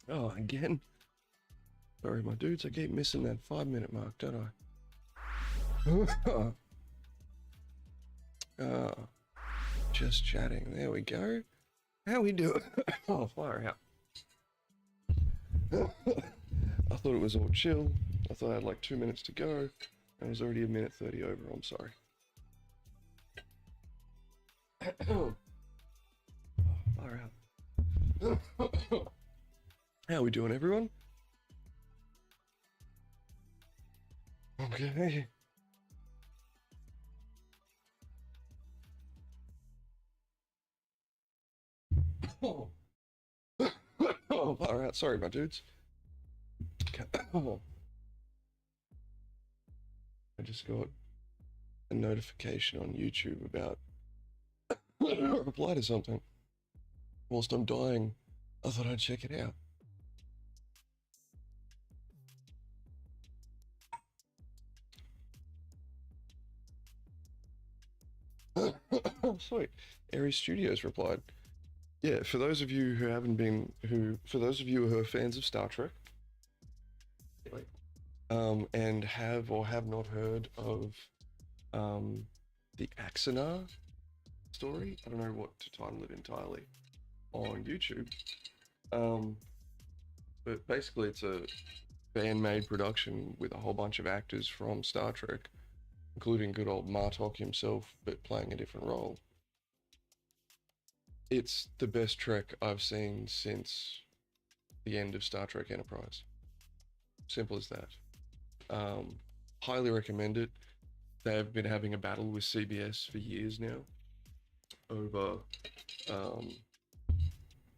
Oh, again? Sorry, my dudes, I keep missing that 5-minute mark, don't I? Just chatting. There we go. How we doing? Oh, fire out. I thought it was all chill. I thought I had like 2 minutes to go. And it was already a minute 30 over. I'm sorry. Fire out. How we doing, everyone? Okay. Oh, oh, far out. Sorry, my dudes. Oh. I just got a notification on YouTube about a reply to something. Whilst I'm dying, I thought I'd check it out. Sweet. Aries Studios replied. Yeah, for those of you who haven't been, for those of you who are fans of Star Trek, and have or have not heard of the Axanar story, I don't know what to title it entirely, on YouTube. But basically it's a fan-made production with a whole bunch of actors from Star Trek, including good old Martok himself, but playing a different role. It's the best Trek I've seen since the end of Star Trek Enterprise. Simple as that. Highly recommend it. They've been having a battle with CBS for years now over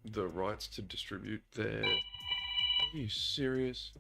the rights to distribute their... Are you serious?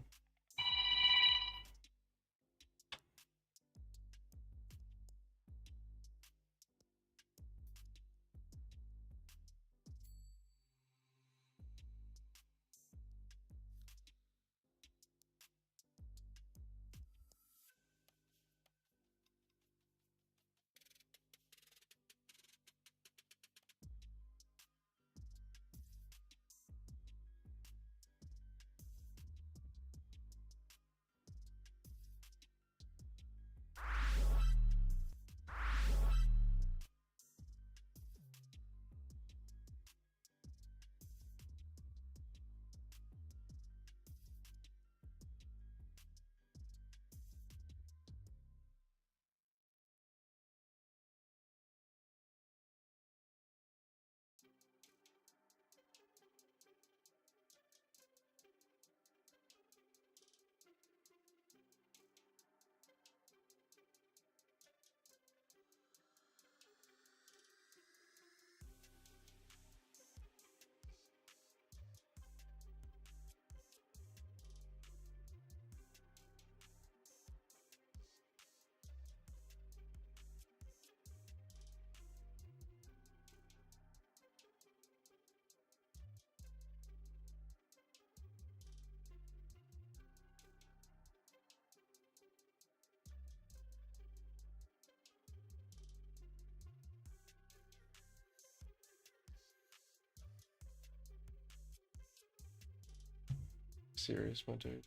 Serious, my dude.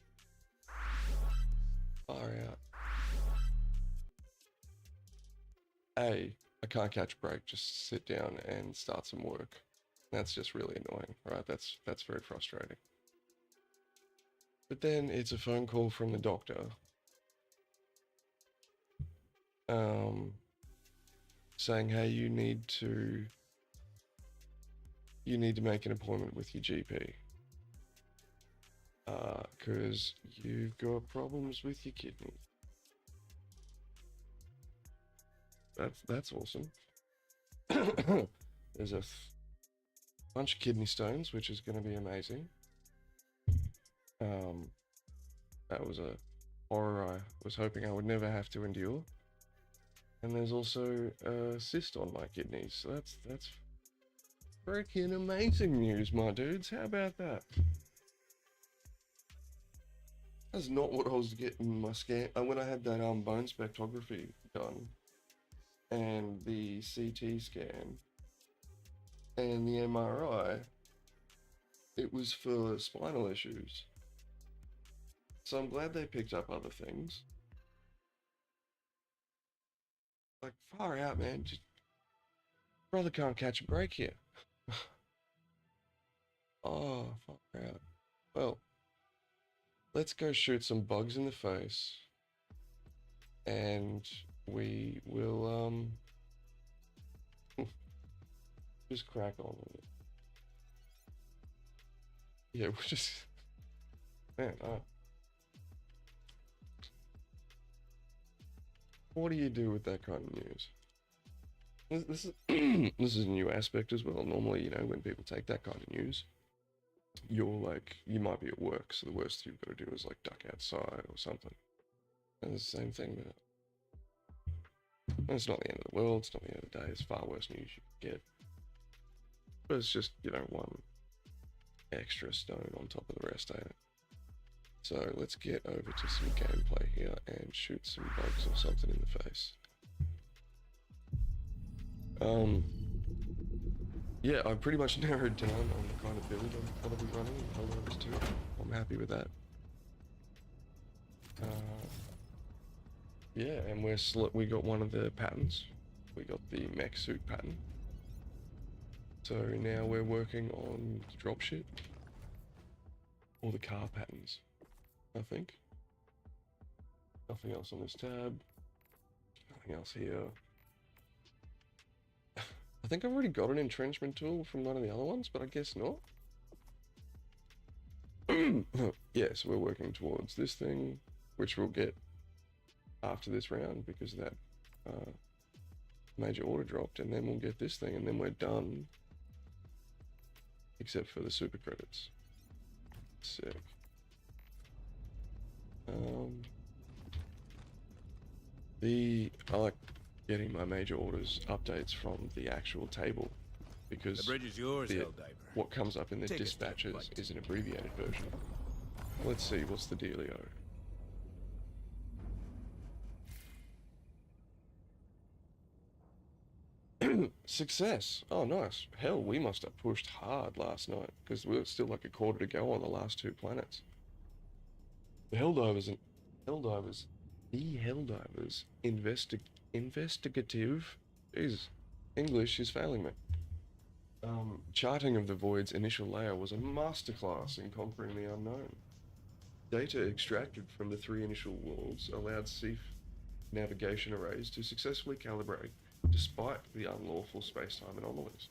Far out. I can't catch a break, just sit down and start some work. That's just really annoying, right? That's very frustrating. But then it's a phone call from the doctor. Saying, hey, you need to make an appointment with your GP. Because you've got problems with your kidney. That's awesome. There's a bunch of kidney stones, which is going to be amazing. That was a horror I was hoping I would never have to endure. And there's also a cyst on my kidneys, so that's freaking amazing news, my dudes. How about that? That's not what I was getting my scan when I had that bone spectrography done, and the CT scan, and the MRI. it was for spinal issues. So I'm glad they picked up other things. Like, far out, man. Just, brother can't catch a break here. Oh, far out. Well, let's go shoot some bugs in the face. And we will, just crack on with it. Yeah, we'll just, man, what do you do with that kind of news? This is this is a new aspect as well. Normally, you know, when people take that kind of news, you're like, you might be at work, so the worst you've got to do is like duck outside or something. And it's the same thing, but it's not the end of the world. It's not the end of the day. It's far worse news you can get. But it's just, you know, one extra stone on top of the rest, ain't it? So let's get over to some gameplay here and shoot some bugs or something in the face. Yeah, I pretty much narrowed down on the kind of build I'm gonna be running in Helldivers 2. I'm happy with that. Yeah, and we got one of the patterns. We got the mech suit pattern. So now we're working on the dropship. Or the car patterns, I think. Nothing else on this tab. Nothing else here. I think I've already got an entrenchment tool from one of the other ones, but I guess not. Yeah, so we're working towards this thing, which we'll get after this round because that major order dropped, and then we'll get this thing, and then we're done. Except for the super credits. Sick. I like getting my major orders updates from the actual table because the bridge is yours, Helldiver. What comes up in the dispatches is an abbreviated version. Let's see, what's the dealio? Success. Oh, nice. Hell, we must have pushed hard last night because we were still like a quarter to go on the last 2 planets. The Helldivers investigative. Jesus, English is failing me. Charting of the Void's initial layer was a masterclass in conquering the unknown. Data extracted from the 3 initial worlds allowed SEAF navigation arrays to successfully calibrate despite the unlawful space-time anomalies,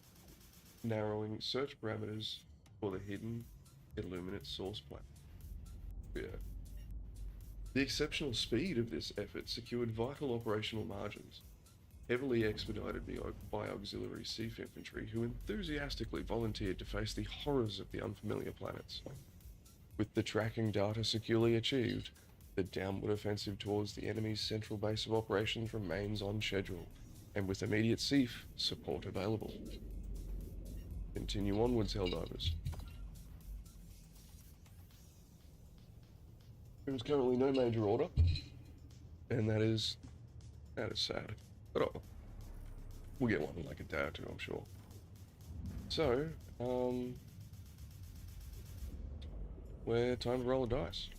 narrowing search parameters for the hidden Illuminate source plane. Yeah. The exceptional speed of this effort secured vital operational margins, heavily expedited by auxiliary SEAF infantry who enthusiastically volunteered to face the horrors of the unfamiliar planets. With the tracking data securely achieved, the downward offensive towards the enemy's central base of operations remains on schedule, and with immediate SEAF support available. Continue onwards, Helldivers. There is currently no major order, and that is sad. But oh, we'll get one in like a day or 2, I'm sure. So, we're time to roll a dice.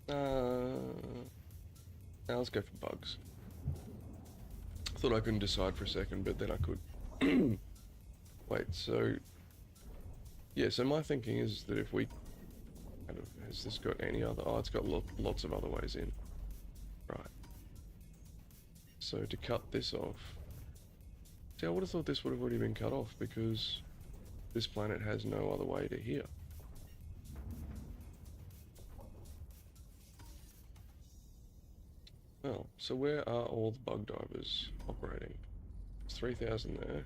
Now let's go for bugs. I thought I couldn't decide for a second, but then I could. Wait, so... Yeah, so my thinking is that if we... Has this got any other... Oh, it's got lots of other ways in. Right. So to cut this off... See, I would have thought this would have already been cut off because this planet has no other way to here. Well, so where are all the bug divers operating? It's 3,000 there.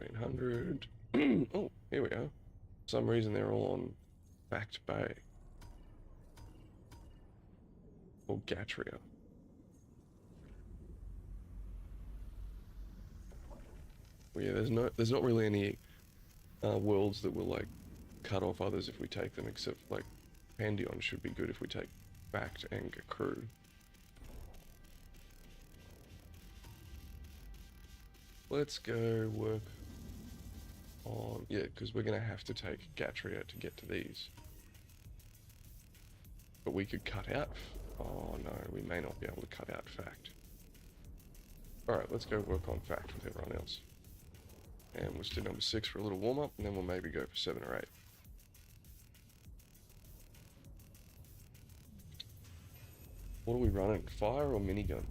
800. Oh, here we are. For some reason they're all on Fact Bay. Or Gatria. Well, yeah, there's not really any worlds that will like cut off others if we take them, except like Pandion should be good if we take Fact and Crew. Let's go work on... Yeah, because we're going to have to take Gatria to get to these. But we could cut out... Oh no, we may not be able to cut out fact. Alright, let's go work on fact with everyone else. And we'll do number 6 for a little warm-up, and then we'll maybe go for 7 or 8. What are we running? Fire or minigun?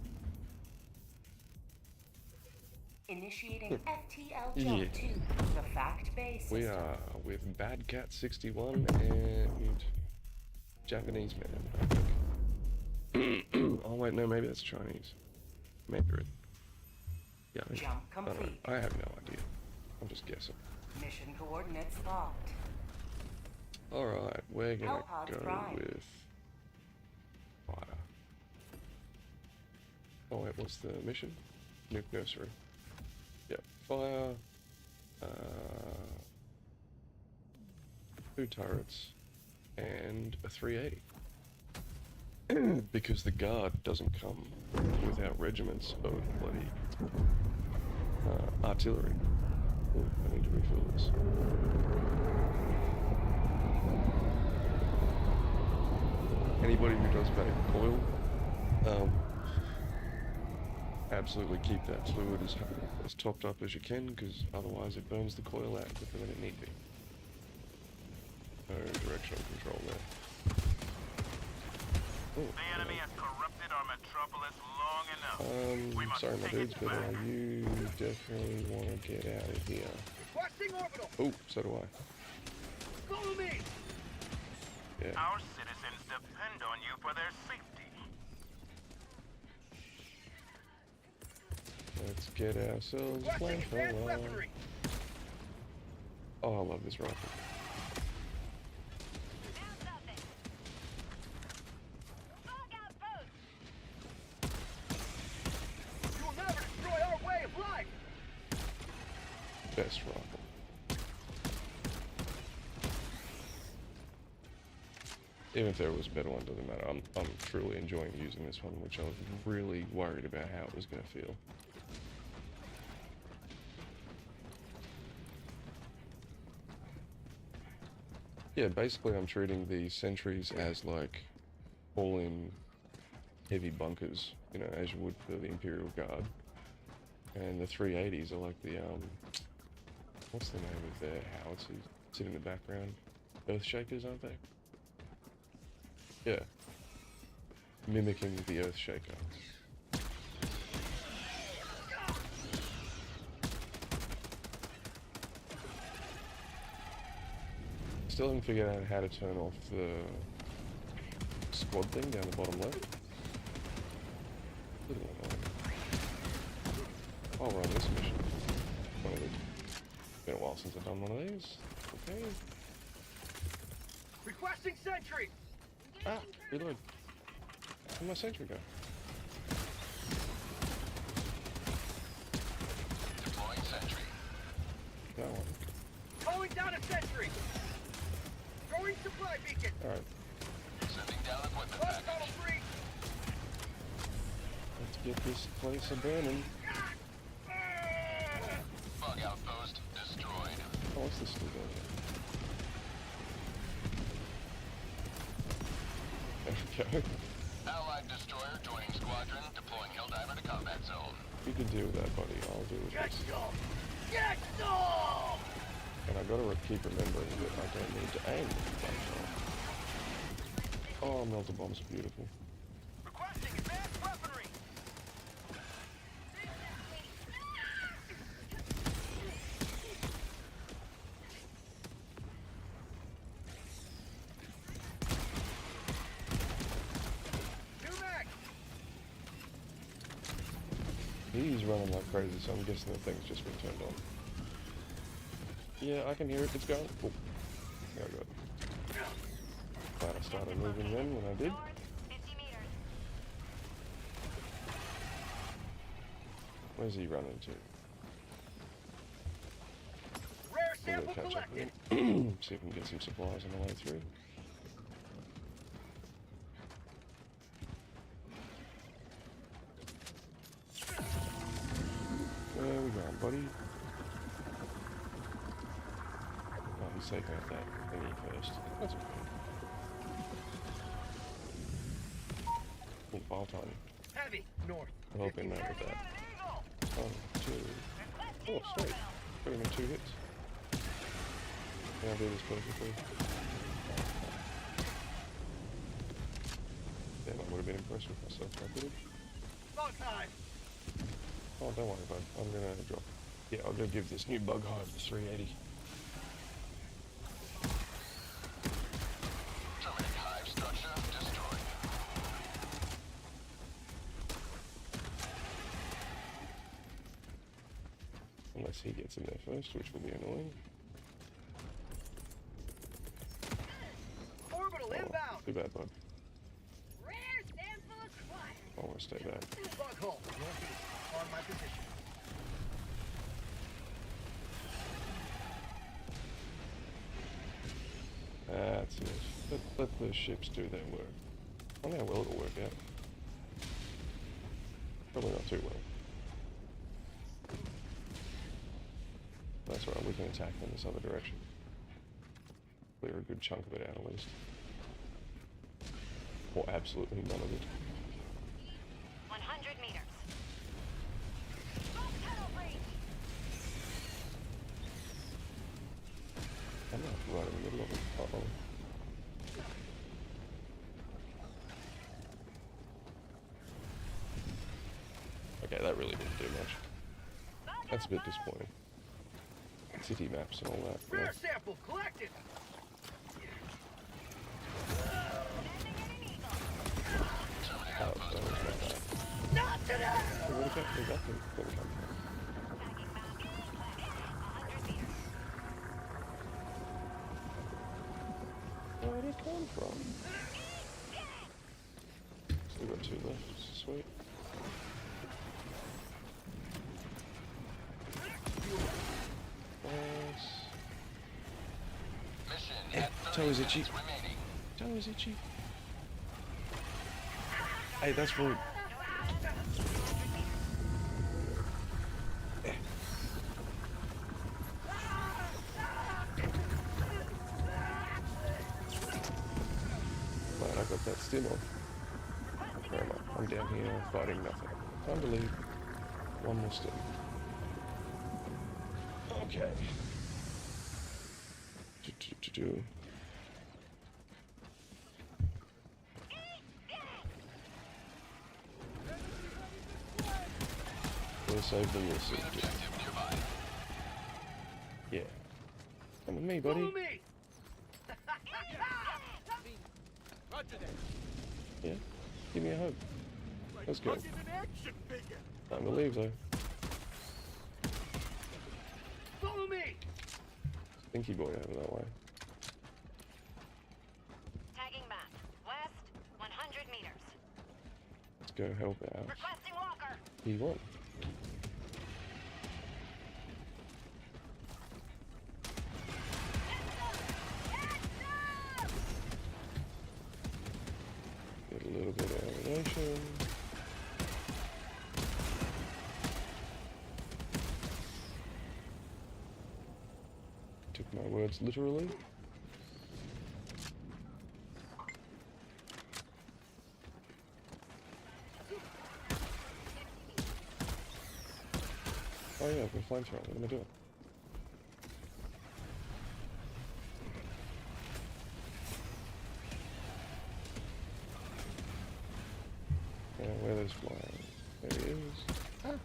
Initiating FTL jump to the fact-based We system. are with Bad Cat 61 and Japanese man, I think. Oh wait, no, maybe that's Chinese. Mandarin. Yeah, Jump complete. I have no idea. I'm just guessing. Mission coordinates locked. Alright, we're gonna Hellpod go Prime. with fire. Oh wait, what's the mission? Nuke nursery. Yep, fire. 2 turrets and a 380. Because the guard doesn't come without regiments of bloody artillery. Ooh, I need to refill this. Anybody who does bag coil, absolutely keep that fluid as topped up as you can, because otherwise it burns the coil out quicker than it need be. No directional control there. Oh, the enemy has corrupted our metropolis long enough. We must sorry my take dudes, it but back. you definitely want to get out of here. Requesting orbital. Oh, so do I. Follow me. Yeah. Our citizens depend on you for their safety. Let's get ourselves Requesting advanced flamethrower. weaponry. Oh, I love this rifle. You will never destroy our way of life. Best rifle. Even if there was a better one, doesn't matter. I'm truly enjoying using this one, which I was really worried about how it was going to feel. Yeah, basically I'm treating the sentries as like all-in heavy bunkers, you know, as you would for the Imperial Guard. And the 380s are like the, what's the name of their howitzers? Sit in the background. Earthshakers, aren't they? Yeah. Mimicking the Earthshaker. Still haven't figured out how to turn off the squad thing down the bottom left. Little annoying. I'll run this mission. One of these. Been a while since I've done one of these. Okay. Requesting sentry. Ah, reload. Where'd my sentry go? Deploying sentry. That one. Calling down a sentry. Throwing supply beacon. Alright, Sending down equipment Lost package. tunnel 3. let's get this place a-burning. Bug outpost destroyed. Oh, what's this still doing here? There we go. Allied destroyer joining squadron, deploying Helldiver to combat zone. You can deal with that, buddy. I'll deal with Get this. some. Get some. And I gotta keep remembering that I don't need to aim. Oh, melter bombs are beautiful. Requesting advanced weaponry. New mag. He's running like crazy, so I'm guessing the thing's just been turned on. Yeah, I can hear it. It's going. Oh, there we go. Glad I started moving then when I did. North, 50 meters. Where's he running to? Rare We'll sample go catch up collected. with him. See if we can get some supplies on the way through. Where we going, buddy? he's taking out that thingy first. That's okay. Oh, file timing. Heavy, north. I'm helping out with that. 1, 2. Oh, sweet. Got him in 2 hits. Can I do this perfectly? Damn, I would have been impressed with myself. I could have. Bug hive. Oh, don't worry, bud. I'm gonna drop. Yeah, I'll go give this new bug hive the 380. Terminate hive structure destroyed. Unless he gets in there first, which will be annoying. Orbital inbound. Too bad, bud. Rare sample acquired. I want to stay back. Bug hole. Northeast. On my position. That's it. Let the ships do their work. I don't know how well it'll work out. Probably not too well. That's right, we can attack them this other direction. Clear a good chunk of it out at least. Or absolutely none of it. 100 meters. Full tunnel breach. I'm not right in the middle of it. Uh-oh. Okay, that really didn't do much. That's a bit disappointing. City maps and all that. Rare Yeah. sample collected. Oh, that was not bad. Not today. Hey, where'd that come from? Where'd it come from? Still got 2 left. Sweet. Nice. Mission Hey, at toe 30 is itchy. minutes remaining. Toe is itchy. Hey, that's rude. Eh. Right, I got that stim off. Where am I? I'm down here fighting nothing. Time to leave. One more stim. Okay. Do. We'll save them, we'll see. Objective nearby. Yeah. Come with me, buddy. Follow me. Yeah. Give me a hug. Let's go. An action figure. Time to leave, though. Follow me. Stinky boy over that way. Tagging map. West, 100 meters. Let's go help out. Requesting walker. He won. Get a little bit of ammunition. Took my words literally. Oh yeah, I've been flamethrower. What am I doing? Yeah, where there's flying. There he is. Ah.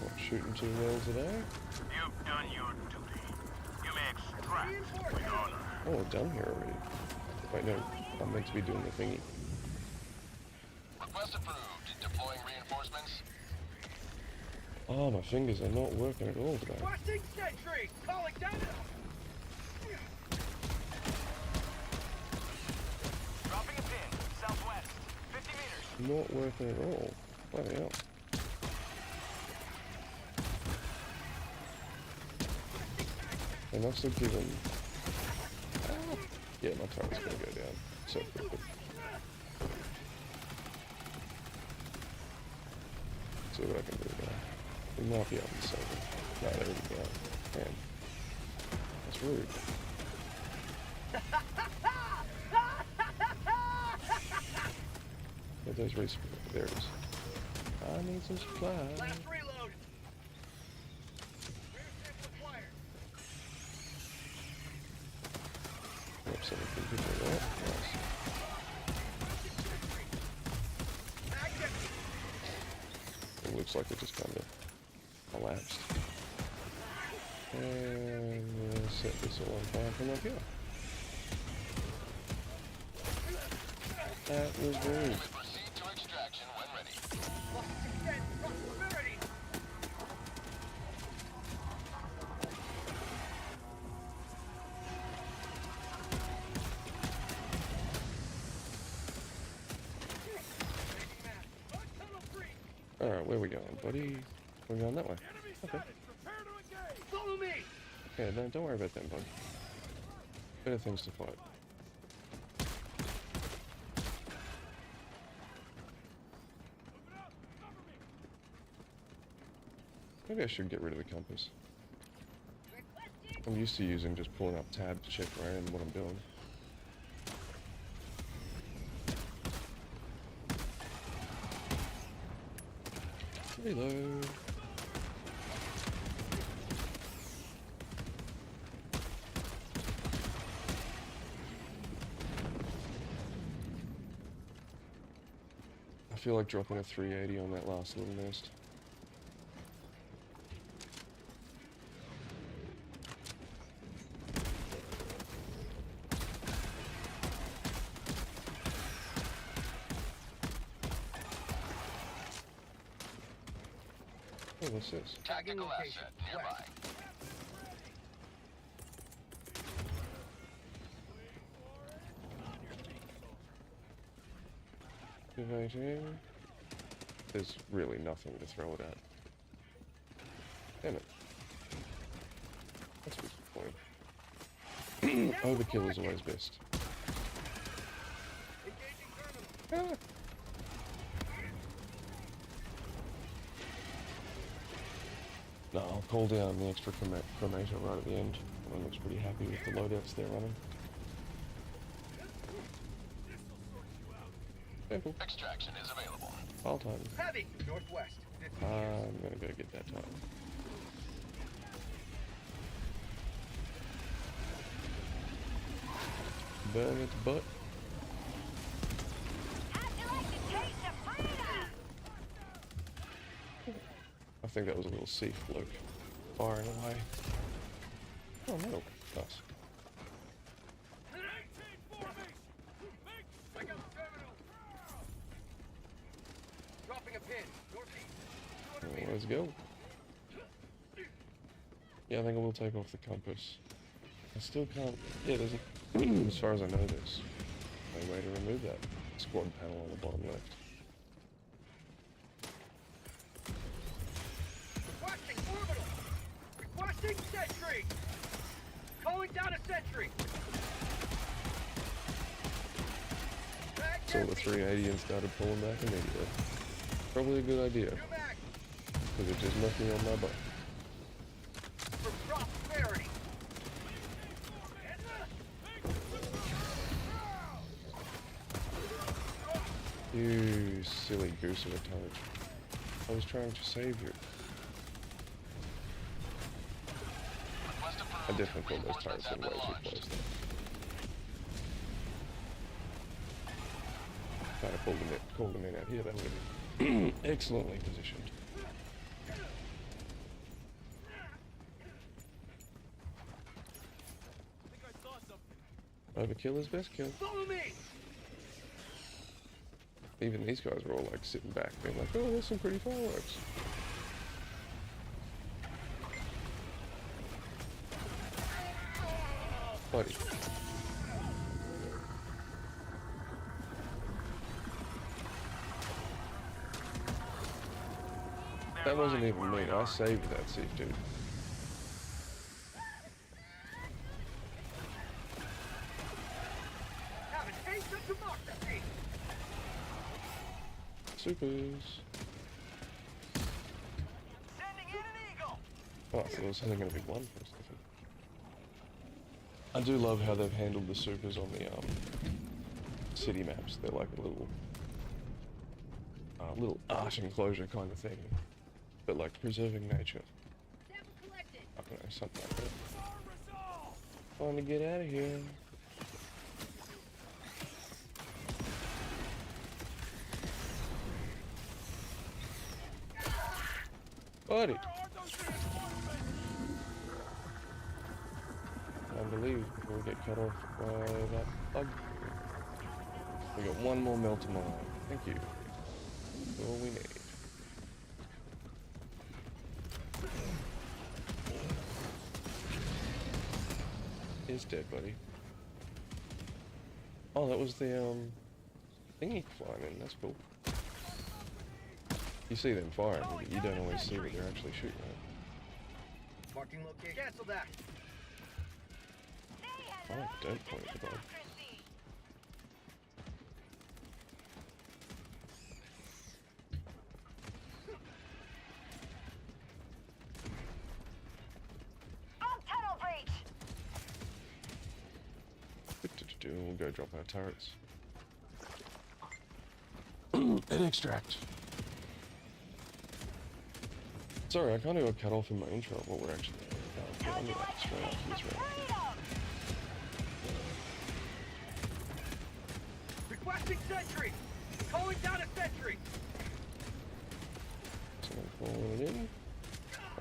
Not shooting too well today. You've done your duty. You may extract with honor. Oh, we're done here already. Wait, no. I'm meant to be doing the thingy. Request approved. Deploying reinforcements. Oh, my fingers are not working at all today. Crossing sentry. Calling down. Dropping a pin. Southwest. 50 meters. Not working at all. Bloody hell. They must have given... Ah. Yeah, my turret's gonna go down so quickly. See what I can do now. We might be able to save it. No, there we go. Man. That's rude. Get those resupply. There it is. I need some supplies. Last reload. Yep, 17 people there. Nice. It looks like it just kind of collapsed. And we'll set this all on fire from up here. That was rude. Proceed to extraction when ready. Alright, where are we going, buddy? We're going that way. Okay. Follow me. Yeah, no, don't worry about them, bud. Better things to fight. Maybe I should get rid of the compass. I'm used to using just pulling up tab to check where I am and what I'm doing. Reload. I feel like dropping a 380 on that last little nest. Oh, what's this? Tactical asset nearby. Activating. There's really nothing to throw it at. Damn it. That's disappointing. Overkill is always best. Ah. No, I'll call down the extra chromator right at the end. Everyone looks pretty happy with the loadouts they're running. Simple. Extraction is available. File time. Heavy. Northwest. I'm gonna go get that time. Burn its butt. How'd you like to taste of freedom? I think that was a little sea fluke. Firing away. Oh no. Nice. Dropping a pin. Northeast. Well, let's go. Yeah, I think I will take off the compass. I still can't. Yeah, there's a, as far as I know, there's no way to remove that squad panel on the bottom left. Requesting orbital. Requesting sentry. Calling down a sentry. Saw the 380 and started pulling back immediately. Probably a good idea, New mag. because it just left me on my butt. For prosperity. You silly goose of a turret. I was trying to save you. Request I approved. definitely thought those turrets Reinforcements have were way been too launched. close there. If I'd have called them in out here, that would have been excellently positioned. Overkill is best kill. Follow me. Even these guys were all like sitting back, being like, oh, there's some pretty fireworks. Buddy. That wasn't even me. I saved that seat, dude. Have a taste of democracy. Supers. Sending Oh, I thought it was only going to be one for a second. I do love how they've handled the supers on the city maps. They're like a little art enclosure kind of thing, but like preserving nature. I don't know, something like that. Time to get out of here. Buddy! I believe before we get cut off by that bug. We got one more melter mine. Thank you. That's all we need. Is dead, buddy. Oh, that was the thingy flying in. That's cool. You see them firing, but you don't always see what they're actually shooting at. Marking location. Cancel that. Oh, don't point at the bug. We'll go drop our turrets. And extract. Sorry, I kind of got cut off in my intro of what we're actually doing. Let me straight after this round. Requesting sentry. Calling down a sentry. Someone calling it in.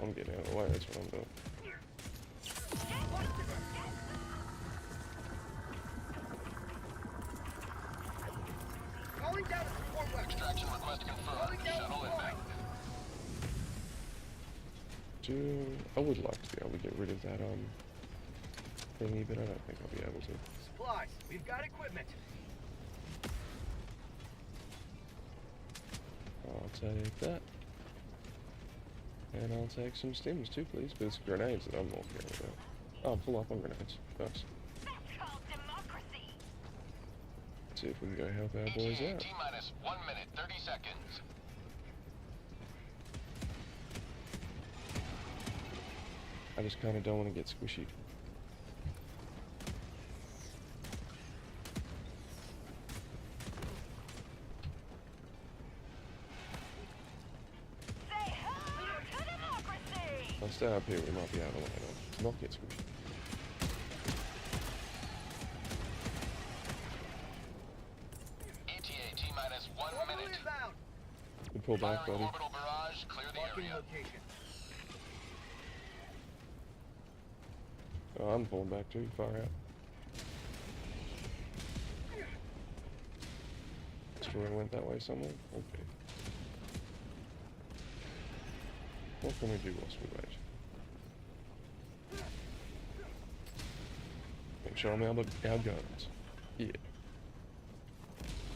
I'm getting out of the way, that's what I'm doing. Calling down a support weapon. Extraction request confirmed. Shuttle inbound. I would like to be able to get rid of that thingy, but I don't think I'll be able to. Supplies. We've got equipment. I'll take that. And I'll take some stims too, please. But it's grenades that I'm more careful about. Oh, pull up on grenades first. That's called democracy. Let's see if we can go help our boys ETA out. T-minus 1 minute, 30 seconds. I just kind of don't want to get squishy. Say hello to democracy. I'll stay up here, we might be able to land on. Not get squishy. ETA T-minus 1 minute. Inbound. We pull back, Firing buddy. orbital barrage. Clear the Marking area. location. Oh, I'm pulling back too, far out. Destroyer went that way somewhere? Okay. What can we do whilst we wait? Make sure I'm our guns. Yeah.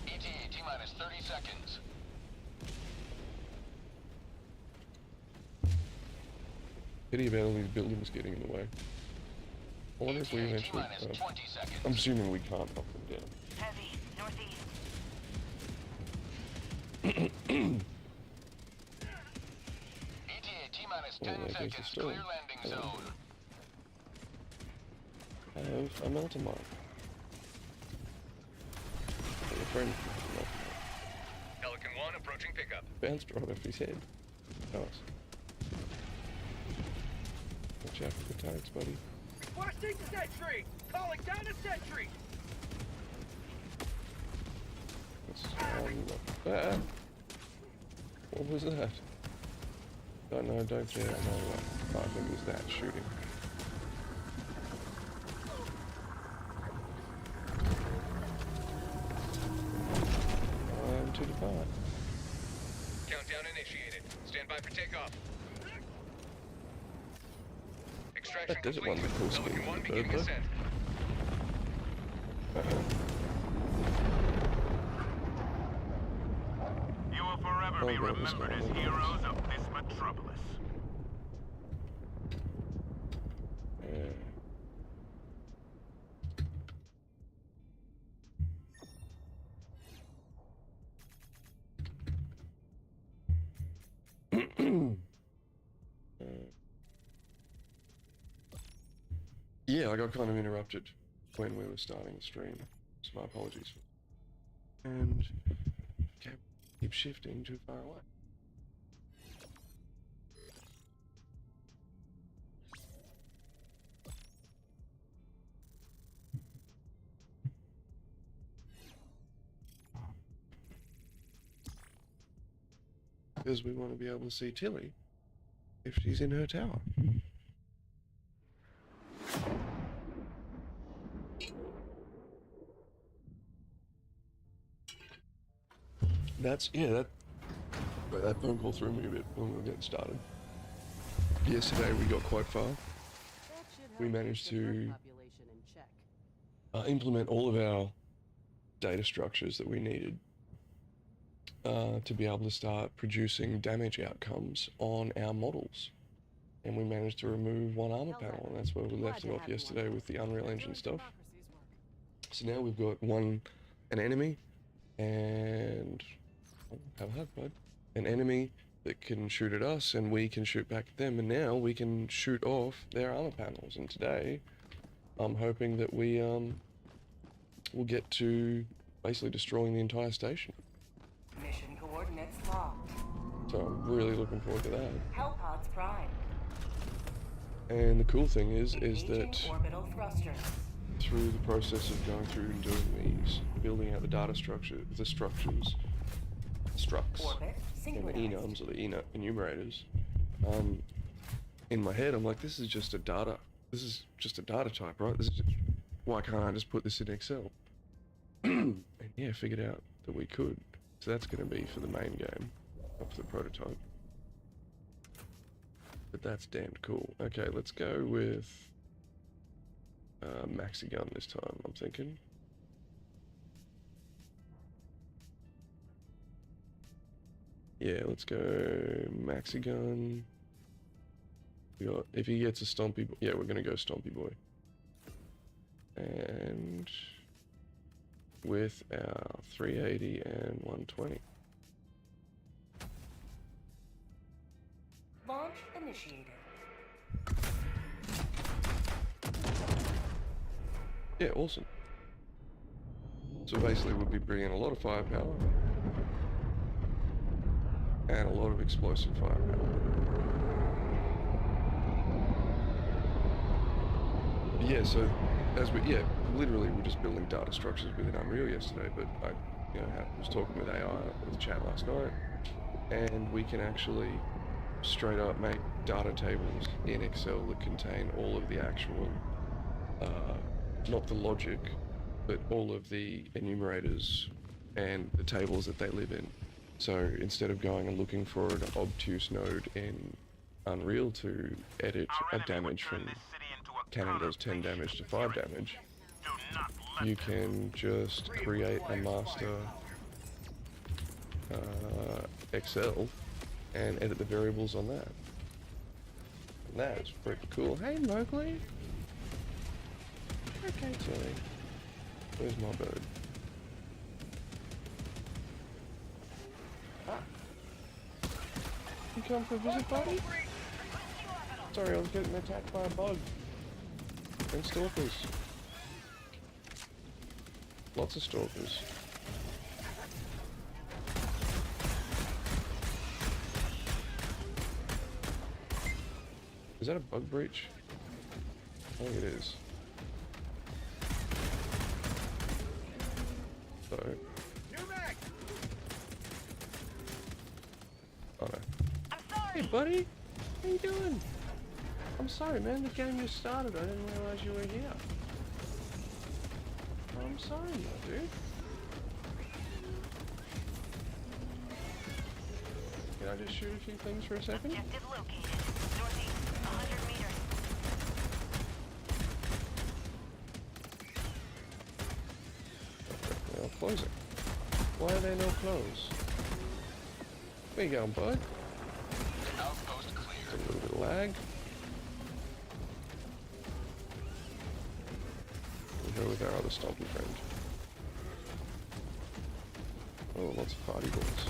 ETA T-minus 30 seconds. Pity about all these buildings getting in the way. I wonder if we ETA eventually... T-minus 20 seconds. I'm assuming we can't knock them down. Heavy, northeast. ETA T-minus Oh, 10 there goes the seconds. storm. Clear landing zone. I have a melter mine. And a friend with a melter mine. Pelican 1 approaching pickup. Bounced right off his head. Nice. Watch out for the turrets, buddy. Requesting sentry. Calling down a sentry. What was that? Don't know, don't care, no way. I think it was that shooting. To depart. Countdown initiated. Stand by for takeoff. Extraction That doesn't complete. want the cool Pelican skin 1 of the beginning bird, though. ascent. You will forever be Oh, that was remembered as going on. heroes of this metropolis. Yeah. Yeah, I got kind of interrupted when we were starting the stream, so my apologies. And okay, keep shifting too far away. Because we want to be able to see Tilly if she's in her tower. That phone call threw me a bit when we were getting started. Yesterday we got quite far. We managed to implement all of our data structures that we needed to be able to start producing damage outcomes on our models. And we managed to remove one armor panel, and that's where we left it off yesterday with the Unreal Engine stuff. So now we've got an enemy, and have a hug, bud. An enemy that can shoot at us, and we can shoot back at them, and now we can shoot off their armor panels. And today, I'm hoping that we will get to basically destroying the entire station. Mission coordinates locked. So I'm really looking forward to that. Hellpods prime. And the cool thing is Engaging that orbital thrusters. through the process of going through and doing these, building out the data structure, the structures, structs, Orbit and the synchronized. enums or the enumerators, in my head I'm like, this is just a data type, right? Why can't I just put this in Excel? And yeah, figured out that we could. So that's going to be for the main game, not for the prototype. But that's damned cool. Okay, let's go with maxi gun this time, I'm thinking. Yeah, let's go maxi gun. If he gets a stompy, yeah, we're gonna go stompy boy. And with our 380 and 120. Launch initiated. Yeah, awesome. So basically we'll be bringing a lot of firepower and a lot of explosive firepower. Yeah, so literally we're just building data structures within Unreal yesterday, but I was talking with AI with chat last night, and we can actually straight up make data tables in Excel that contain all of the actual, not the logic, but all of the enumerators and the tables that they live in. So instead of going and looking for an obtuse node in Unreal to edit a damage from cannon does 10 damage to 5 damage, you can just create a master Excel and edit the variables on that. And that is pretty cool. Hey Mowgli! Okay, Tilly. Where's my bird? Ah. You come for a visit, buddy? Sorry, I was getting attacked by a bug. And stalkers. Lots of stalkers. Is that a bug breach? I think it is. So. Oh no. I'm sorry. Hey buddy! How you doing? I'm sorry man, the game just started. I didn't realize you were here. I'm sorry, my dude. Can I just shoot a few things for a second? Objective located. Northeast, 100 meters. They're all closing. Why are there no close? Where you going, bud? Outpost clear. A little bit of lag. We'll go with our other stompy friend. Oh, lots of party balls.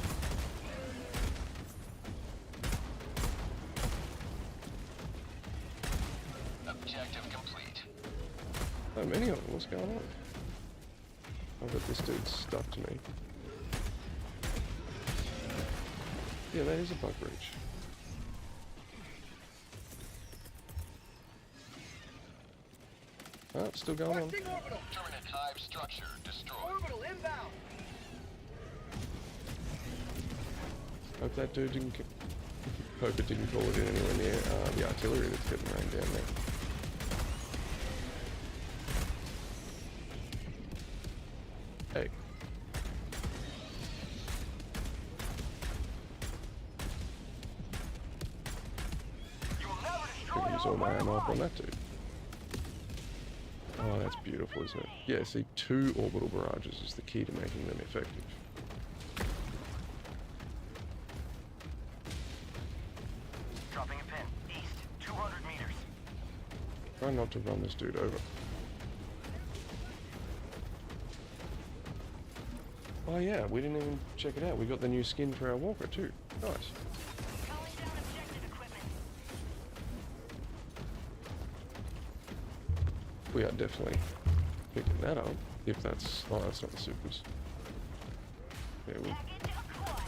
Objective complete. So many of them, what's going on? I bet this dude's stuck to me. Yeah, that is a bug breach. Oh, it's still going on. Requesting orbital. Terminate hive structure destroyed. Orbital inbound. Hope that dude didn't. Hope it didn't call it in anywhere near the artillery that's getting rained down there. Hey. You will never Could destroy use all my ammo up on that dude. Oh, that's beautiful, isn't it? Yeah, see, 2 orbital barrages is the key to making them effective. Dropping a pin. East, 200 meters. Try not to run this dude over. Oh yeah, we didn't even check it out. We got the new skin for our walker too. Nice. Calling down objective equipment. We are definitely picking that up. If that's... Oh, that's not the supers. Yeah, we'll Package acquired.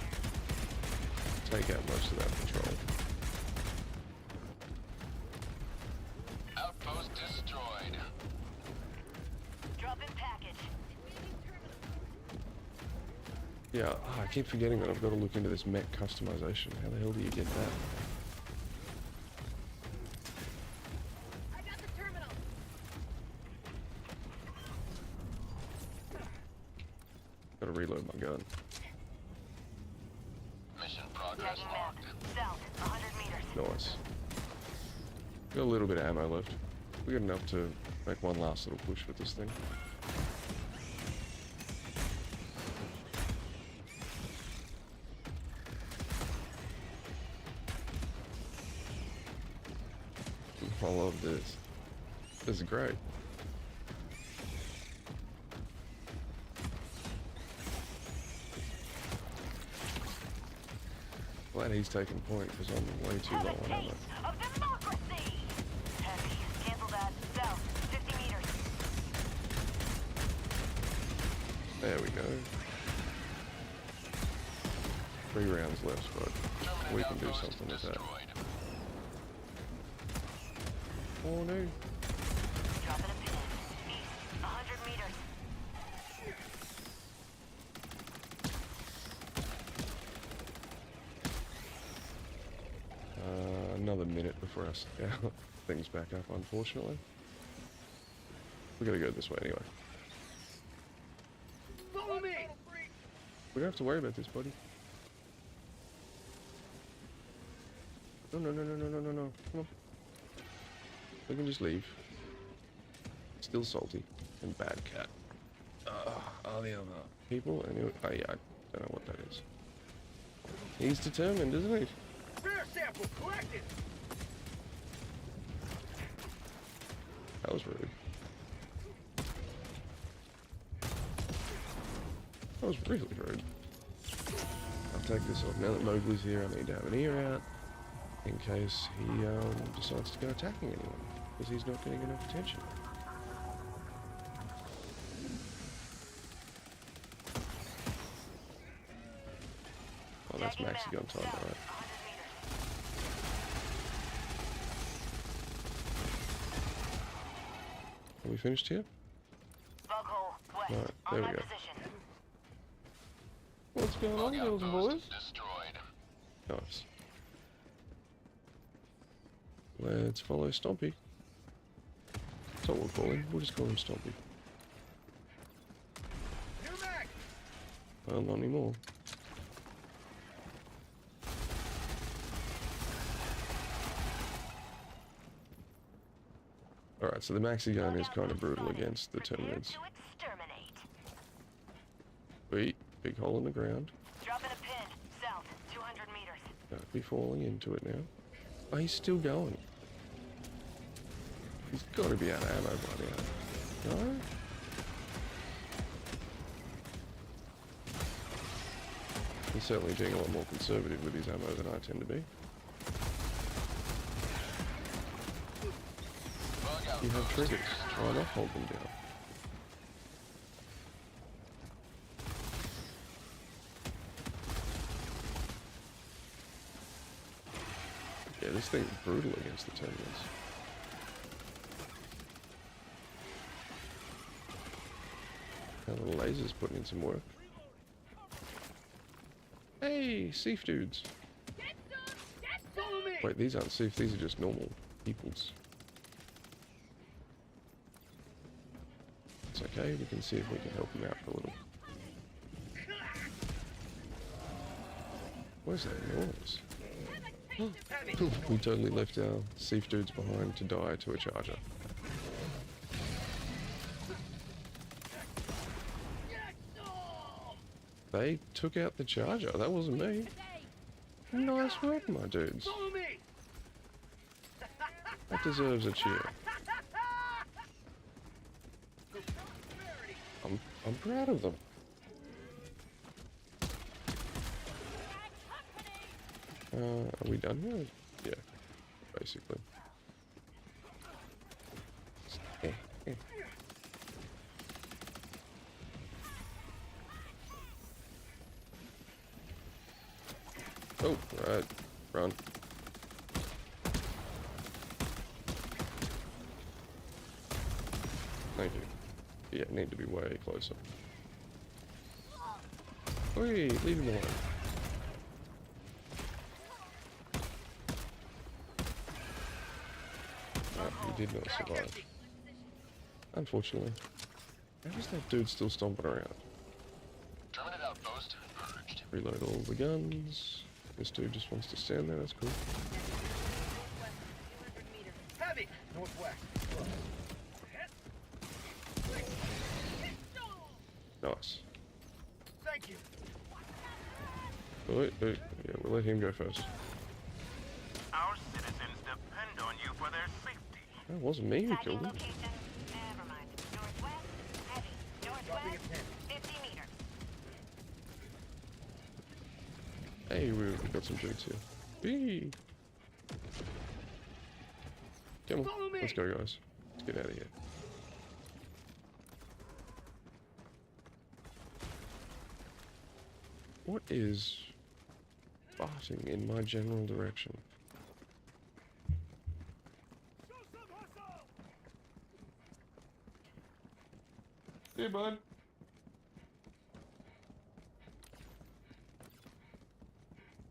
take out most of that patrol. Outpost destroyed. Drop in package. Yeah, I keep forgetting that I've got to look into this mech customization. How the hell do you get that? I got the terminal. Got to reload my gun. Mission progress Tagging map. logged. South, 100 meters. Nice. Got a little bit of ammo left. We got enough to make one last little push with this thing. I love this. This is great. Glad he's taking point because I'm way too Have low a on ammo. taste of democracy. Heavy. Cancel that. South, 50 meters. There we go. 3 rounds left, but Terminate we can do outpost something with that. destroyed. Oh no. Dropping a pin. East, 100 meters. Another minute before us things back up, unfortunately. We gotta go this way anyway. Follow me. We don't have to worry about this, buddy. No, no, no, no, no, no, no, no. Come on. We can just leave. Still salty. And bad cat. Are the other people? Anyway, oh yeah, I don't know what that is. He's determined, isn't he? Rare sample collected. That was rude. That was really rude. I'll take this off. Now that Mowgli's here, I need to have an ear out in case he decides to go attacking anyone, because he's not getting enough attention. Oh, that's Tagging Maxi map. gun time, South, alright. 100 meters. Are we finished here? Bug hole, west. Alright, On there my we go. position. What's going on, Bug girls and outpost boys? destroyed. Nice. Let's follow Stompy. That's what we'll call him. We'll just call him Stompy. New mag. Well, not anymore. Alright, so the Maxi gun is kind of brutal against the Prepare Terminids. to exterminate. Wait, big hole in the ground. Dropping a pin. South, 200 meters. Don't be falling into it now. Oh, he's still going. He's got to be out of ammo by now. No? He's certainly being a lot more conservative with his ammo than I tend to be. Bug You have triggers. Try not hold them down. Yeah, this thing's brutal against the terminals. Now the laser's putting in some work. Hey, Seaf dudes. Follow me! Wait, these aren't Seaf, these are just normal peoples. It's okay, we can see if we can help them out for a little. Where's that noise? We totally left our Seaf dudes behind to die to a charger. They took out the charger, that wasn't me. Nice work, my dudes. Follow me! That deserves a cheer. I'm proud of them. Are we done here? Yeah, basically. Oh, right. Run. Thank you. Yeah, need to be way closer. Oi, leave him alone. He did not survive. Unfortunately. How is that dude still stomping around? Terminate outpost purged. Reload all the guns. This dude just wants to stand there, that's cool. Heavy! Northwest. Nice. Thank you. Wait, yeah, we'll let him go first. Our citizens depend on you for their safety. That wasn't me who Tagging killed him. location. Never mind. Northwest. Heavy. Dropping Northwest. a pin. 50 meters. Hey, we got some dudes here. Whee! Come on, Follow me. let's go, guys. Let's get out of here. What is farting in my general direction? Hey, bud.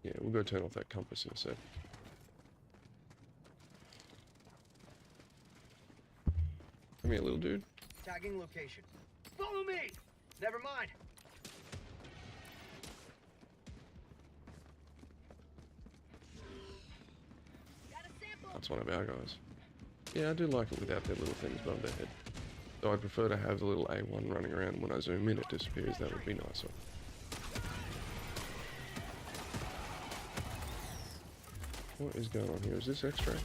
Yeah, we'll go turn off that compass in a sec. Come here, little dude. Tagging location. Follow me! Never mind. That's one of our guys. Yeah, I do like it without their little things above their head. Though I'd prefer to have the little A1 running around when I zoom in, it disappears. That would be nicer. What is going on here? Is this extract?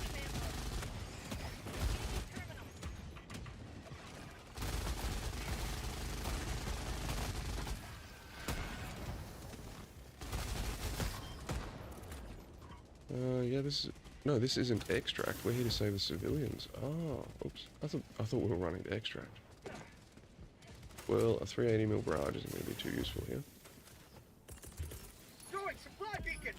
Yeah, this is... No, this isn't extract. We're here to save the civilians. Oh, oops. I thought we were running to extract. Well, a 380mm barrage isn't going to be too useful here. Throwing supply beacon!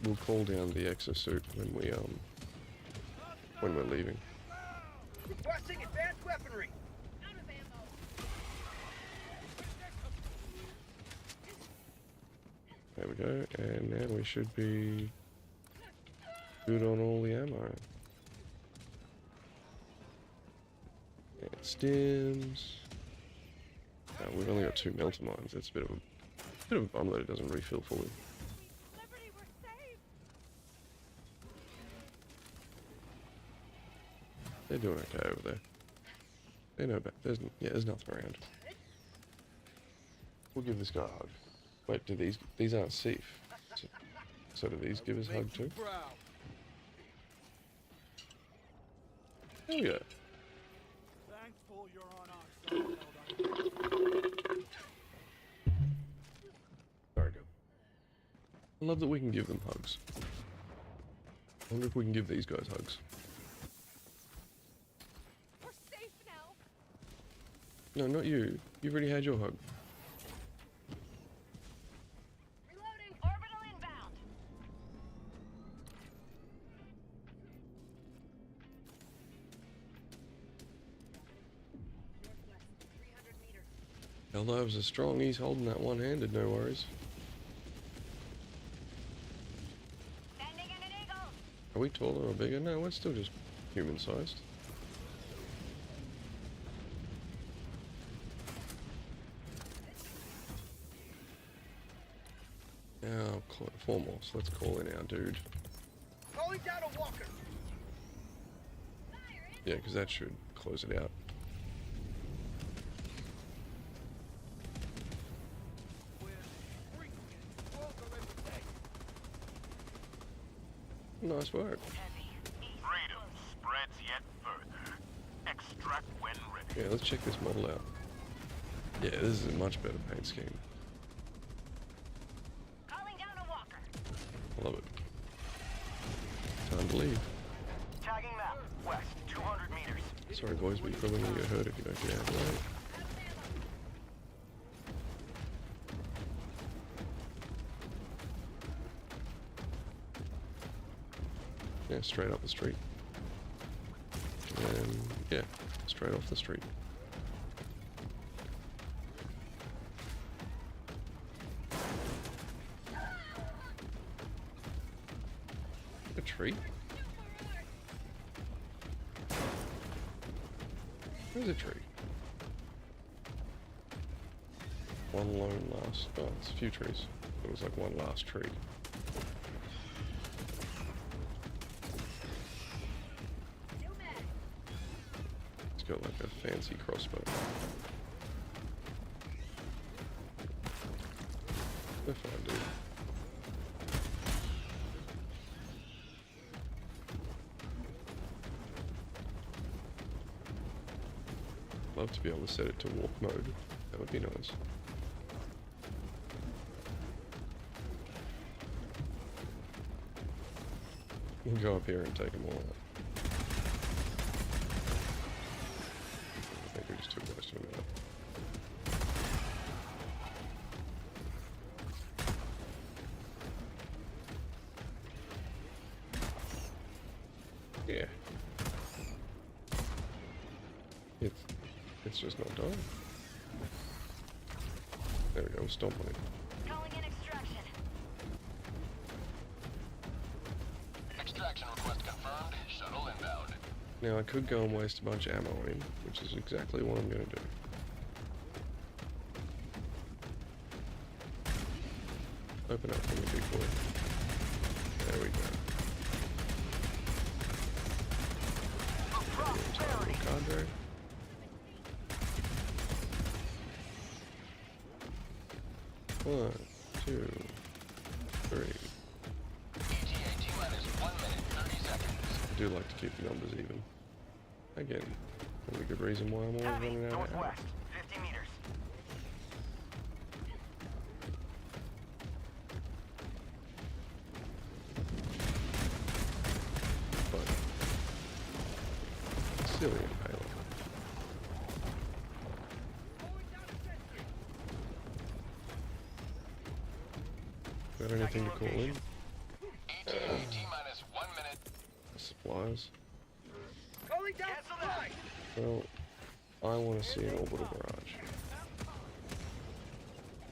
We'll call down the exosuit when we're leaving. Requesting advanced weaponry! There we go, and now we should be good on all the ammo. And stims. We've only got 2 melter mines. That's a bit of a bummer that it doesn't refill fully. They're doing okay over there. They know about. There's nothing around. We'll give this guy a hug. Wait, do these aren't safe? So do these give us a hug too? Hell yeah. Thankful you're on our side. Very good. I love that we can give them hugs. I wonder if we can give these guys hugs. We're safe now. No, not you. You've already had your hug. Reloading. Orbital inbound. Northwest, 300 meters. Helldivers are strong. He's holding that one-handed. No worries. Sending in an eagle. Are we taller or bigger? No, we're still just human-sized. Now, four more. So let's call in our dude. Calling down a walker. Yeah, because that should close it out. Nice work. Freedom spreads yet further. Extract when ready. Yeah, let's check this model out. Yeah, this is a much better paint scheme. Calling down a walker. I love it. Time to leave. Tagging map. West, 200 meters. Sorry boys, but you're probably gonna get hurt if you don't get out of the way. Yeah, straight up the street. And yeah, straight off the street. A tree? There's a tree. One lone last. Oh, it's a few trees. It was like one last tree. It's got like a fancy crossbow. They're fine, dude. Love to be able to set it to walk mode. That would be nice. We can go up here and take them all out. I think we just took most of them out. Yeah. It's just not done. There we go, we'll stomp on it. Calling in extraction. Extraction request confirmed. Shuttle inbound. Now I could go and waste a bunch of ammo on him, which is exactly what I'm going to do. Open up for me, big boy. There we go. Cadre. One, two, three. ETA T-minus 1 minute, 30 seconds. I do like to keep the numbers even. Again, really good reason why I'm always Heavy, running out of ammo. northwest, 50 meters. But silly impaler. Got anything to call in? ETA T-minus 1 minute. Supplies. Calling down supply. Well, I want to see an orbital barrage.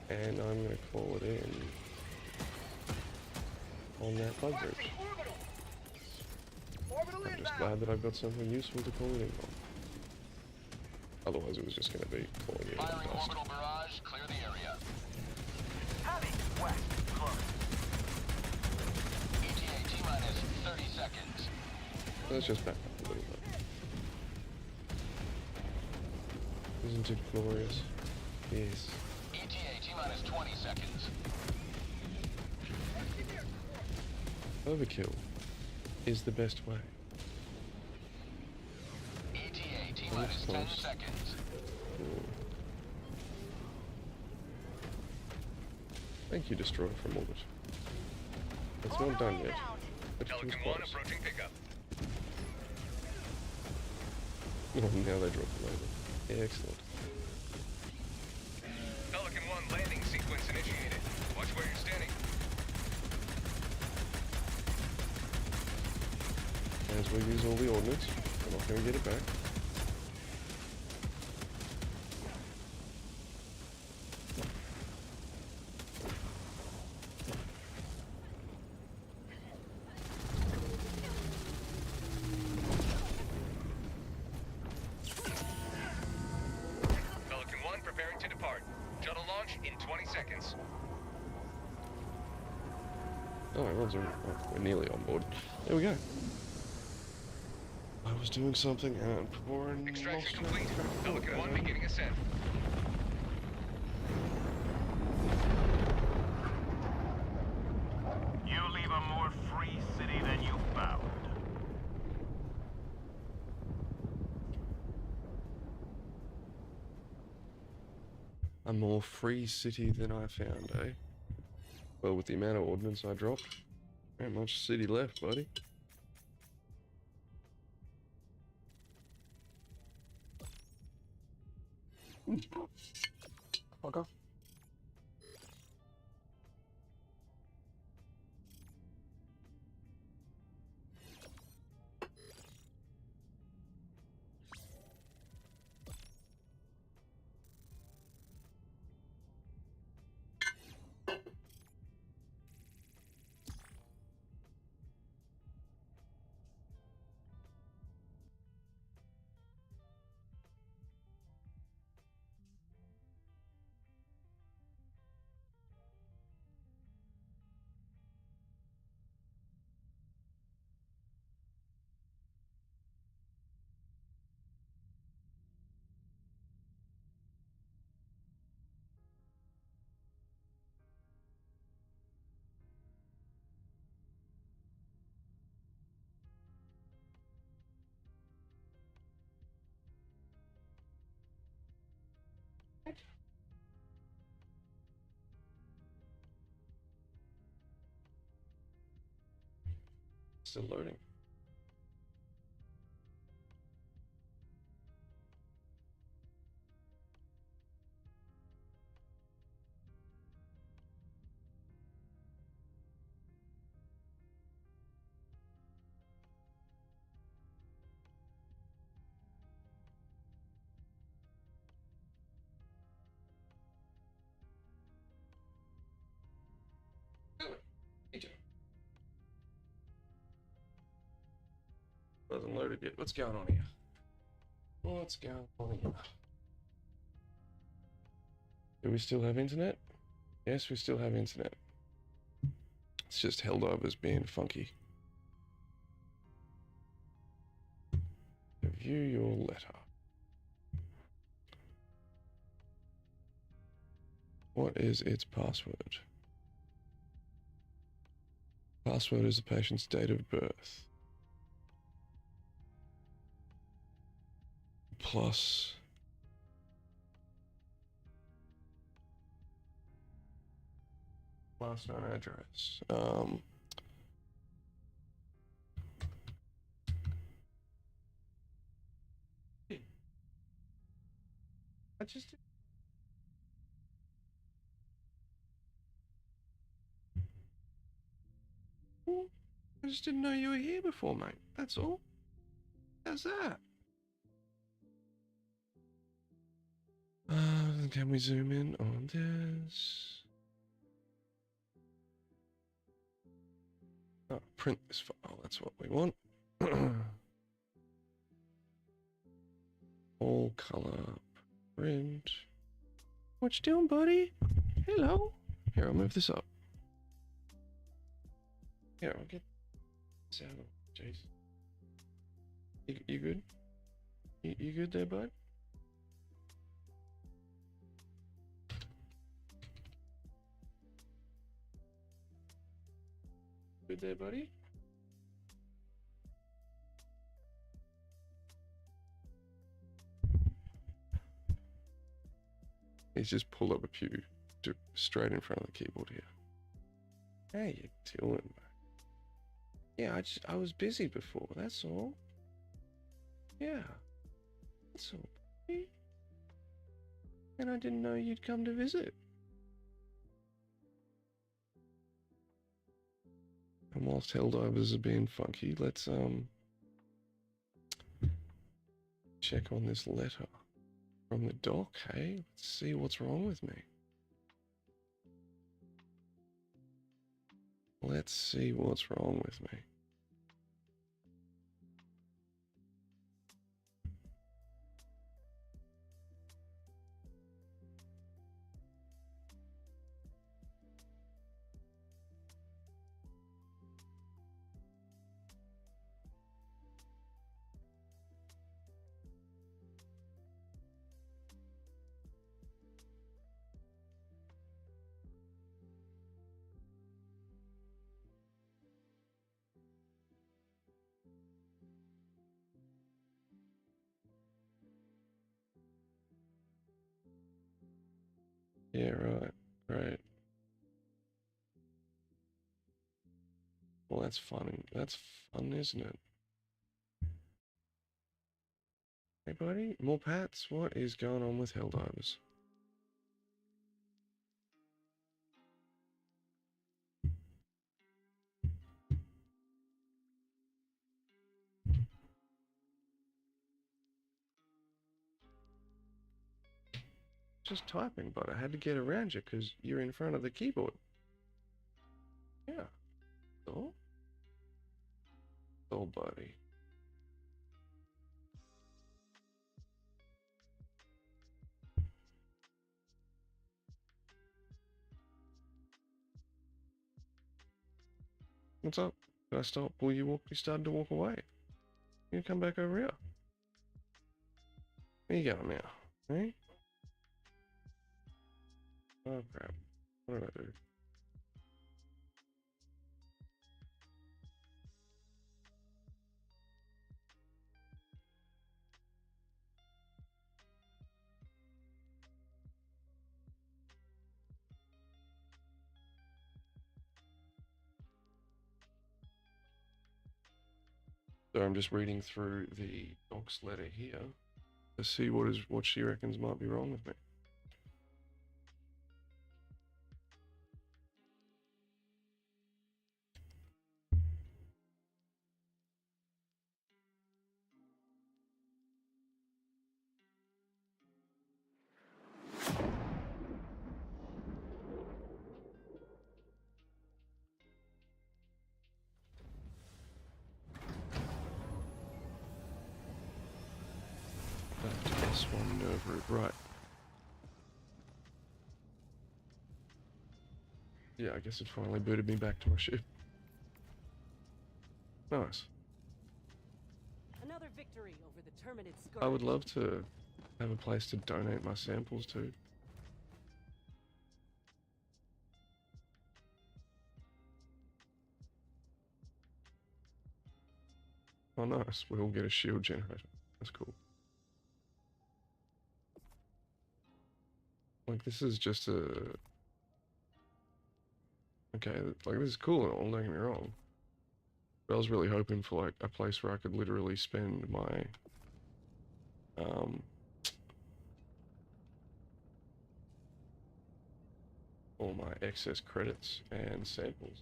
And I'm going to call it in on that bug bridge. Orbital. Orbital I'm just inbound. glad that I've got something useful to call it in on. Otherwise it was just going to be calling in on Firing dust. orbital barrage. Clear the area. Heavy, west, close. ETA T-minus 30 seconds. Let's just back up a little bit. Isn't it glorious? Yes. ETA T-minus 20 seconds. Overkill is the best way. ETA T-minus 10 close. seconds. Ooh. Thank you, Destroyer from Orbit. It's not done yet. Pelican 1 approaching pickup. Oh, now they drop the label. Yeah, excellent. Pelican 1 landing sequence initiated. Watch where you're standing. As we use all the ordnance, we're not going to get it back. Pelican 1 preparing to depart. Shuttle launch in 20 seconds. Oh, everyone's already, we're nearly on board. There we go. I was doing something and Paborin Extraction lost complete. it. Pelican 1 beginning ascent. You leave a more free city than you found. A more free city than I found, eh? Well, with the amount of ordnance I dropped, ain't much city left, buddy. Fucker. Still loading. Hasn't loaded yet. What's going on here? What's going on here? Do we still have internet? Yes, we still have internet. It's just Helldivers being funky. View your letter. What is its password? Password is the patient's date of birth. Plus last known address. I just didn't know you were here before, mate. That's all. How's that? Can we zoom in on this? Oh, print this file. That's what we want. All color print. What you doing, buddy? Hello. Here, I'll move this up. Here, I'll get this out of. Jeez. You good? You good there, bud? Good there, buddy? He's just pulled up a pew straight in front of the keyboard here. How you doing, mate? Yeah, I was busy before, that's all. Yeah, that's all. And I didn't know you'd come to visit. And whilst Helldivers are being funky, let's check on this letter from the doc, hey? Let's see what's wrong with me. Let's see what's wrong with me. Yeah, right. Right. Well, that's fun. That's fun, isn't it? Hey, buddy. More pats? What is going on with Helldivers? Just typing, but I had to get around you because you're in front of the keyboard. Yeah. Oh? Oh, buddy. What's up? Did I stop? Will you walk? You started to walk away. You come back over here. Where you going now? Hey? Oh, crap. What did I do? So I'm just reading through the doc's letter here to see what she reckons might be wrong with me. S1 nerve root, right. Yeah, I guess it finally booted me back to my ship. Nice. Another victory over the Terminid Scourge. I would love to have a place to donate my samples to. Oh, nice. We all get a shield generator. That's cool. Like, this is just a... Okay, like, this is cool and all, don't get me wrong. But I was really hoping for, like, a place where I could literally spend my... all my excess credits and samples.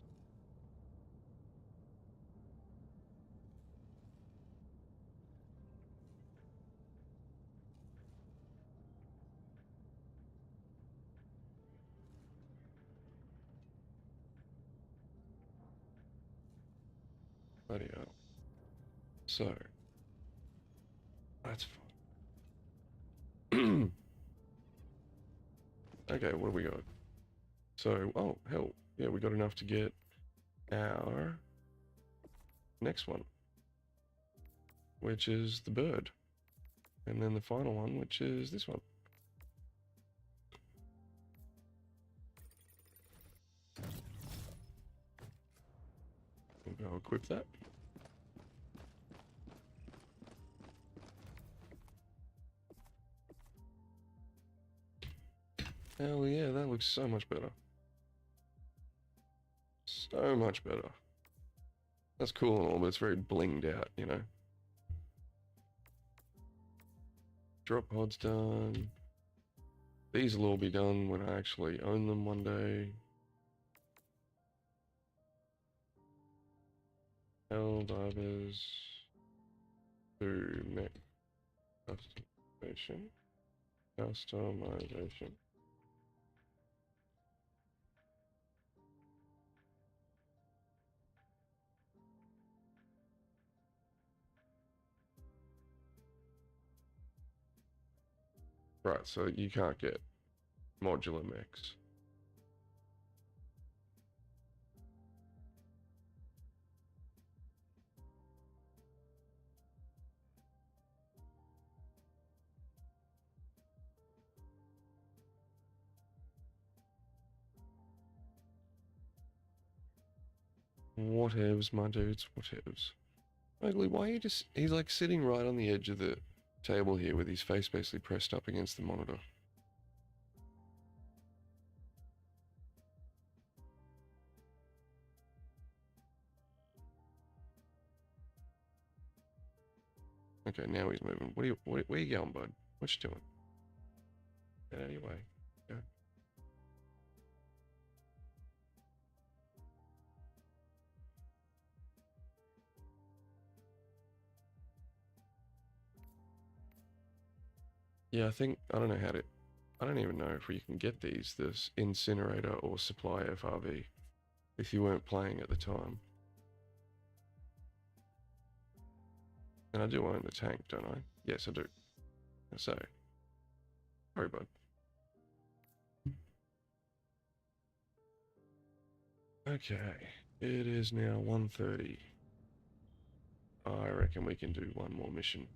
Bloody hell. So, that's fine. Okay, what do we got? So, oh, hell, yeah, we got enough to get our next one, which is the bird. And then the final one, which is this one. We'll go equip that. Hell yeah, that looks so much better. So much better. That's cool and all, but it's very blinged out, you know. Drop pod's done. These will all be done when I actually own them one day. Helldivers to mech customization. Customization. Right, so you can't get modular mechs. Whatevs, my dudes, whatevs. Ugly, why are you just... He's like sitting right on the edge of the table here with his face basically pressed up against the monitor. Okay, now he's moving. Where are you going, bud? What you doing? Get out of your way. Go. Yeah, I don't know how to... I don't even know if you can get this incinerator or supply FRV if you weren't playing at the time. And I do own the tank, don't I? Yes, I do. So, sorry, bud. Okay, it is now 1:30. I reckon we can do one more mission.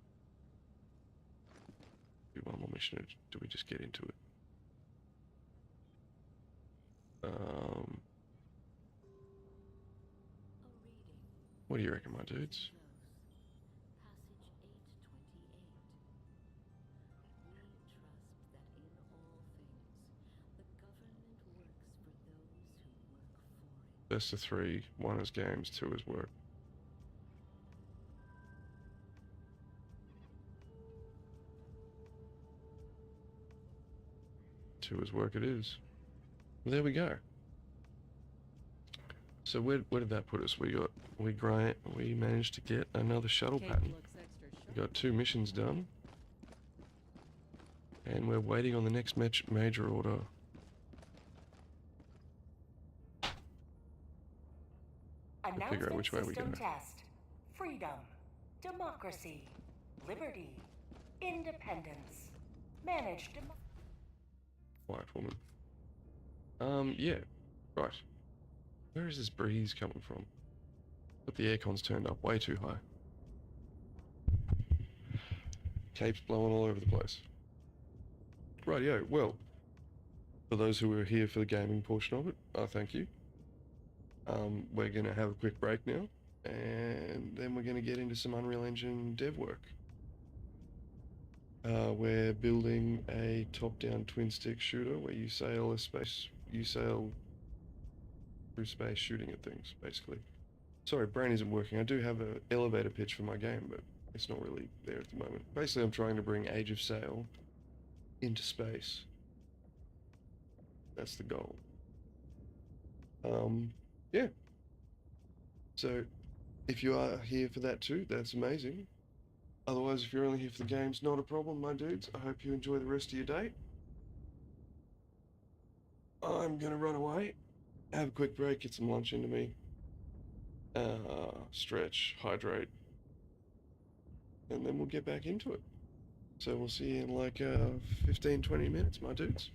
Do one more mission, or do we just get into it? What do you reckon, my dudes? Best of 3, 1 is games, 2 is work. Two is work it is. Well, there we go. So where did that put us? We managed to get another shuttle pattern. We got 2 missions done. And we're waiting on the next major order. We'll figure out which way we go. Test. Freedom, democracy, liberty, independence. Managed White woman. Yeah. Right. Where is this breeze coming from? But the aircon's turned up way too high. Cape's blowing all over the place. Rightio, well, for those who were here for the gaming portion of it, thank you. We're going to have a quick break now, and then we're going to get into some Unreal Engine dev work. We're building a top-down twin-stick shooter where you sail through space shooting at things, basically. Sorry, brain isn't working. I do have an elevator pitch for my game, but it's not really there at the moment. Basically, I'm trying to bring Age of Sail into space. That's the goal. Yeah. So, if you are here for that too, that's amazing. Otherwise, if you're only here for the games, not a problem, my dudes. I hope you enjoy the rest of your day. I'm gonna run away, have a quick break, get some lunch into me, stretch, hydrate, and then we'll get back into it. So we'll see you in like 15-20 minutes, my dudes.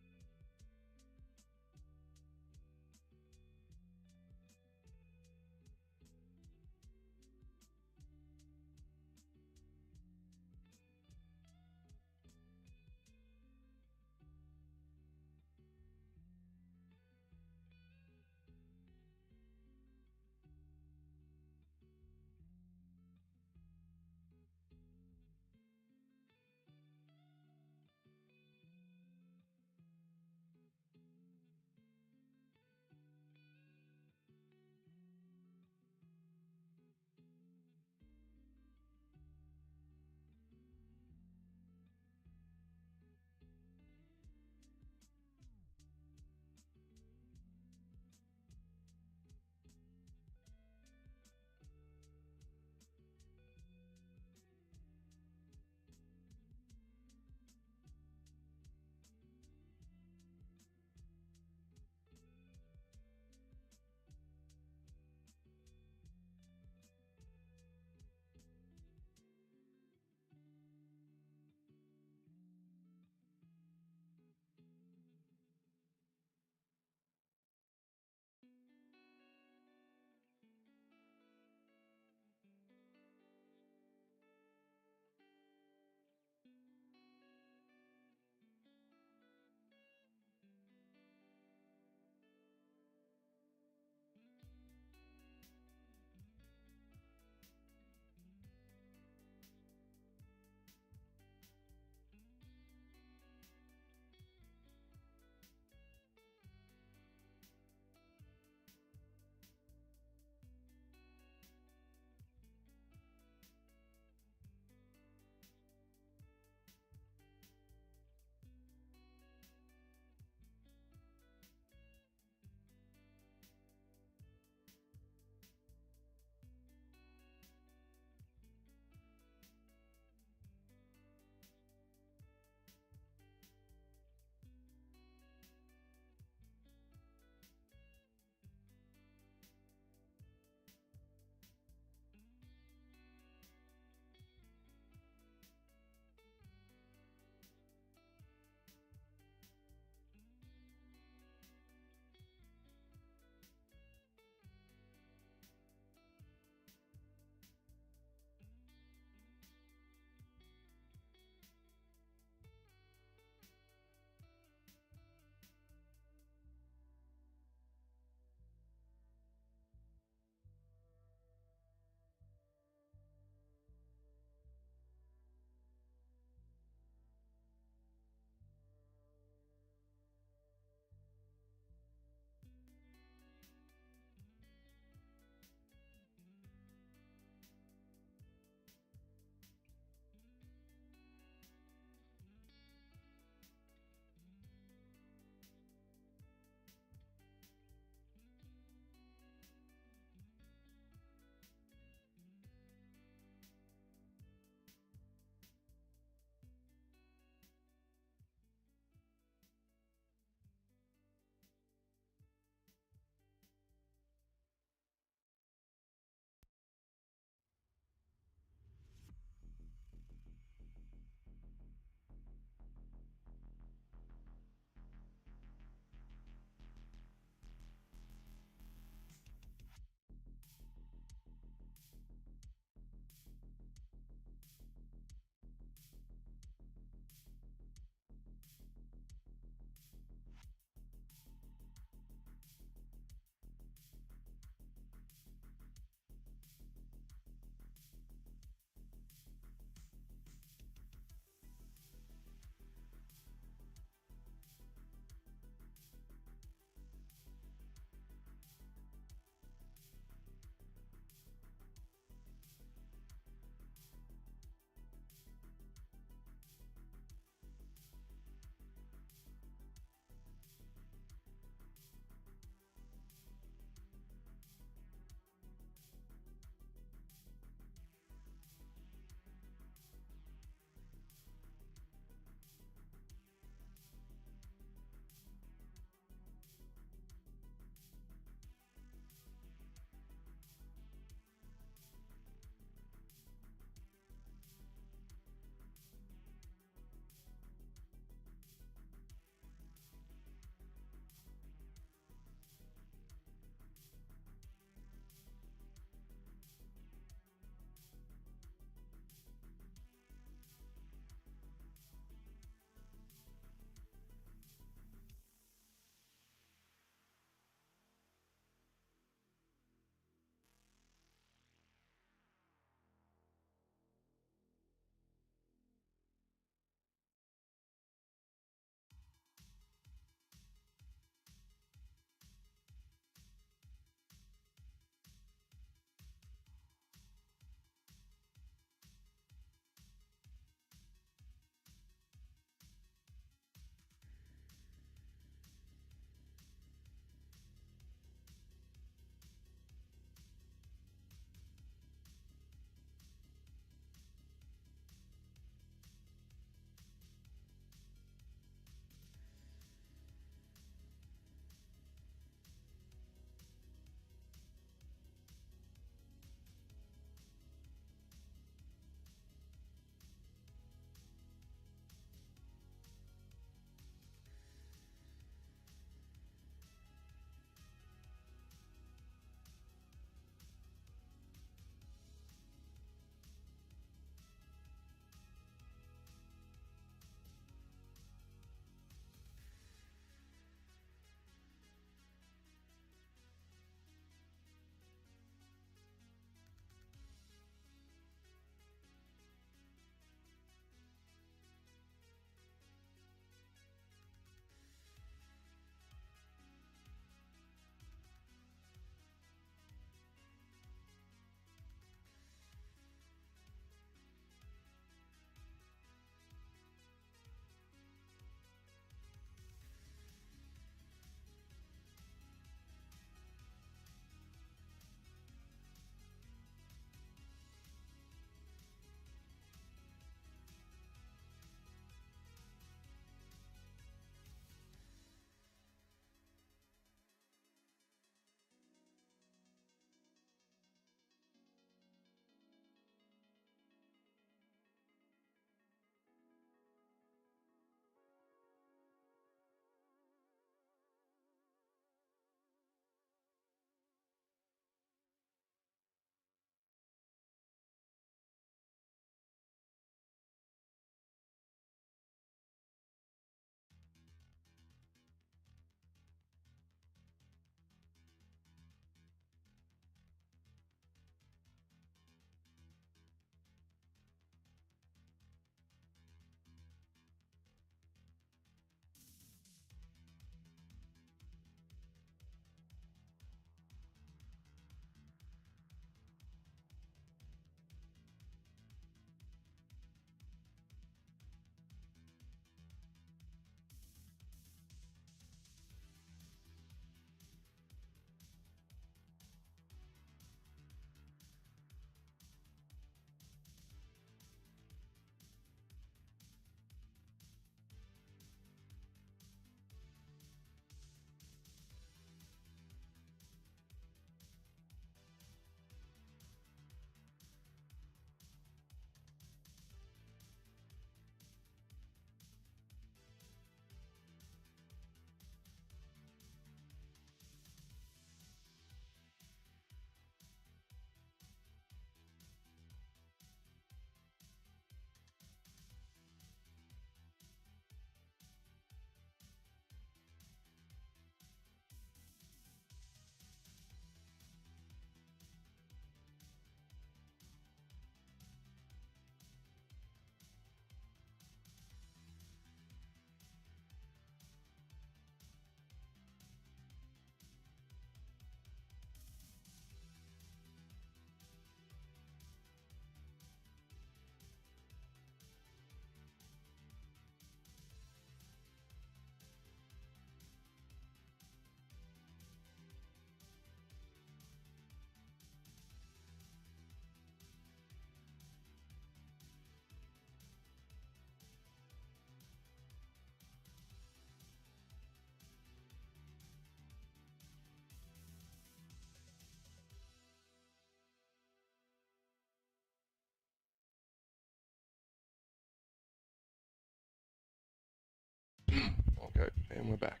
Okay, and we're back.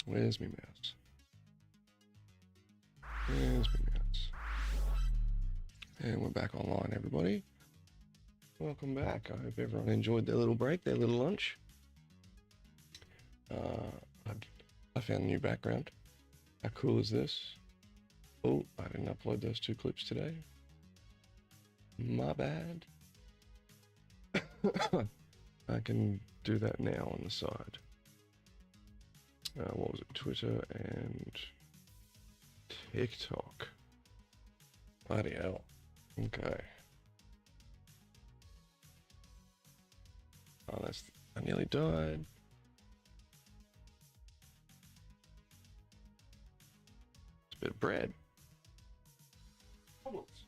Where's my mouse? Where's my mouse? And we're back online, everybody. Welcome back. I hope everyone enjoyed their little break, their little lunch. I found a new background. How cool is this? Oh, I didn't upload those 2 clips today. My bad. I can do that now on the side. What was it? Twitter and TikTok. Bloody hell. Okay. Oh, I nearly died. It's a bit of bread. Almost.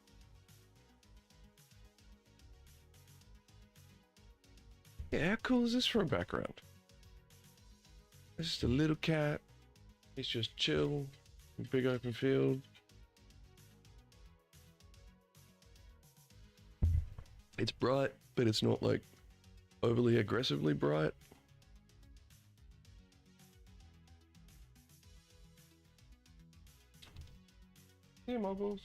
Yeah, how cool is this for a background? It's just a little cat. He's just chill. Big open field. It's bright, but it's not like overly aggressively bright. Yeah, muggles.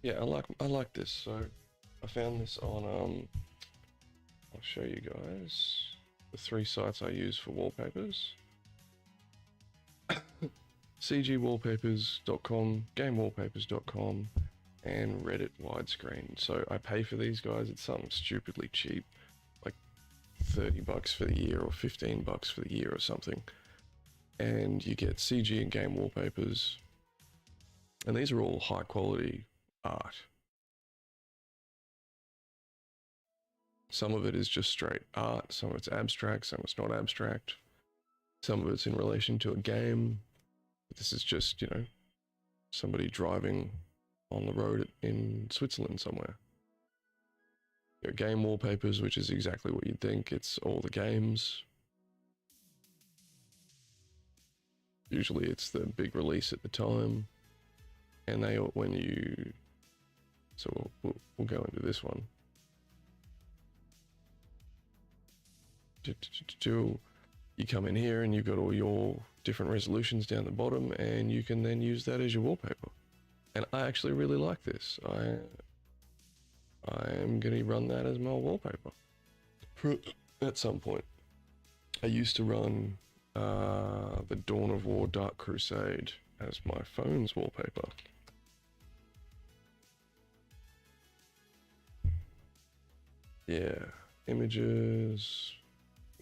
Yeah, I like this. So I found this on I'll show you guys the 3 sites I use for wallpapers. cgwallpapers.com, gamewallpapers.com, and Reddit widescreen. So I pay for these guys. It's something stupidly cheap, like $30 for the year or $15 for the year or something. And you get CG and game wallpapers. And these are all high quality art. Some of it is just straight art, some of it's abstract, some of it's not abstract. Some of it's in relation to a game. This is just, you know, somebody driving on the road in Switzerland somewhere. Your game wallpapers, which is exactly what you'd think. It's all the games. Usually it's the big release at the time. And they, when you, so we'll go into this one. You come in here and you've got all your different resolutions down the bottom, and you can then use that as your wallpaper. And I actually really like this. I am going to run that as my wallpaper at some point. I used to run the Dawn of War Dark Crusade as my phone's wallpaper. Yeah, images,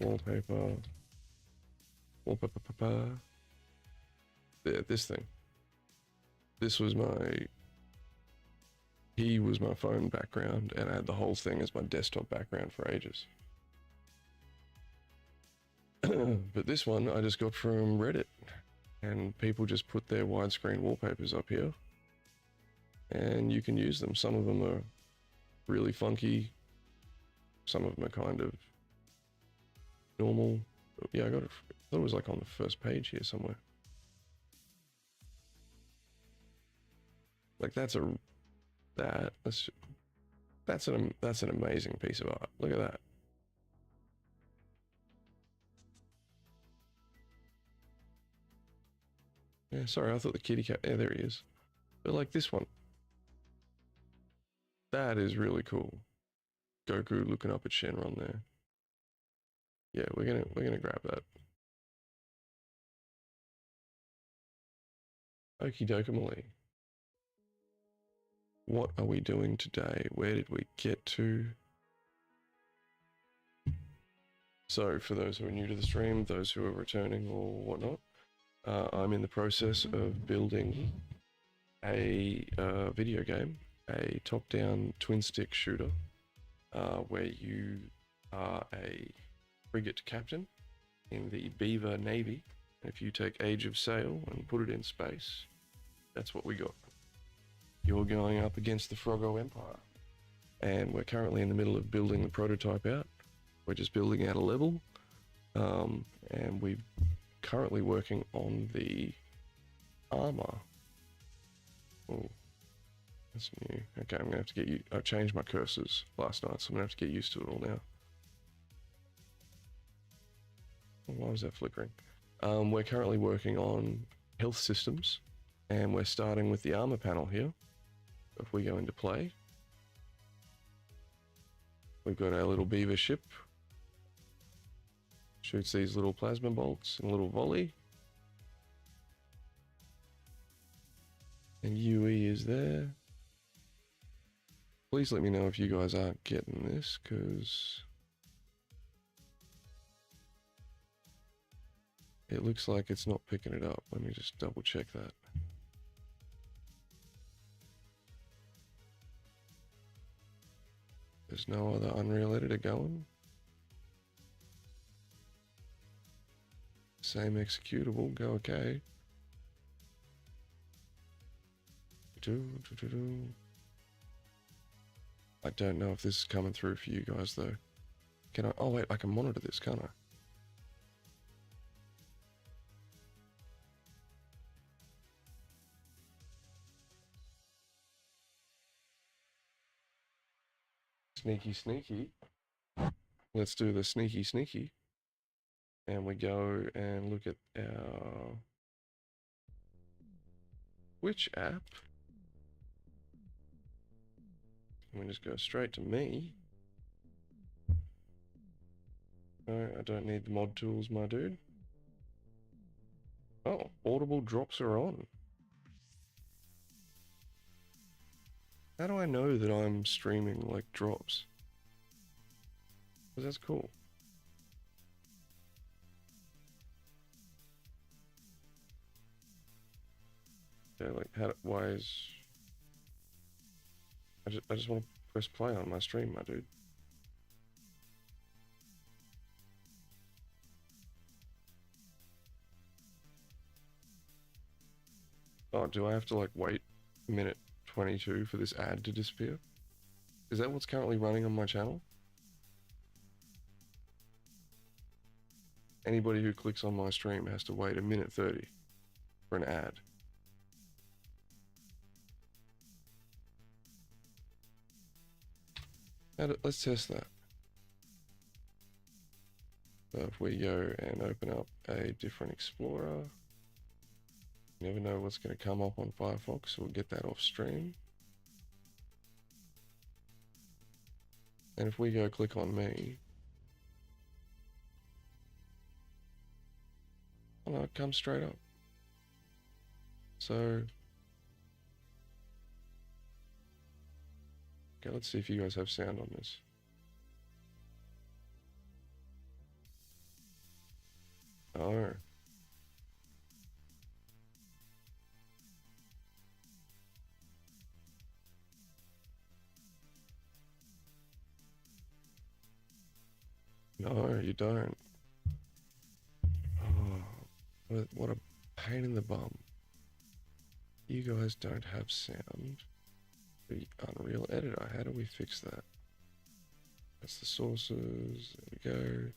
wallpaper, yeah, this thing. This was he was my phone background, and I had the whole thing as my desktop background for ages. But this one I just got from Reddit, and people just put their widescreen wallpapers up here, and you can use them. Some of them are really funky, some of them are kind of normal. Yeah, I thought it was like on the first page here somewhere. Like that's an amazing piece of art. Look at that. Yeah, sorry, I thought the kitty cat. Yeah, there he is. But like this one, that is really cool. Goku looking up at Shenron there. Yeah, we're gonna grab that. Okie dokie. What are we doing today? Where did we get to? So, for those who are new to the stream, those who are returning or whatnot, I'm in the process of building a video game, a top-down twin-stick shooter, where you are a frigate captain in the Beaver Navy. If you take Age of Sail and put it in space, that's what we got. You're going up against the Froggo Empire. And we're currently in the middle of building the prototype out. We're just building out a level. And we're currently working on the armor. Oh, that's new. Okay, I'm gonna have to get you. I changed my cursors last night, so I'm gonna have to get used to it all now. Why was that flickering? We're currently working on health systems, and we're starting with the armor panel here. If we go into play, we've got our little beaver ship. Shoots these little plasma bolts in a little volley. And UE is there. Please let me know if you guys aren't getting this, because it looks like it's not picking it up. Let me just double check that. There's no other Unreal editor going. Same executable, go okay. I don't know if this is coming through for you guys though. Can I? Oh wait, I can monitor this, can't I? Sneaky, sneaky. Let's do the sneaky, sneaky. And we go and look at our Twitch app. And we just go straight to me. No, I don't need the mod tools, my dude. Oh, audible drops are on. How do I know that I'm streaming like drops? Because that's cool. Yeah, like why is I just want to press play on my stream, my dude. Oh, do I have to like wait a minute 22 for this ad to disappear? Is that what's currently running on my channel? Anybody who clicks on my stream has to wait a minute 30 for an ad. Let's test that. So if we go and open up a different explorer, you never know what's going to come up on Firefox, so we'll get that off stream. And if we go click on me, oh no, it comes straight up. So, okay, let's see if you guys have sound on this. Oh. No, you don't. Oh, what a pain in the bum. You guys don't have sound. The Unreal editor, how do we fix that? That's the sources, there we go.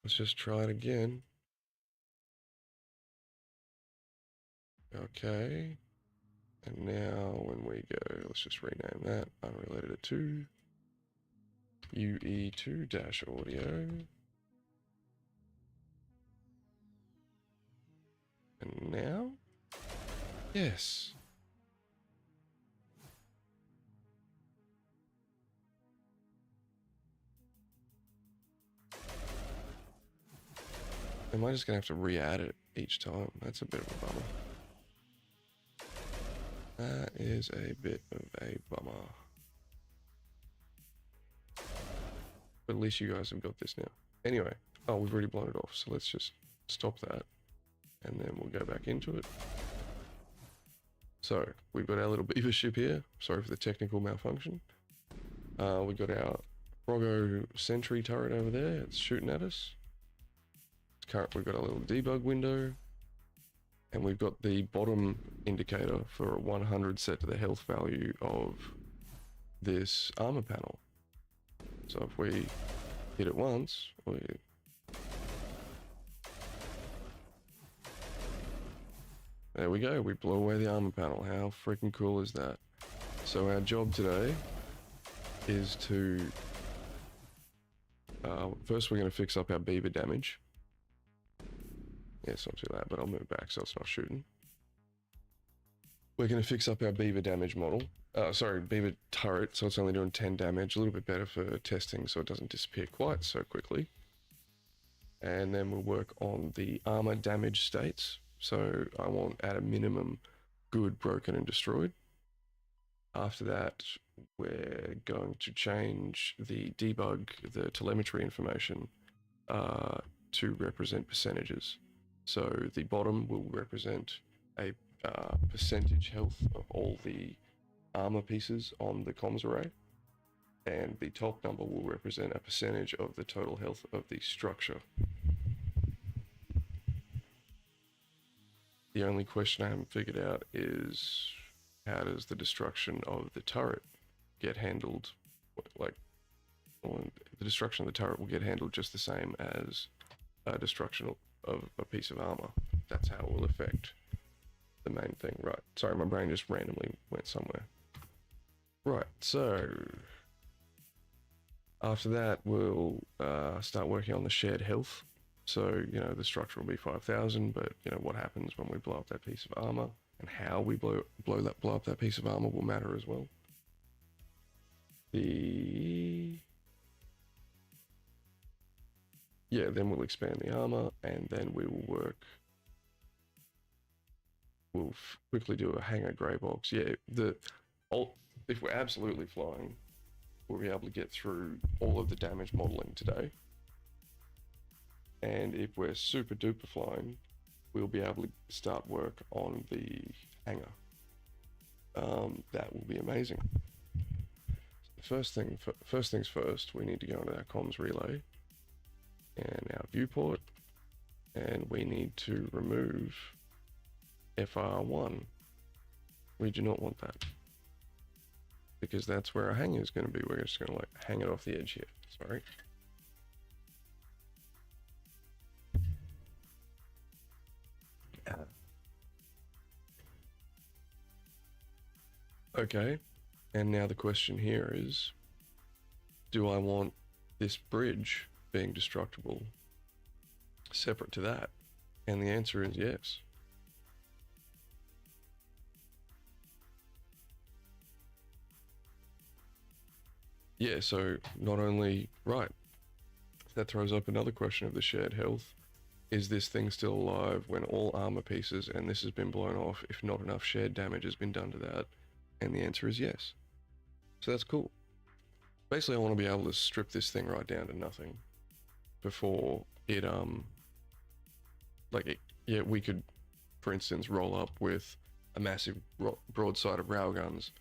Let's just try it again. Okay. And now when we go, let's just rename that Unreal Editor 2. UE2-audio. And now? Yes. Am I just gonna have to re-add it each time? That's a bit of a bummer. That is a bit of a bummer. But at least you guys have got this now. Anyway, oh, we've already blown it off, so let's just stop that. And then we'll go back into it. So, we've got our little beaver ship here. Sorry for the technical malfunction. We've got our Froggo sentry turret over there. It's shooting at us. We've got a little debug window. And we've got the bottom indicator for 100 set to the health value of this armor panel. So if we hit it once, there we go, we blow away the armor panel. How freaking cool is that? So our job today is to first we're going to fix up our beaver damage. Yeah, it's not too loud, but I'll move back so it's not shooting. We're going to fix up our beaver damage model. Beaver turret, so it's only doing 10 damage, a little bit better for testing so it doesn't disappear quite so quickly. And then we'll work on the armor damage states. So I want at a minimum good, broken, and destroyed. After that, we're going to change the debug, the telemetry information to represent percentages. So the bottom will represent a percentage health of all the armor pieces on the comms array, and the top number will represent a percentage of the total health of the structure. The only question I haven't figured out is how does the destruction of the turret get handled? Like, the destruction of the turret will get handled just the same as destruction of a piece of armor. That's how it will affect the main thing. Right, sorry, my brain just randomly went somewhere. Right, so after that we'll start working on the shared health. So, you know, the structure will be 5,000, but you know what happens when we blow up that piece of armor and how we blow up that piece of armor will matter as well. Then we'll expand the armor, and then we will work. We'll quickly do a hangar grey box. Yeah, if we're absolutely flying, we'll be able to get through all of the damage modeling today. And if we're super duper flying, we'll be able to start work on the hangar. That will be amazing. First things first, we need to go into our comms relay and our viewport, and we need to remove FR1. We do not want that, because that's where our hangar is going to be. We're just going to like hang it off the edge here. Sorry. Okay, and now the question here is, do I want this bridge being destructible separate to that? And the answer is yes. Yeah, so not only, right, that throws up another question of the shared health. Is this thing still alive when all armor pieces and this has been blown off if not enough shared damage has been done to that? And the answer is yes. So that's cool. Basically, I want to be able to strip this thing right down to nothing before it, we could, for instance, roll up with a massive broadside of railguns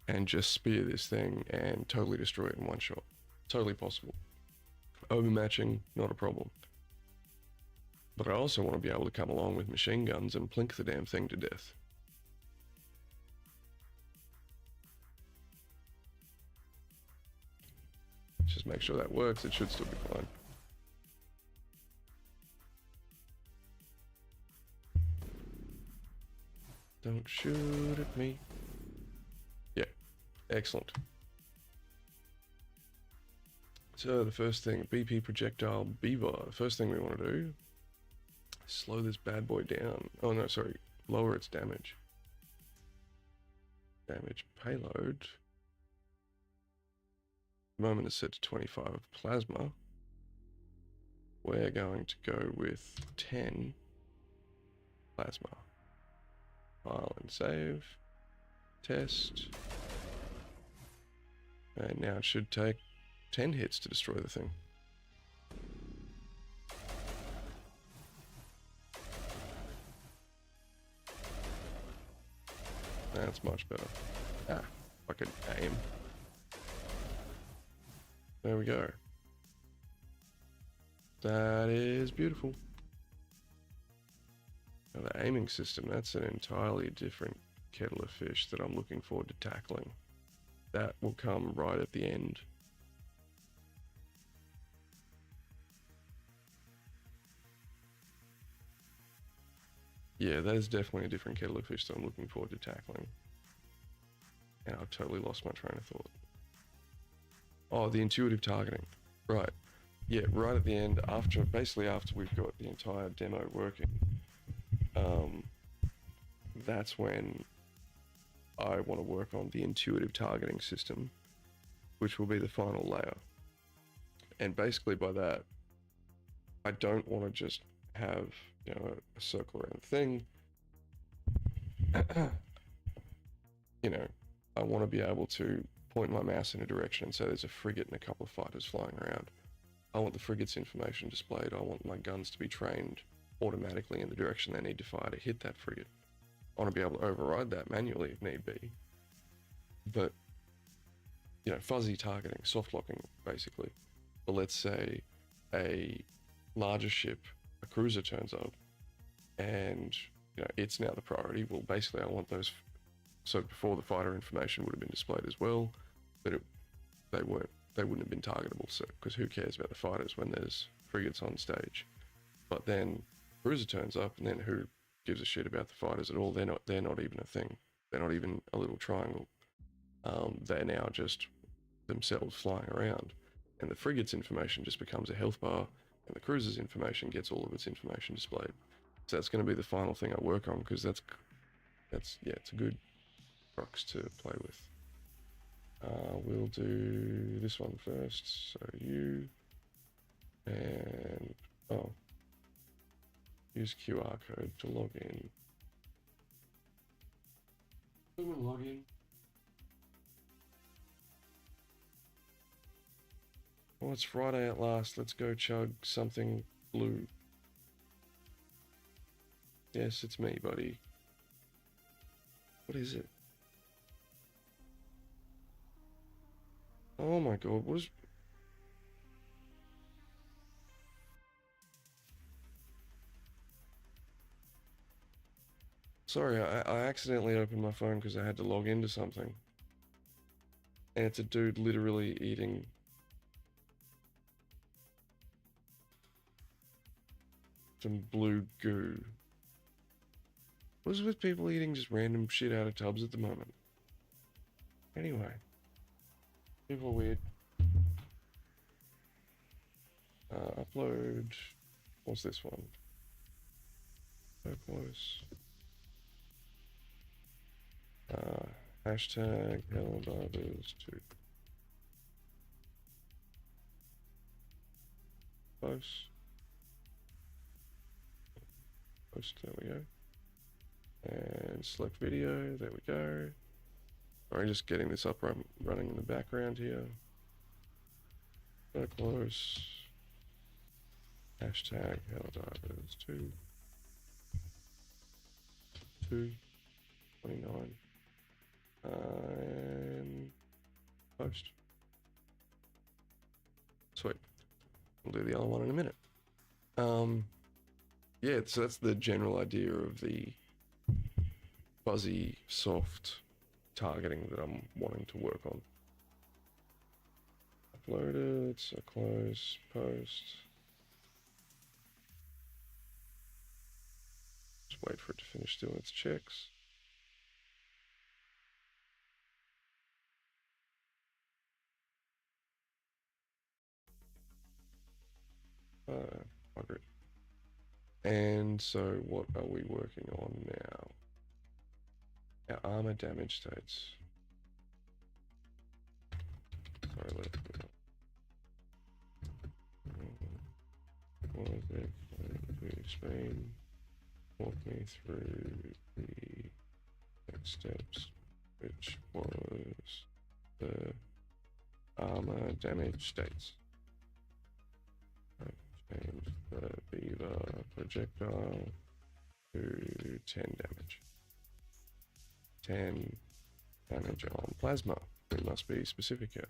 and just spear this thing and totally destroy it in one shot. Totally possible. Overmatching, not a problem. But I also want to be able to come along with machine guns and plink the damn thing to death. Just make sure that works. It should still be fine. Don't shoot at me. Yeah, excellent. So the first thing, BP projectile beaver. The first thing we want to do is slow this bad boy down. Oh no, sorry, lower its damage. Damage payload. The moment is set to 25 plasma. We're going to go with 10 plasma. File and save. Test. And now it should take 10 hits to destroy the thing. That's much better. Ah, I could aim. There we go. That is beautiful. Now the aiming system, that's an entirely different kettle of fish that I'm looking forward to tackling. That will come right at the end. Yeah, that is definitely a different kettle of fish that I'm looking forward to tackling. And I've totally lost my train of thought. Oh, the intuitive targeting. Right. Yeah, right at the end, basically after we've got the entire demo working, that's when I want to work on the intuitive targeting system, which will be the final layer. And basically by that, I don't want to just have, you know, a circle around thing. You know, I want to be able to point my mouse in a direction and say there's a frigate and a couple of fighters flying around. I want the frigate's information displayed. I want my guns to be trained automatically in the direction they need to fire to hit that frigate. I want to be able to override that manually if need be. But, you know, fuzzy targeting, soft locking, basically. But let's say a larger ship, a cruiser turns up, and, you know, it's now the priority. Well, basically I want those. So before, the fighter information would have been displayed as well, but they wouldn't have been targetable. So, because who cares about the fighters when there's frigates on stage? But then cruiser turns up, and then who gives a shit about the fighters at all? They're not even a thing. They're not even a little triangle. They're now just themselves flying around, and the frigate's information just becomes a health bar, and the cruiser's information gets all of its information displayed. So that's going to be the final thing I work on, because that's yeah, it's a good crux to play with. We'll do this one first. So you and use QR code to log in. I'm gonna log in. Oh, it's Friday at last. Let's go chug something blue. Yes, it's me, buddy. What is it? Oh my god, what is... Sorry, I accidentally opened my phone because I had to log into something. And it's a dude literally eating... some blue goo. What is with people eating just random shit out of tubs at the moment? Anyway. People are weird. Upload. What's this one? So close. Hashtag Helldivers 2. Post. Post, there we go. And select video, there we go. I'm just getting this up running in the background here. So close. Hashtag Helldivers 2. 29. And post. Sweet. We'll do the other one in a minute. Yeah, so that's the general idea of the fuzzy, soft targeting that I'm wanting to work on. Upload it, so close, post. Just wait for it to finish doing its checks. Great. And so what are we working on now? Our armor damage states. Sorry, let's go. What was it? Explain. Walk me through the next steps, which was the armor damage states. Change the beaver projectile to 10 damage. 10 damage on plasma. We must be specific here.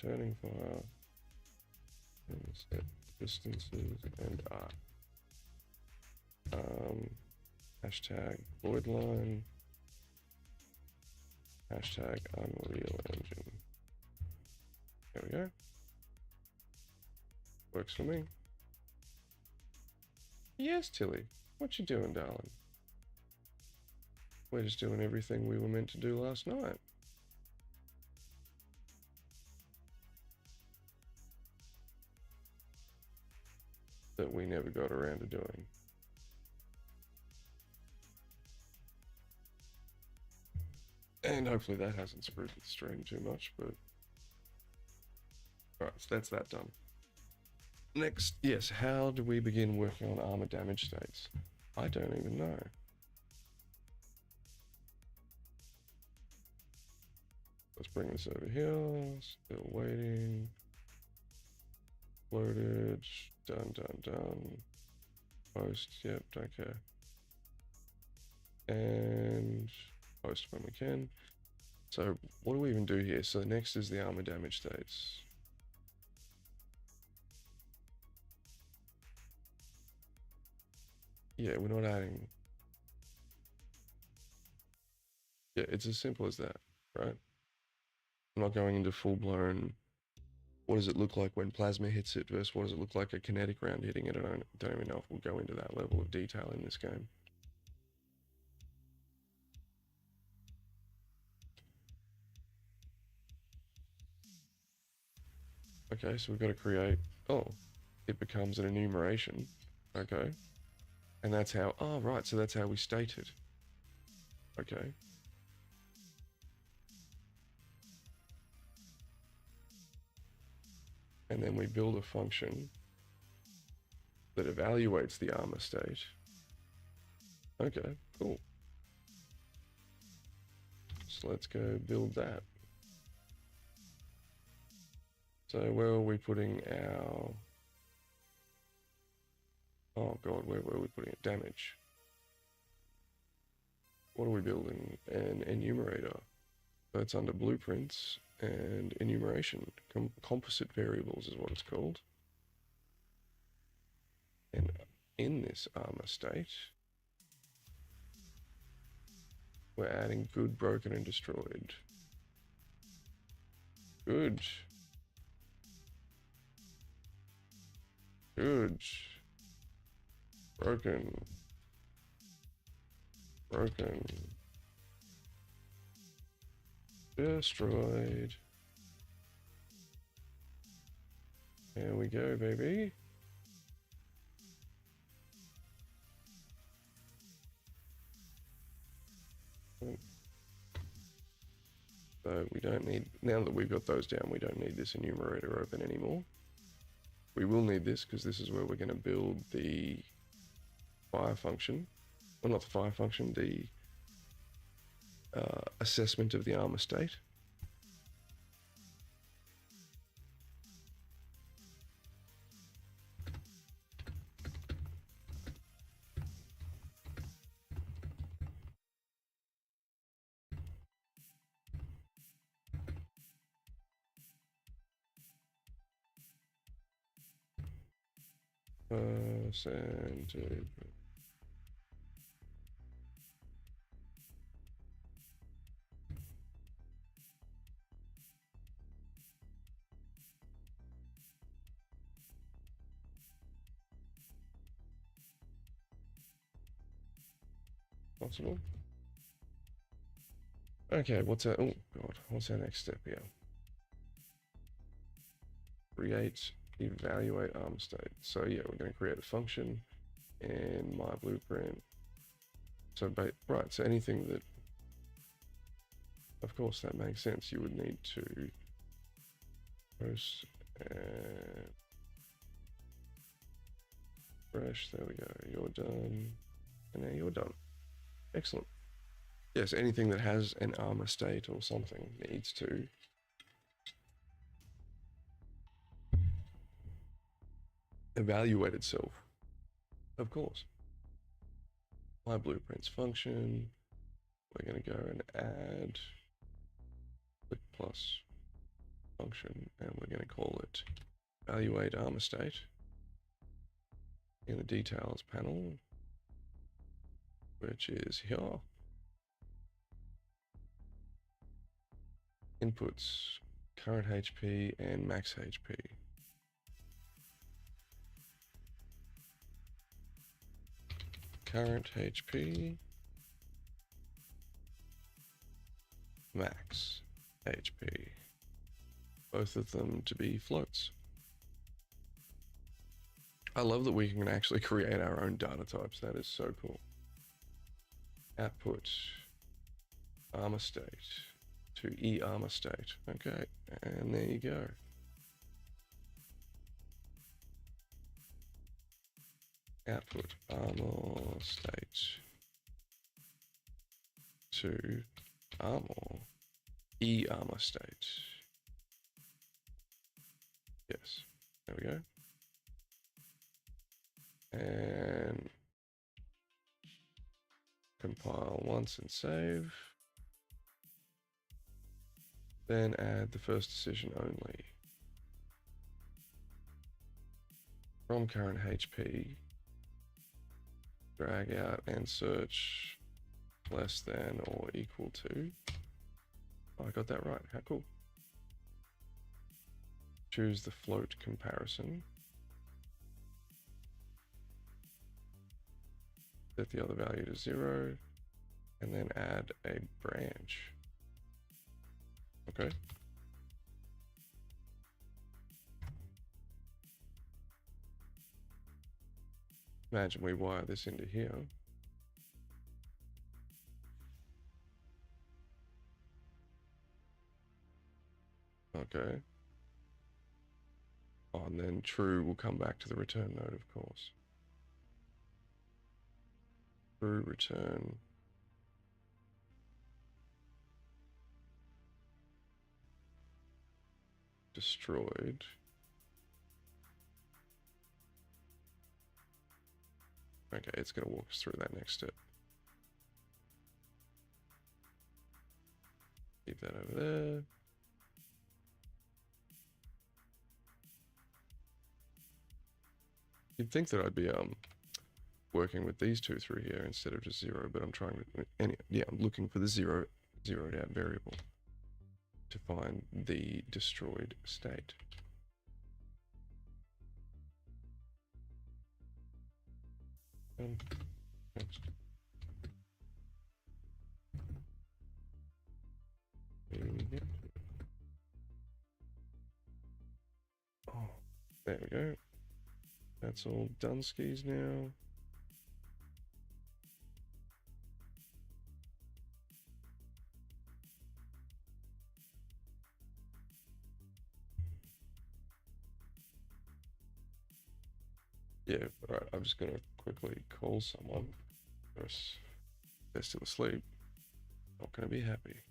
Turning fire and set distances and arc. Hashtag void line. Hashtag Unreal Engine. There we go. Works for me. Yes, Tilly. What you doing, darling? We're just doing everything we were meant to do last night. That we never got around to doing. And hopefully that hasn't screwed the stream too much, but... Alright, so that's that done. Next, yes, how do we begin working on armor damage states? I don't even know. Let's bring this over here. Still waiting. Loaded. Done. Post. Yep, don't care. And post when we can. So what do we even do here? So next is the armor damage states. Yeah, we're not adding. Yeah, it's as simple as that, right? I'm not going into full-blown, what does it look like when plasma hits it versus what does it look like a kinetic round hitting it. I don't even know if we'll go into that level of detail in this game. Okay, so we've got to create, oh, it becomes an enumeration, okay. And that's how, oh right, so that's how we state it. Okay. And then we build a function that evaluates the armor state. Okay, cool. So let's go build that. So where are we putting our... Oh god, where were we putting it? Damage. What are we building? An enumerator. So it's under blueprints and enumeration. Composite variables is what it's called. And in this armor state, we're adding good, broken, and destroyed. Good. Good. Broken. Destroyed. There we go, baby. So we don't need, now that we've got those down, we don't need this enumerator open anymore. We will need this because this is where we're going to build the fire function. Well, not the fire function, the assessment of the armor state. Percentage. Possible. Okay, what's our, oh god, what's our next step here? Create, evaluate armor state. So yeah, we're going to create a function in my blueprint. So, right, so anything that, of course that makes sense, you would need to post and fresh, there we go, you're done, and now you're done. Excellent. Yes, anything that has an armor state or something needs to evaluate itself, of course. My blueprints function, we're going to go and add click plus function, and we're going to call it evaluate armor state in the details panel. which is here. Inputs, current HP and max HP. Current HP, max HP. Both of them to be floats. I love that we can actually create our own data types. That is so cool. Output, armor state to E armor state. Okay, and there you go. Output armor state to armor E armor state. Yes, there we go. And compile once and save. Then add the first decision only. From current HP, drag out and search less than or equal to. Oh, I got that right. How cool. Choose the float comparison. Set the other value to 0, and then add a branch. Okay. Imagine we wire this into here. Okay. Oh, and then true will come back to the return node, of course. True return. Destroyed. Okay, it's going to walk us through that next step. Leave that over there. You'd think that I'd be working with these two through here instead of just 0, but I'm trying to, I'm looking for the zeroed out variable to find the destroyed state. Next. Oh, there we go. That's all done skis now. Yeah, alright, I'm just gonna quickly call someone. They're still asleep. Not gonna be happy.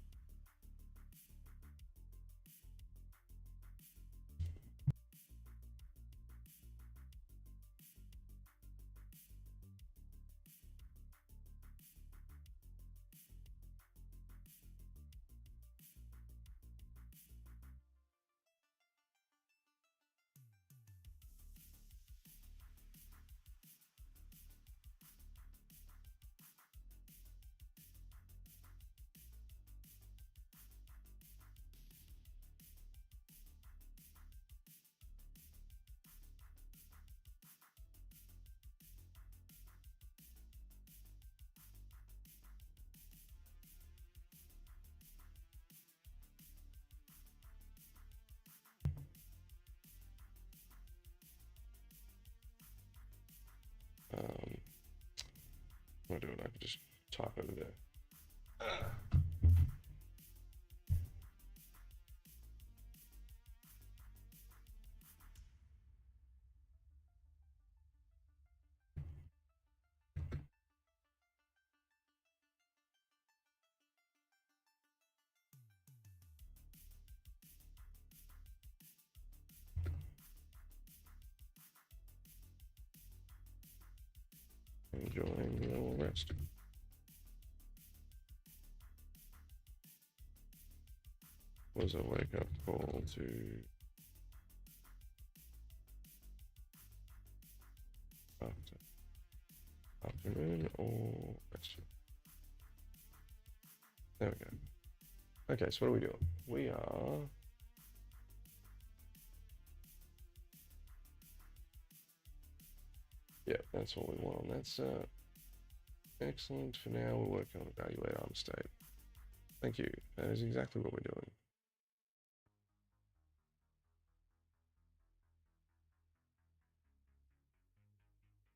What do I do? I can just talk over there. Enjoying your rest. Was a wake-up call to after Moon or Western? There we go. Okay, so what are we doing? We are... Yeah, that's all we want on that set. Excellent. For now, we're working on evaluate arm state. Thank you. That is exactly what we're doing.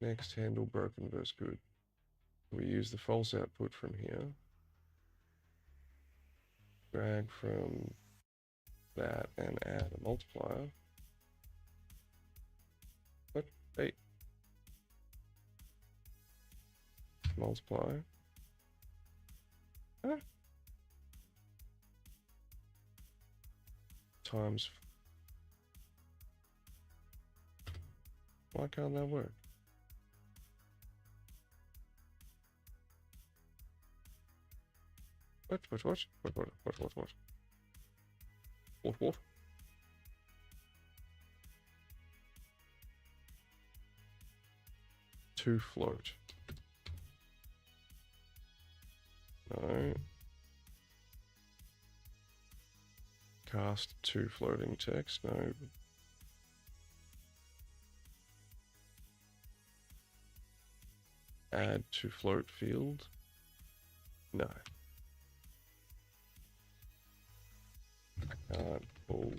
Next, handle broken versus good. We use the false output from here. Drag from that and add a multiplier. What? Hey. Multiply. Huh? Times. Why can't that work? What? What? To float. No. Cast to floating text. No. Add to float field. No. I can't pull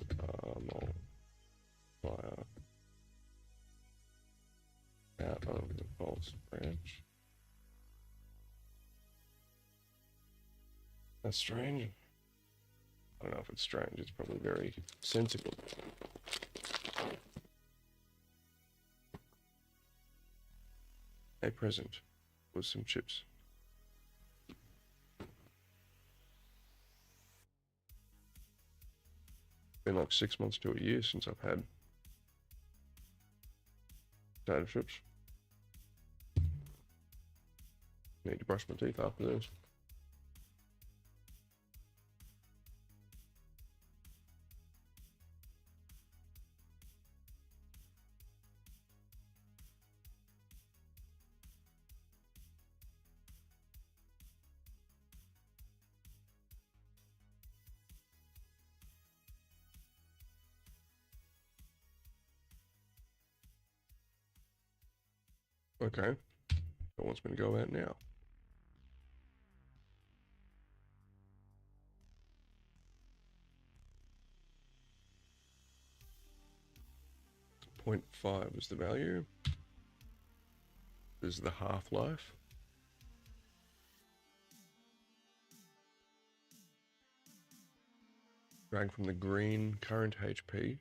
multiplier out of the false branch. That's strange. I don't know if it's strange, it's probably very sensible. A present with some chips. Been like 6 months to a year since I've had potato chips. Need to brush my teeth after this. Okay, it wants me to go out now. .5 is the value. This is the half-life. Drag from the green current HP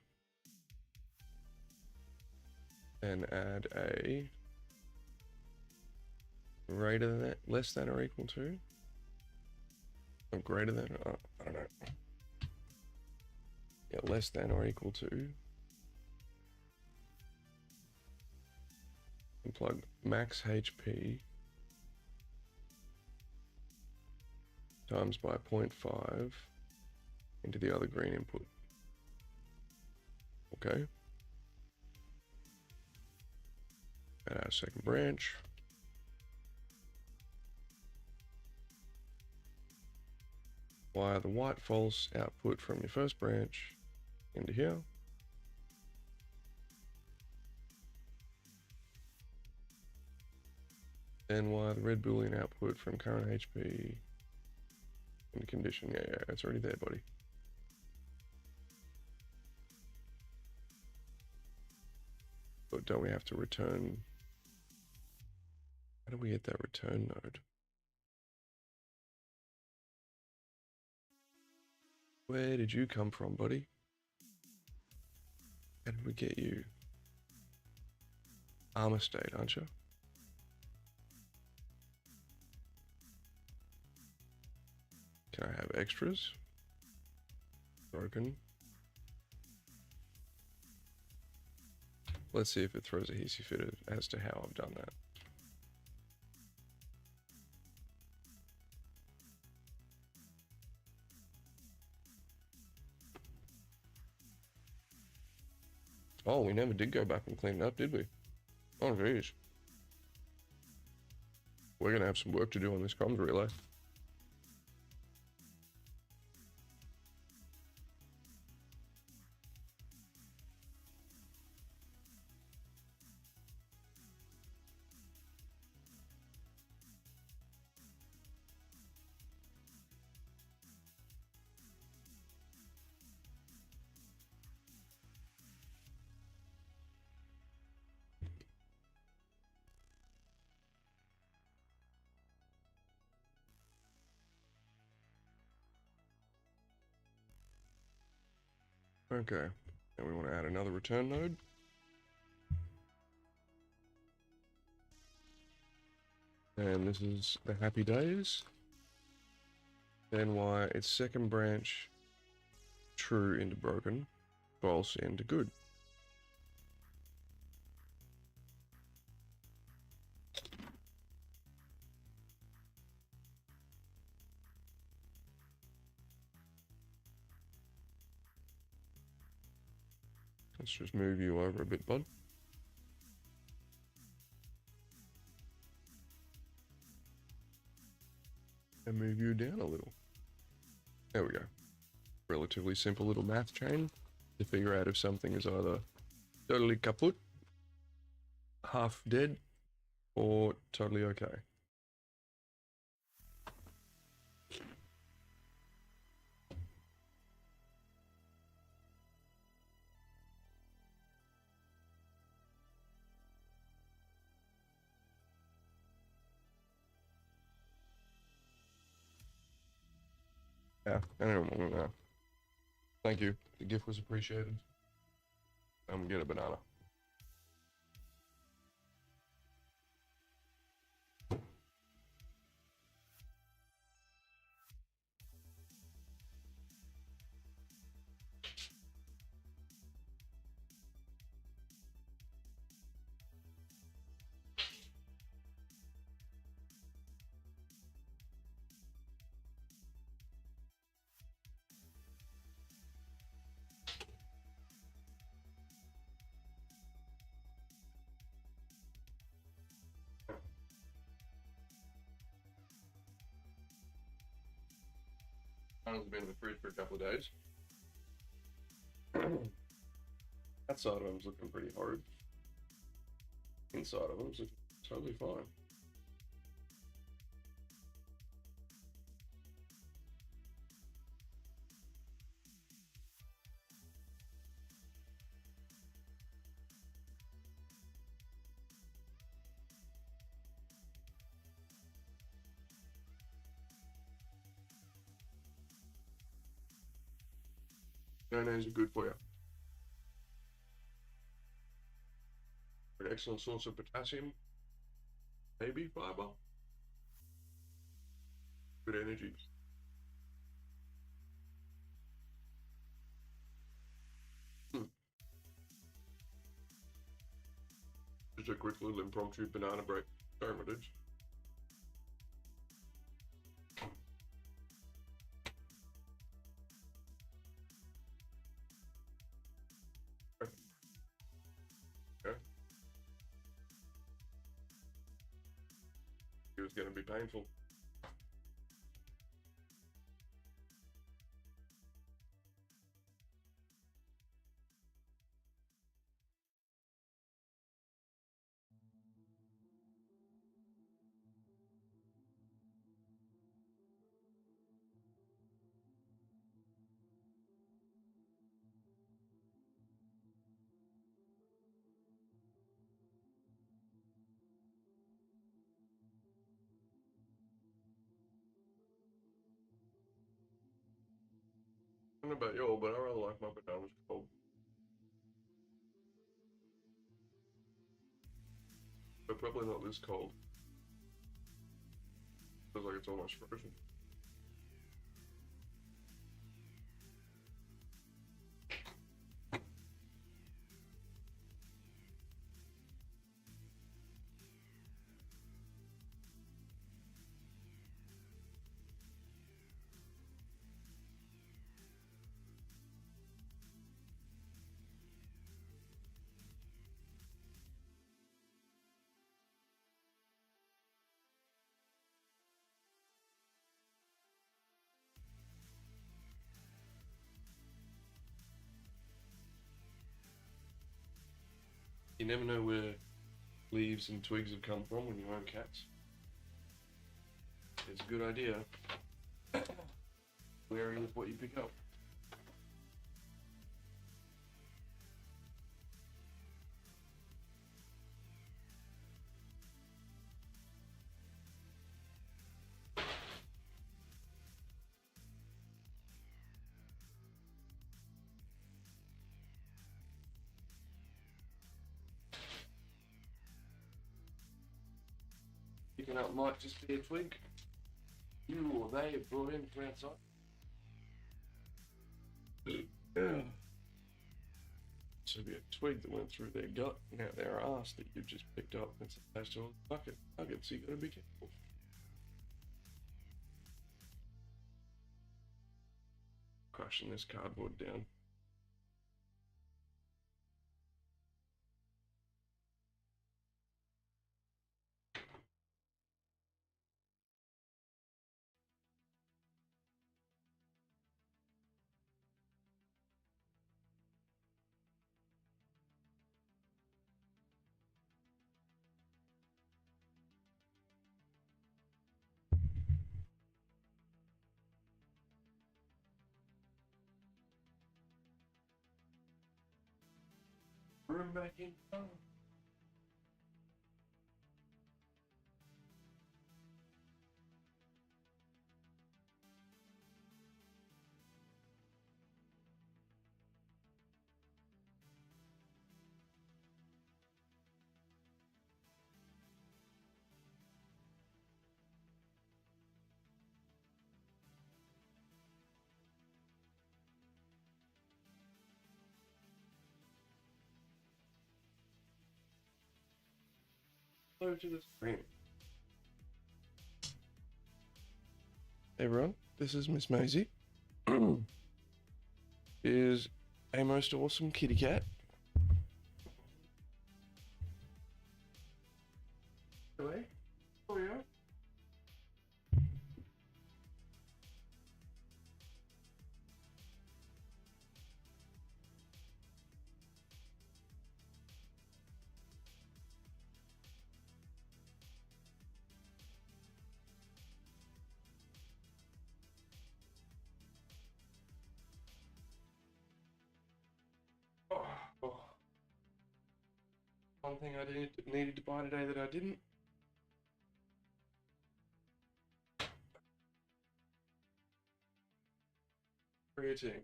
and add a greater than that, less than or equal to, or greater than, I don't know. Yeah, less than or equal to. And plug max HP times by 0.5 into the other green input. Okay. Add our second branch. Wire the white false output from your first branch into here. Then wire the red boolean output from current HP into condition. Yeah, it's already there, buddy. But don't we have to return? How do we get that return node? Where did you come from, buddy? How did we get you? Armor state, aren't you? Can I have extras? Broken. Let's see if it throws a hissy fit as to how I've done that. Oh, we never did go back and clean it up, did we? Oh, geez. we're gonna have some work to do on this comms relay. Okay, and we want to add another return node. And this is the happy days. Then why its second branch true into broken, false into good. Let's just move you over a bit, bud. And move you down a little. There we go. Relatively simple little math chain to figure out if something is either totally kaput, half dead, or totally okay. Yeah, I don't want that. Thank you. The gift was appreciated. Get a banana. Bananas have been in the fridge for a couple of days. That side of him's looking pretty hard. Inside of him's looking totally fine. Mayonnaise are good for you. An excellent source of potassium, maybe fiber, good energy. Just a quick little impromptu banana break. Sorry, my dudes. Okay. It was going to be painful. I don't know about y'all, but I really like my bananas cold. But probably not this cold. Feels like it's almost frozen. You never know where leaves and twigs have come from when you own cats. It's a good idea. Wary of what you pick up. Picking up might just be a twig you or they have brought in from outside. So be a twig that went through their gut, now their ass that you've just picked up and attached to a bucket. So you gotta be careful. Crushing this cardboard down. Room back in. Hello to the screen. Hey everyone, this is Miss Maisie. Is a most awesome kitty cat. Hello? Oh yeah? Oh. One thing I needed to buy today that I didn't. Creatine.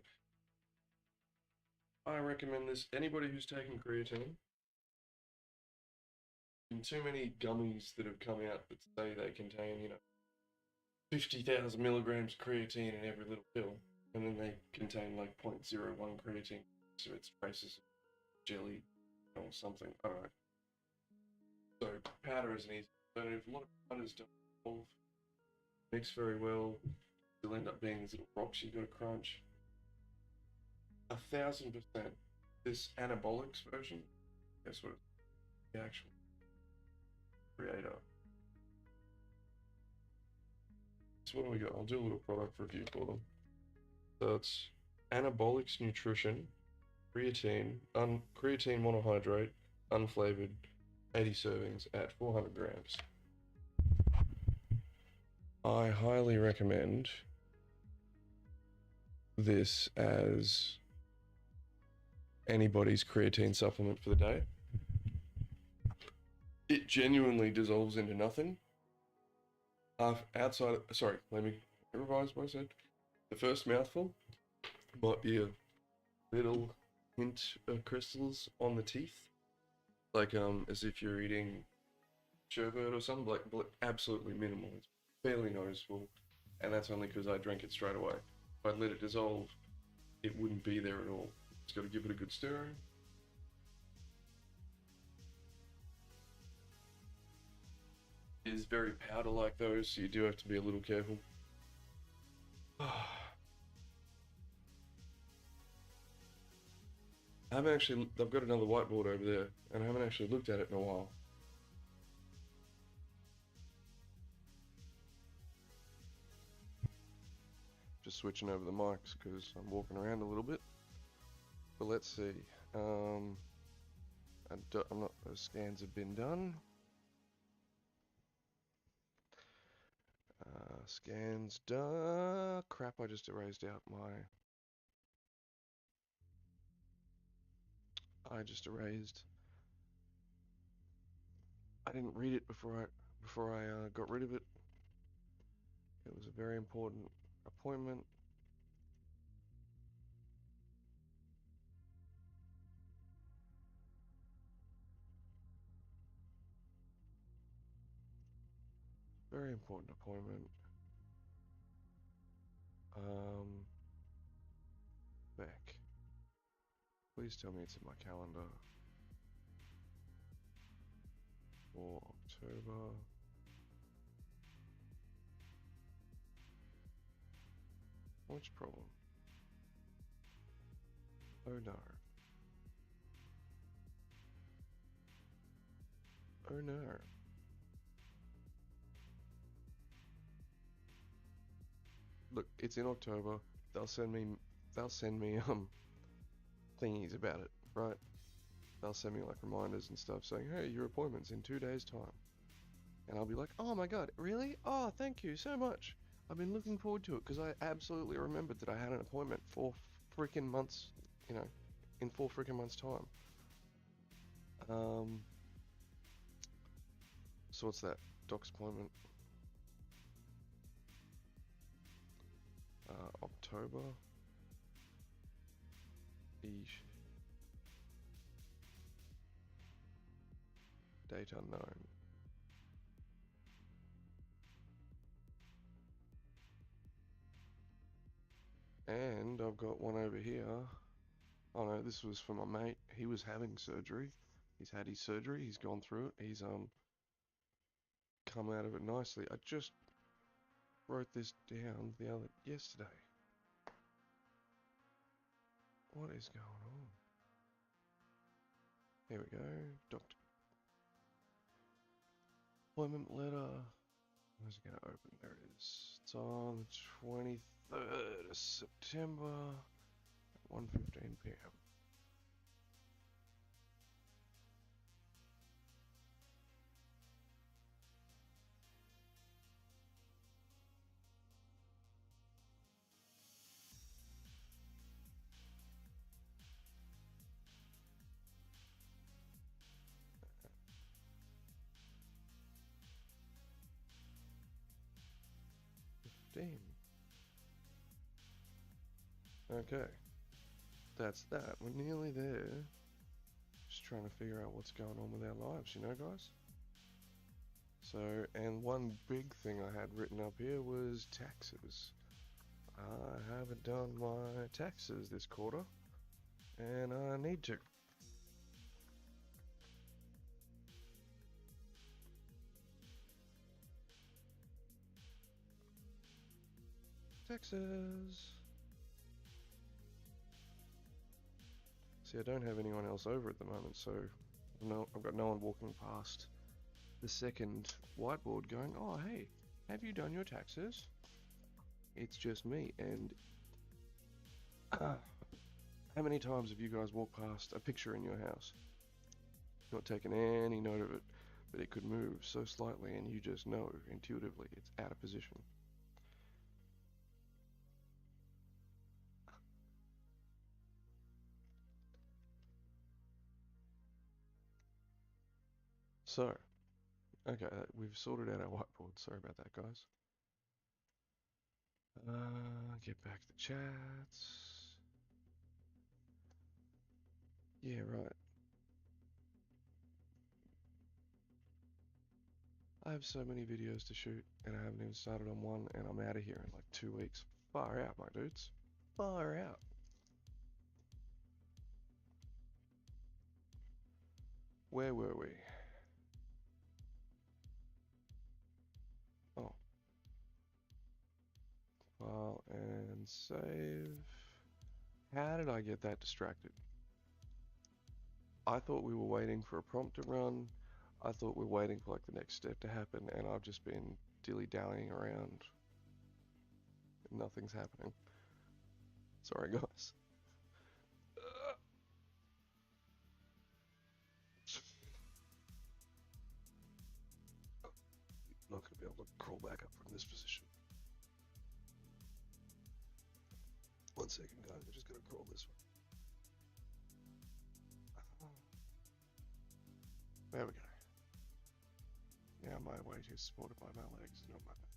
I recommend this. Anybody who's taken creatine. And too many gummies that have come out that say they contain, 50,000 milligrams of creatine in every little pill, and then they contain like 0.01 creatine, so it's traces of jelly or something. I don't know. So powder is an easy alternative. A lot of powders don't dissolve, mix very well. They'll end up being these little rocks you've got to crunch. 1,000%. This anabolics version, guess what? The actual creator. So what do we got? I'll do a little product review for them. So it's Anabolics Nutrition, creatine, creatine monohydrate, unflavored, 80 servings at 400 grams. I highly recommend this as anybody's creatine supplement for the day. It genuinely dissolves into nothing. Let me revise what I said. The first mouthful might be a little hint of crystals on the teeth, like as if you're eating sherbet or something, like absolutely minimal. It's fairly noticeable, and that's only because I drank it straight away. If I let it dissolve, it wouldn't be there at all. Just got to give it a good stir. It is very powder-like though, so you do have to be a little careful. I've got another whiteboard over there, and I haven't actually looked at it in a while. Just switching over the mics because I'm walking around a little bit. But let's see. I'm not. Those scans have been done. Scans done. Crap! I just erased out my. I just erased. I didn't read it before I got rid of it. It was a very important appointment. Very important appointment. Back. Please tell me it's in my calendar. For October. Which problem? Oh no. Oh no. Look, it's in October. They'll send me thingies about it, right? They'll send me like reminders and stuff saying, hey, your appointment's in 2 days' time. And I'll be like, oh my god, really? Oh, thank you so much. I've been looking forward to it because I absolutely remembered that I had an appointment 4 freaking months, you know, in 4 freaking months' time. So what's that? Doc's appointment. October. Eesh. Date unknown. And I've got one over here. Oh no, this was for my mate. He was having surgery. He's had his surgery. He's gone through it. He's come out of it nicely. I just wrote this down yesterday. What is going on? Here we go. Doctor. Appointment letter. Where's it going to open? There it is. It's on the 23rd of September at 1:15 p.m. Okay, that's that. We're nearly there. Just trying to figure out what's going on with our lives, you know, guys? So, and one big thing I had written up here was taxes. I haven't done my taxes this quarter, and I need to. Taxes. See, I don't have anyone else over at the moment, so I've got no one walking past the second whiteboard going, oh, hey, have you done your taxes? It's just me, and how many times have you guys walked past a picture in your house? Not taken any note of it, but it could move so slightly and you just know intuitively it's out of position. So, okay, we've sorted out our whiteboard. Sorry about that, guys. Get back to chats. Yeah, right. I have so many videos to shoot, and I haven't even started on one, and I'm out of here in like 2 weeks. Far out, my dudes. Far out. Where were we? Oh. File and save. How did I get that distracted? I thought we were waiting for a prompt to run. I thought we were waiting for like the next step to happen, and I've just been dilly-dallying around. Nothing's happening. Sorry, guys. 1 second, guys. I just gotta crawl this way. There we go. Now my weight is supported by my legs, not my back.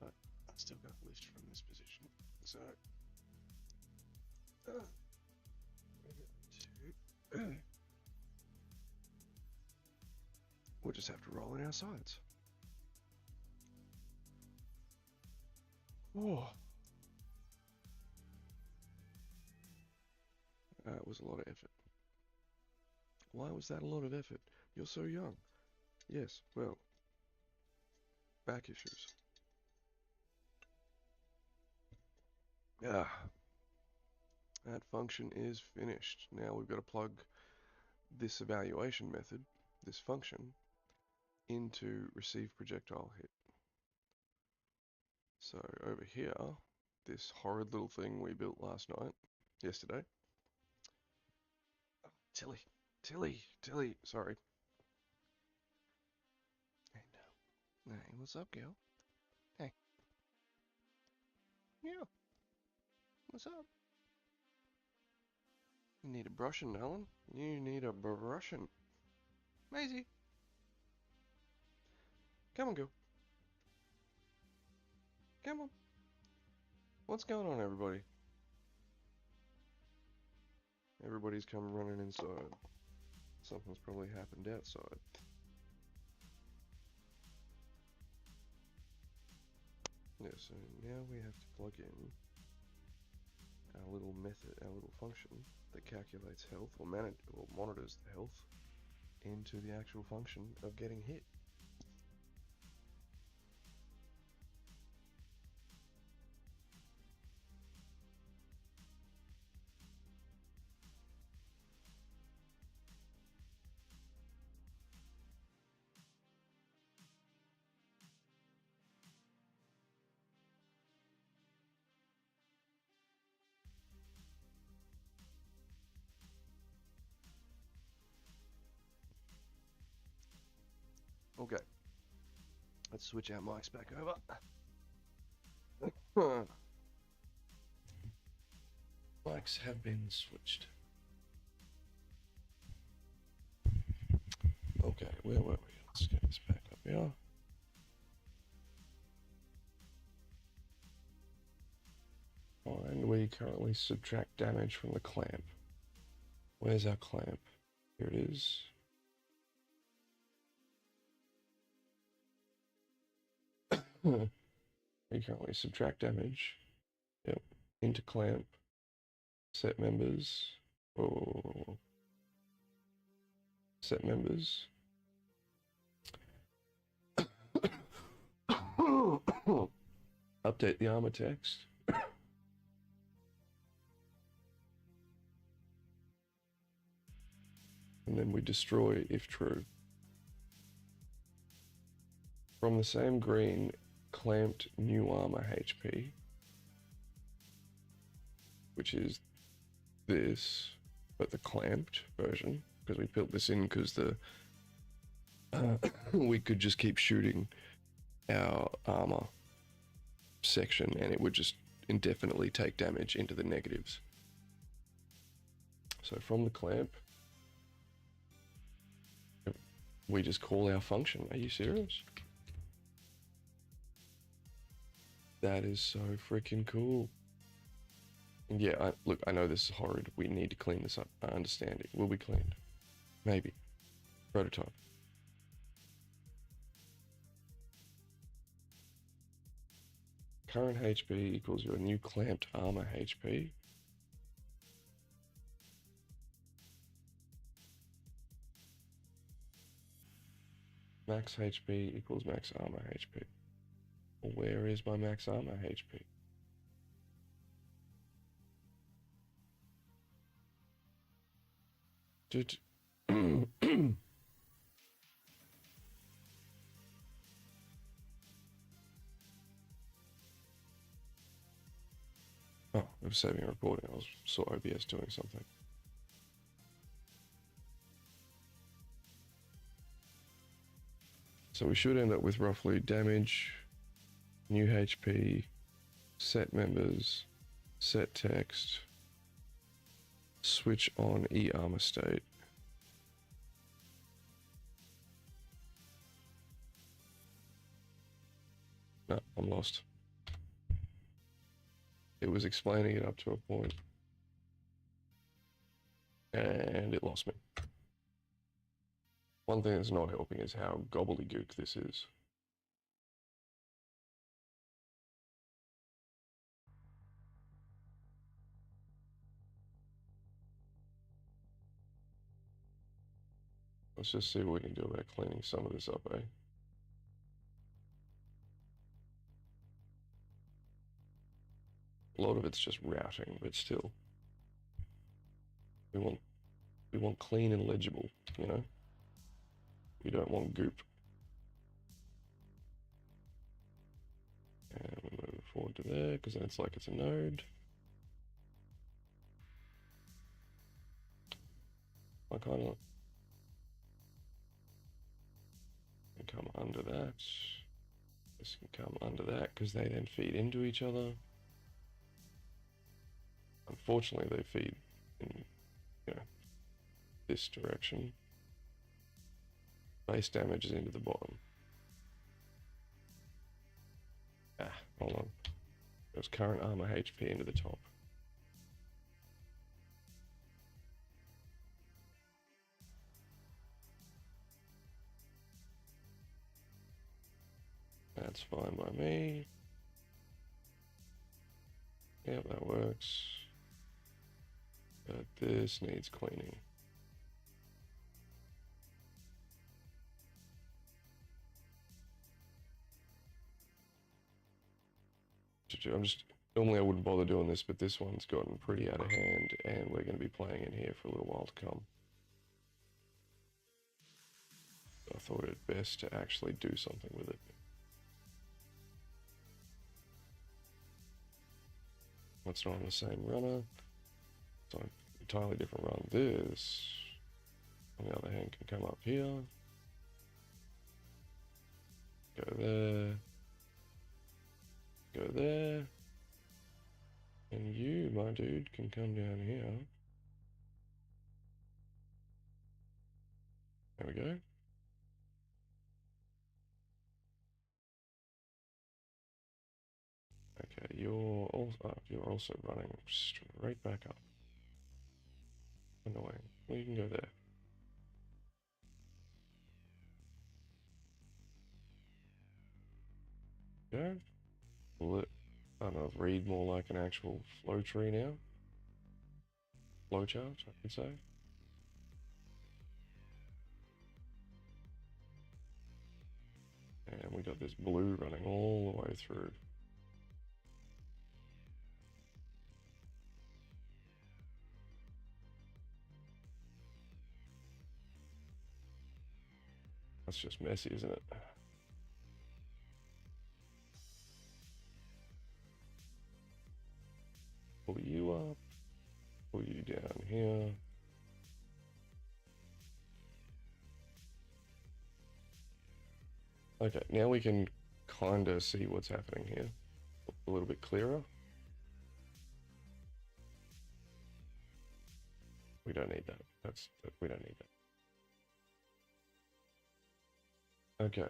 But I still got to lift from this position. So we'll just have to roll on our sides. Oh. That was a lot of effort. Why was that a lot of effort? You're so young. Yes, well, back issues. Ah, that function is finished. Now we've got to plug this evaluation method, this function, into receive projectile hit. So over here, this horrid little thing we built yesterday. Oh, Tilly, sorry. Hey, no. Hey, what's up, girl? Hey. Yeah. What's up? You need a brushing, Alan. You need a brushing. Maisie. Come on, girl. Come on. What's going on, everybody? Everybody's come running inside. Something's probably happened outside. Yeah, so now we have to plug in our little method, our little function that calculates health or monitors the health into the actual function of getting hit. Okay, let's switch our mics back over. Mics have been switched. Okay, where were we? Let's get this back up here. And we currently subtract damage from the clamp. Where's our clamp? Here it is. We currently subtract damage. Yep. Into clamp. Set members. Oh. Set members. Update the armor text. And then we destroy if true. From the same green, clamped new armor HP, which is this, but the clamped version, because we built this in because the we could just keep shooting our armor section and it would just indefinitely take damage into the negatives. So from the clamp, we just call our function. Are you serious? That is so freaking cool. And yeah, look, I know this is horrid. We need to clean this up. I understand it. Will be cleaned. Maybe. Prototype. Current HP equals your new clamped armor HP. Max HP equals max armor HP. Where is my max armor HP? Oh, I was saving a recording. I saw OBS doing something. So we should end up with roughly damage, new HP, set members, set text, switch on e-armor state. No, I'm lost. It was explaining it up to a point, and it lost me. One thing that's not helping is how gobbledygook this is. Let's just see what we can do about cleaning some of this up, eh? A lot of it's just routing, but still. We want clean and legible, you know? We don't want goop. And we'll move forward to there, because then it's like it's a node. I kind of can come under that. This can come under that, because they then feed into each other. Unfortunately, they feed in, you know, this direction. Base damage is into the bottom. Hold on. There's current armor HP into the top. That's fine by me. Yep, that works. But this needs cleaning. Normally I wouldn't bother doing this, but this one's gotten pretty out of hand, and we're going to be playing in here for a little while to come. I thought it best to actually do something with it. It's not on the same runner. It's on an entirely different run. This, on the other hand, can come up here. Go there. Go there. And you, my dude, can come down here. There we go. Okay, you're also running straight back up. Annoying. Well, you can go there. Go. I don't know, read more like an actual flow tree now. Flowchart, I could say. And we got this blue running all the way through. That's just messy, isn't it? Pull you up, pull you down here. Okay, now we can kind of see what's happening here a little bit clearer. We don't need that. We don't need that. Okay.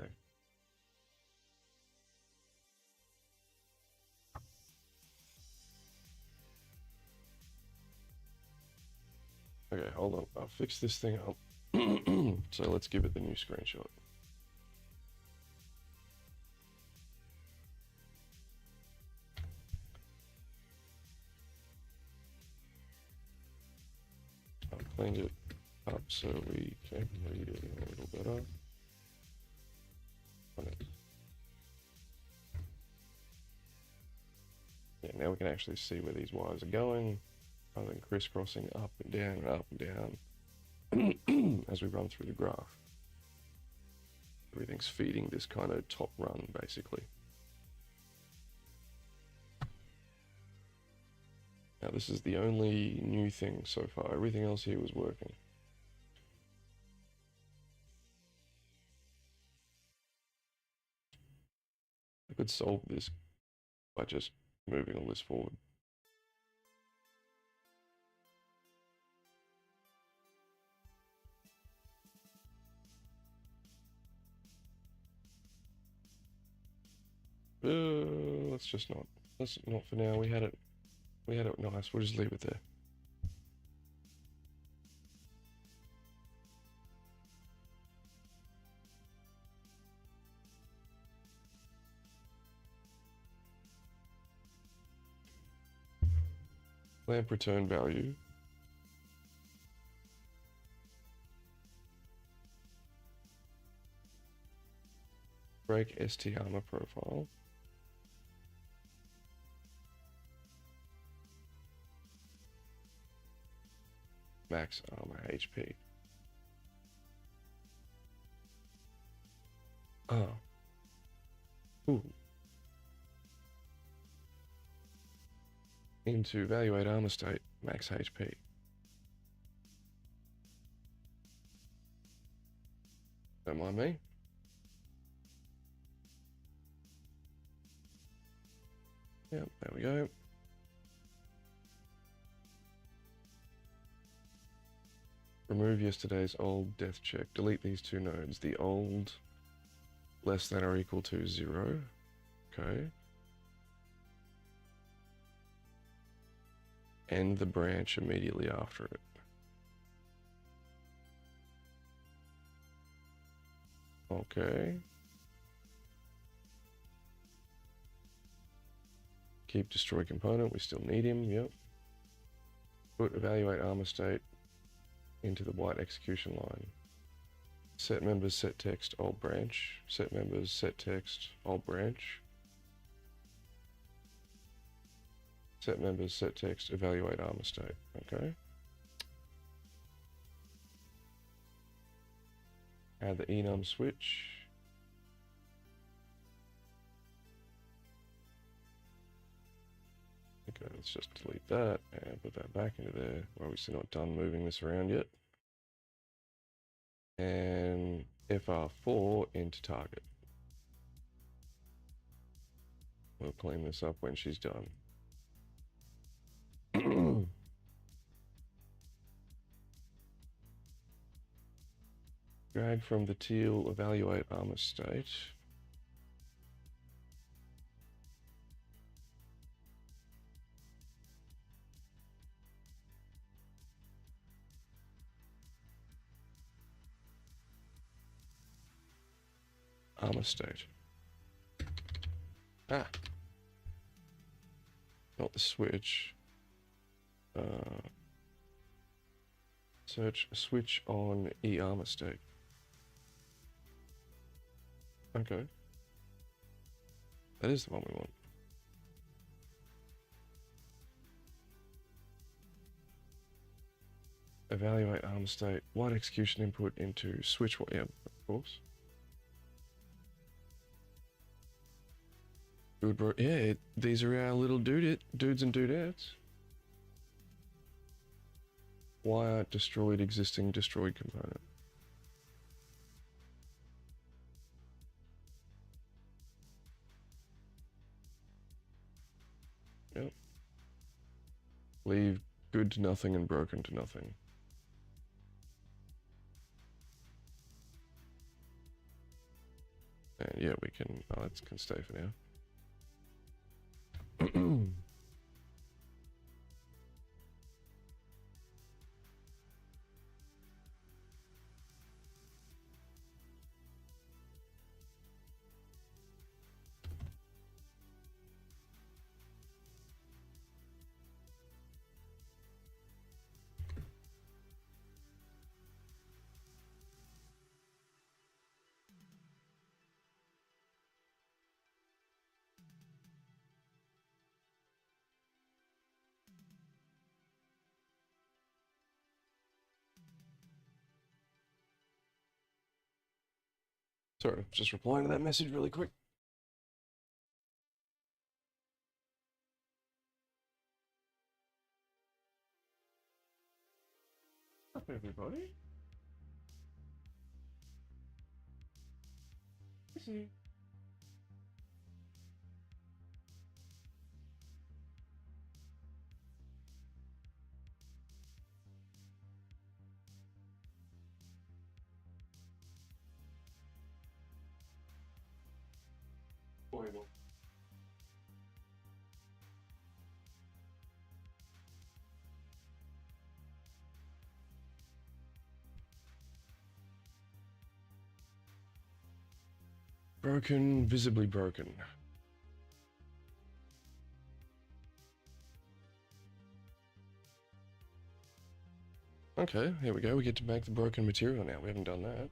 Okay, hold on. I'll fix this thing up. So let's give it the new screenshot. I've cleaned it up so we can read it a little better. Yeah, now we can actually see where these wires are going, rather than crisscrossing up and down as we run through the graph. Everything's feeding this kind of top run, basically. Now this is the only new thing so far. Everything else here was working. I could solve this by just moving all this forward. Let's just not. Let's not for now. We had it nice. We'll just leave it there. Lamp return value. Break ST armor profile. Max armor HP. Oh. Ooh. Into evaluate armor state, max HP. Don't mind me. Yep, there we go. Remove yesterday's old death check. Delete these two nodes. The old less than or equal to 0. Okay. End the branch immediately after it. Okay. Keep destroy component. We still need him. Yep. Put evaluate armor state into the white execution line. Set members, set text, old branch. Set members, set text, old branch. Set members, set text, evaluate armor state. Okay. Add the enum switch. Okay, let's just delete that and put that back into there. Well, we're still not done moving this around yet. And FR4 into target. We'll clean this up when she's done. Drag from the teal evaluate armor state. Armor state. Ah. Not the switch. Search switch on E armor state. Okay. That is the one we want. Evaluate armor state. White execution input into switch. Yeah, of course. Good bro. Yeah, these are our little dudes and dudettes. Wire destroyed existing destroyed component. Yep. Leave good to nothing and broken to nothing. And yeah, we can. Oh, that can stay for now. Sorry, just replying to that message really quick. Up, everybody. See. Fuego. Broken, visibly broken. Okay, here we go. We get to make the broken material now. We haven't done that.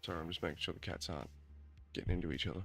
Sorry, I'm just making sure the cats aren't getting into each other.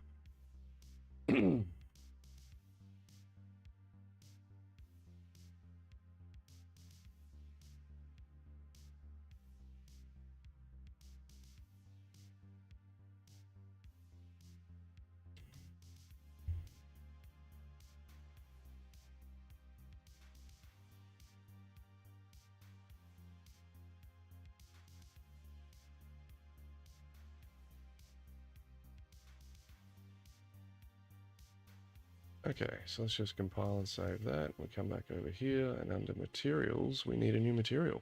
Okay, so let's just compile and save that. We come back over here, and under materials, we need a new material.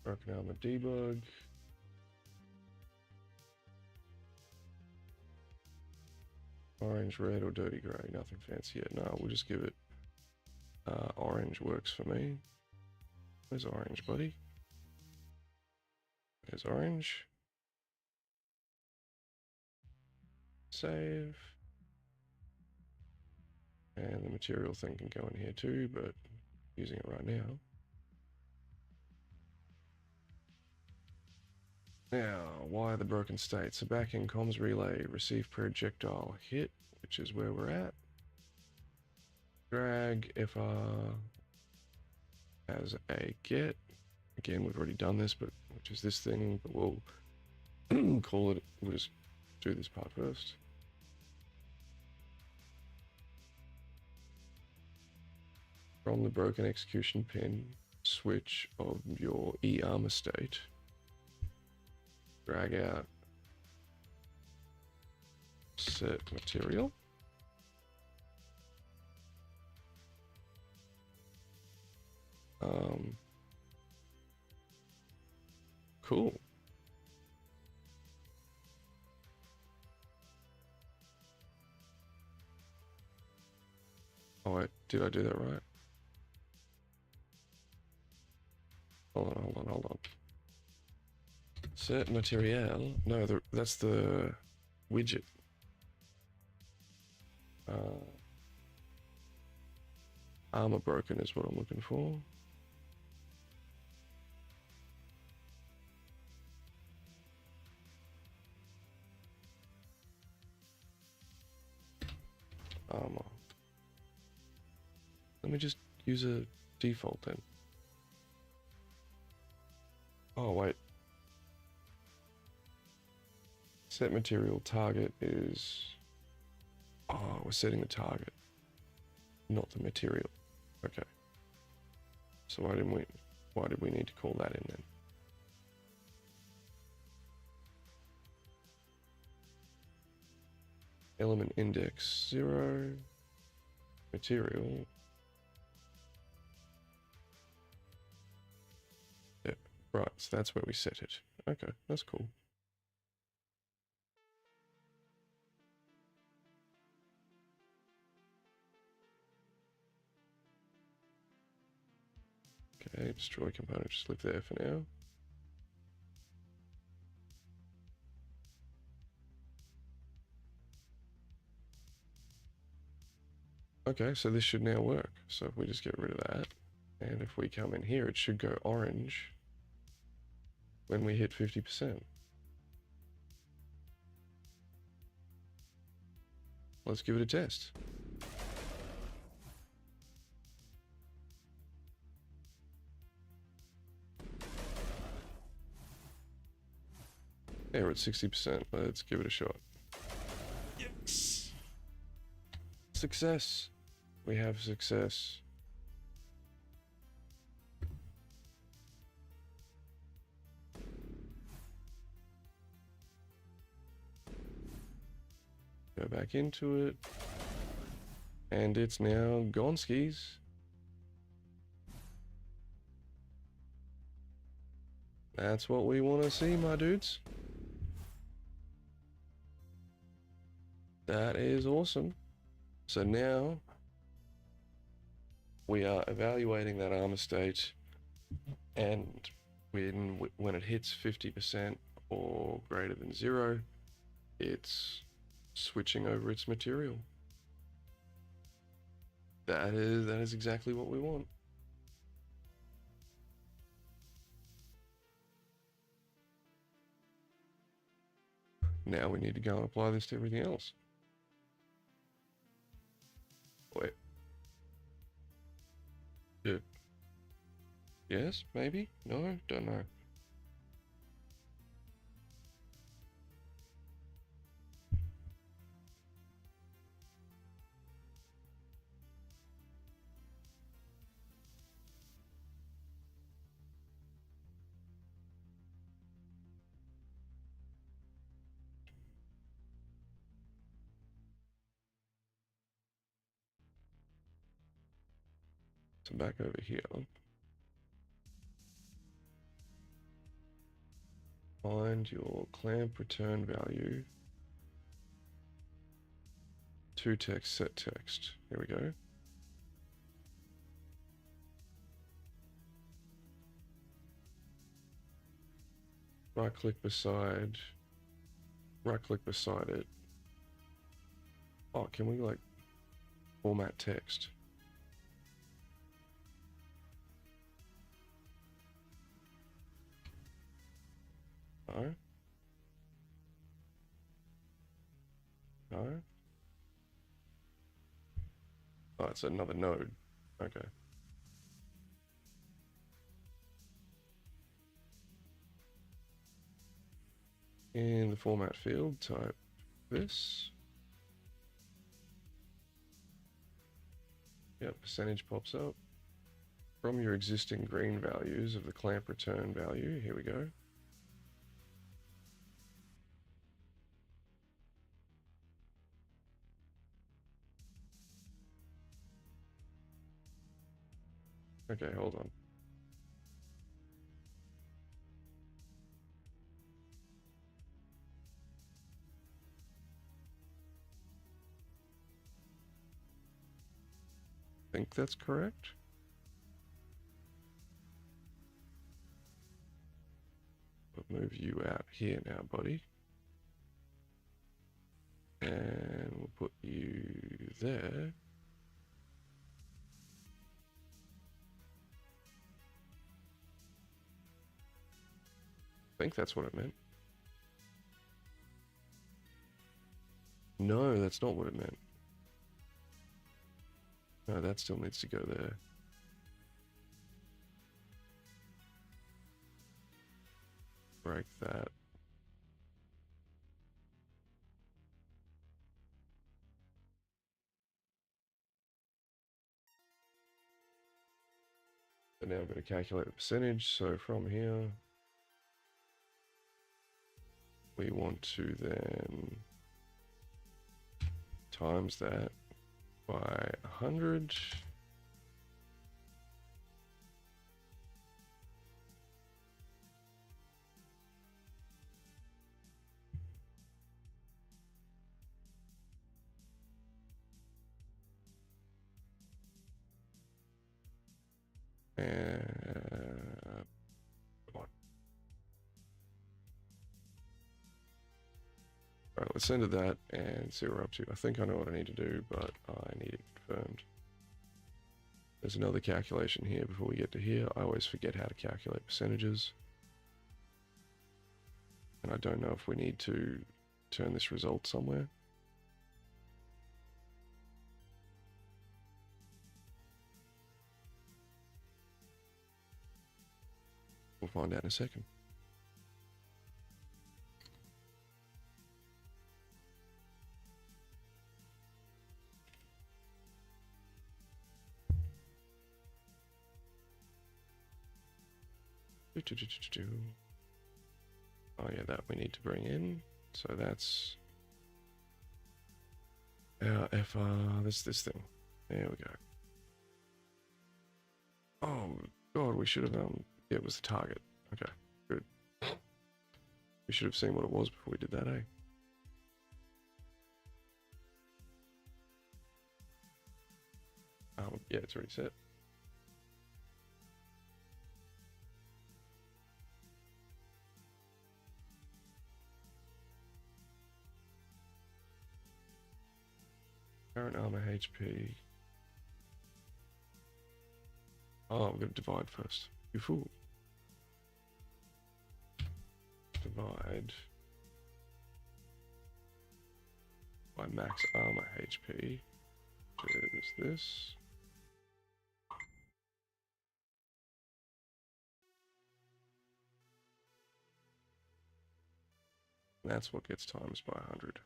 Broken armor debug. Orange, red, or dirty grey. Nothing fancy yet. No, we'll just give it orange works for me. Where's orange, buddy? There's orange. Save. And the material thing can go in here too, but using it right now. Now, why the broken state? So back in comms relay, receive projectile hit, which is where we're at. Drag FR as a get. Again, we've already done this, but which is this thing, but we'll call it, we'll just do this part first. From the broken execution pin switch of your E armor state, drag out set material. Cool. Oh wait, did I do that right? Hold on. Set material. No, that's the widget. Armor broken is what I'm looking for. Armor. Let me just use a default then. Oh wait. Set material target is... Oh, we're setting the target, not the material. Okay. So why did we need to call that in then? Element index 0, material. Yeah, right, so that's where we set it. Okay, that's cool. Okay, destroy component, just leave there for now. Okay, so this should now work. So if we just get rid of that, and if we come in here, it should go orange when we hit 50%. Let's give it a test. Yeah, we're at 60%. Let's give it a shot. Yes! Success. We have success. Go back into it. And it's now gone skis. That's what we want to see, my dudes. That is awesome. So now we are evaluating that armor state, and when it hits 50% or greater than 0, it's switching over its material. That is exactly what we want. Now we need to go and apply this to everything else. Wait. Dude. Yes, maybe? No, don't know. So back over here. Find your clamp return value. To text, set text. Here we go. Right click beside it. Oh, can we like format text? No. No. Oh, it's another node. Okay. In the format field, type this. Yep, percentage pops up. From your existing green values of the clamp return value, here we go. Okay, hold on. I think that's correct. We'll move you out here now, buddy. And we'll put you there. I think that's what it meant. No, that's not what it meant. No, that still needs to go there. Break that. And now I'm going to calculate the percentage. So from here, we want to then times that by 100. And come on. All right, let's enter that and see what we're up to. I think I know what I need to do, but I need it confirmed. There's another calculation here before we get to here. I always forget how to calculate percentages. And I don't know if we need to turn this result somewhere. We'll find out in a second. Oh yeah, that we need to bring in. So that's FR, this thing. There we go. Oh god, we should have yeah, it was the target. Okay, good. We should have seen what it was before we did that, eh? Yeah, it's already set. Current armor HP. Oh, I'm gonna divide first. You fool. Divide by max armor HP, which is this. And that's what gets times by 100.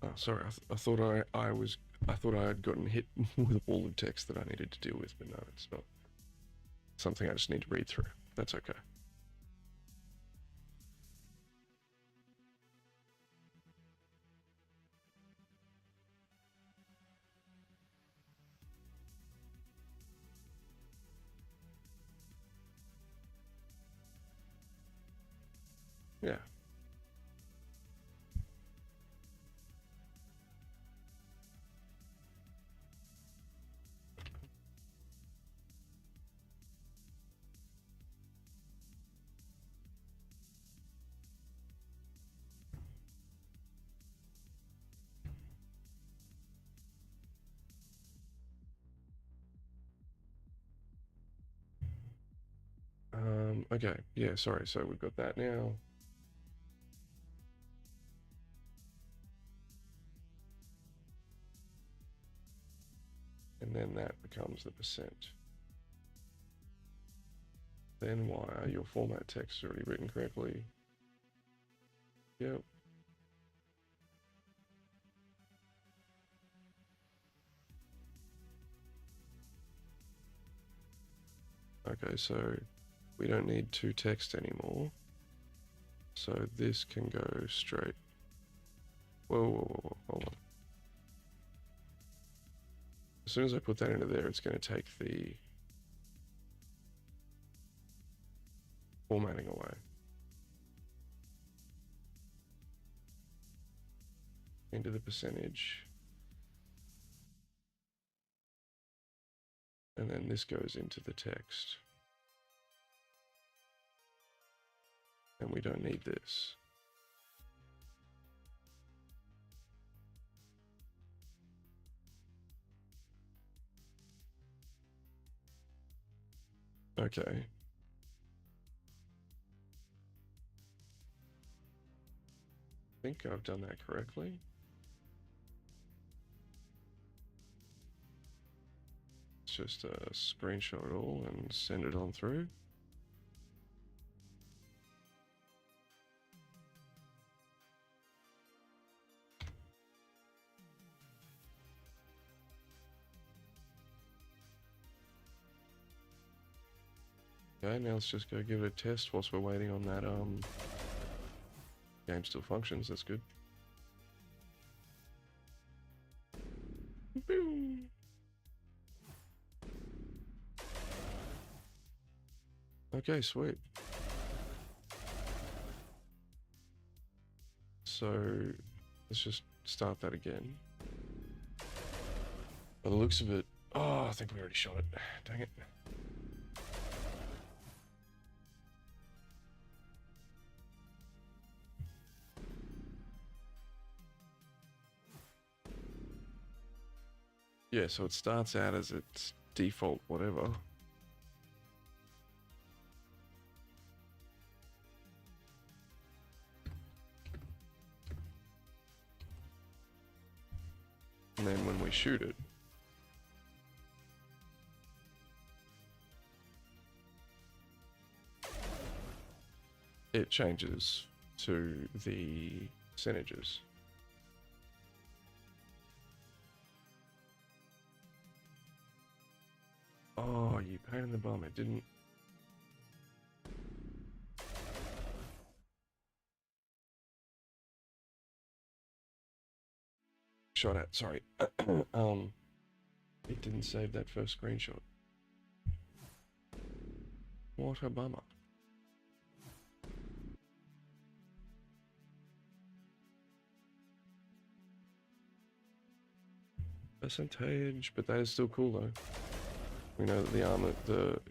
Oh, sorry. I thought I thought I had gotten hit with a wall of text that I needed to deal with, but no, it's not. Something I just need to read through. That's okay. Yeah. Okay, yeah, sorry, so we've got that now. And then that becomes the percent. Then why are your format text already written correctly? Yep. Okay, so we don't need two text anymore. So this can go straight. Whoa, hold on. As soon as I put that into there, it's going to take the formatting away. Into the percentage. And then this goes into the text. And we don't need this. Okay. I think I've done that correctly. Let's just screenshot it all and send it on through. Okay, now let's just go give it a test whilst we're waiting on that game still functions. That's good. Boom. Okay, sweet. So let's just start that again. By the looks of it, oh, I think we already shot it. Dang it. Yeah, so it starts out as its default whatever. And then when we shoot it, it changes to the percentages. Oh, you pain in the bum, it didn't. Shot at, sorry. It didn't save that first screenshot. What a bummer. Percentage, but that is still cool though. We know that the armor,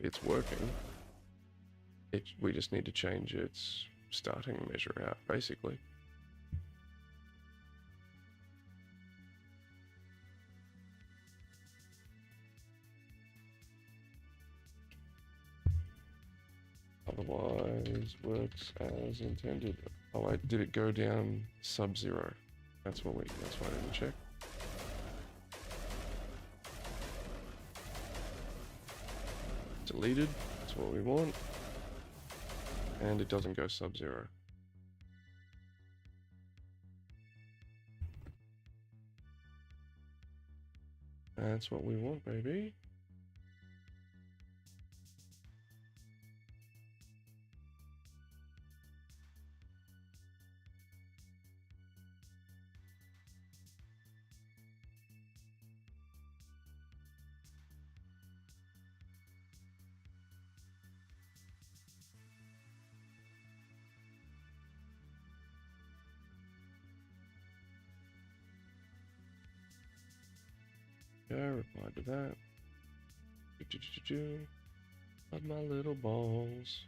it's working. We just need to change its starting measure out, basically. Otherwise, works as intended. Oh wait, did it go down sub-zero? That's why I didn't check. Deleted, that's what we want. And it doesn't go sub-zero. That's what we want, baby. Yeah, reply to that. Of my little balls.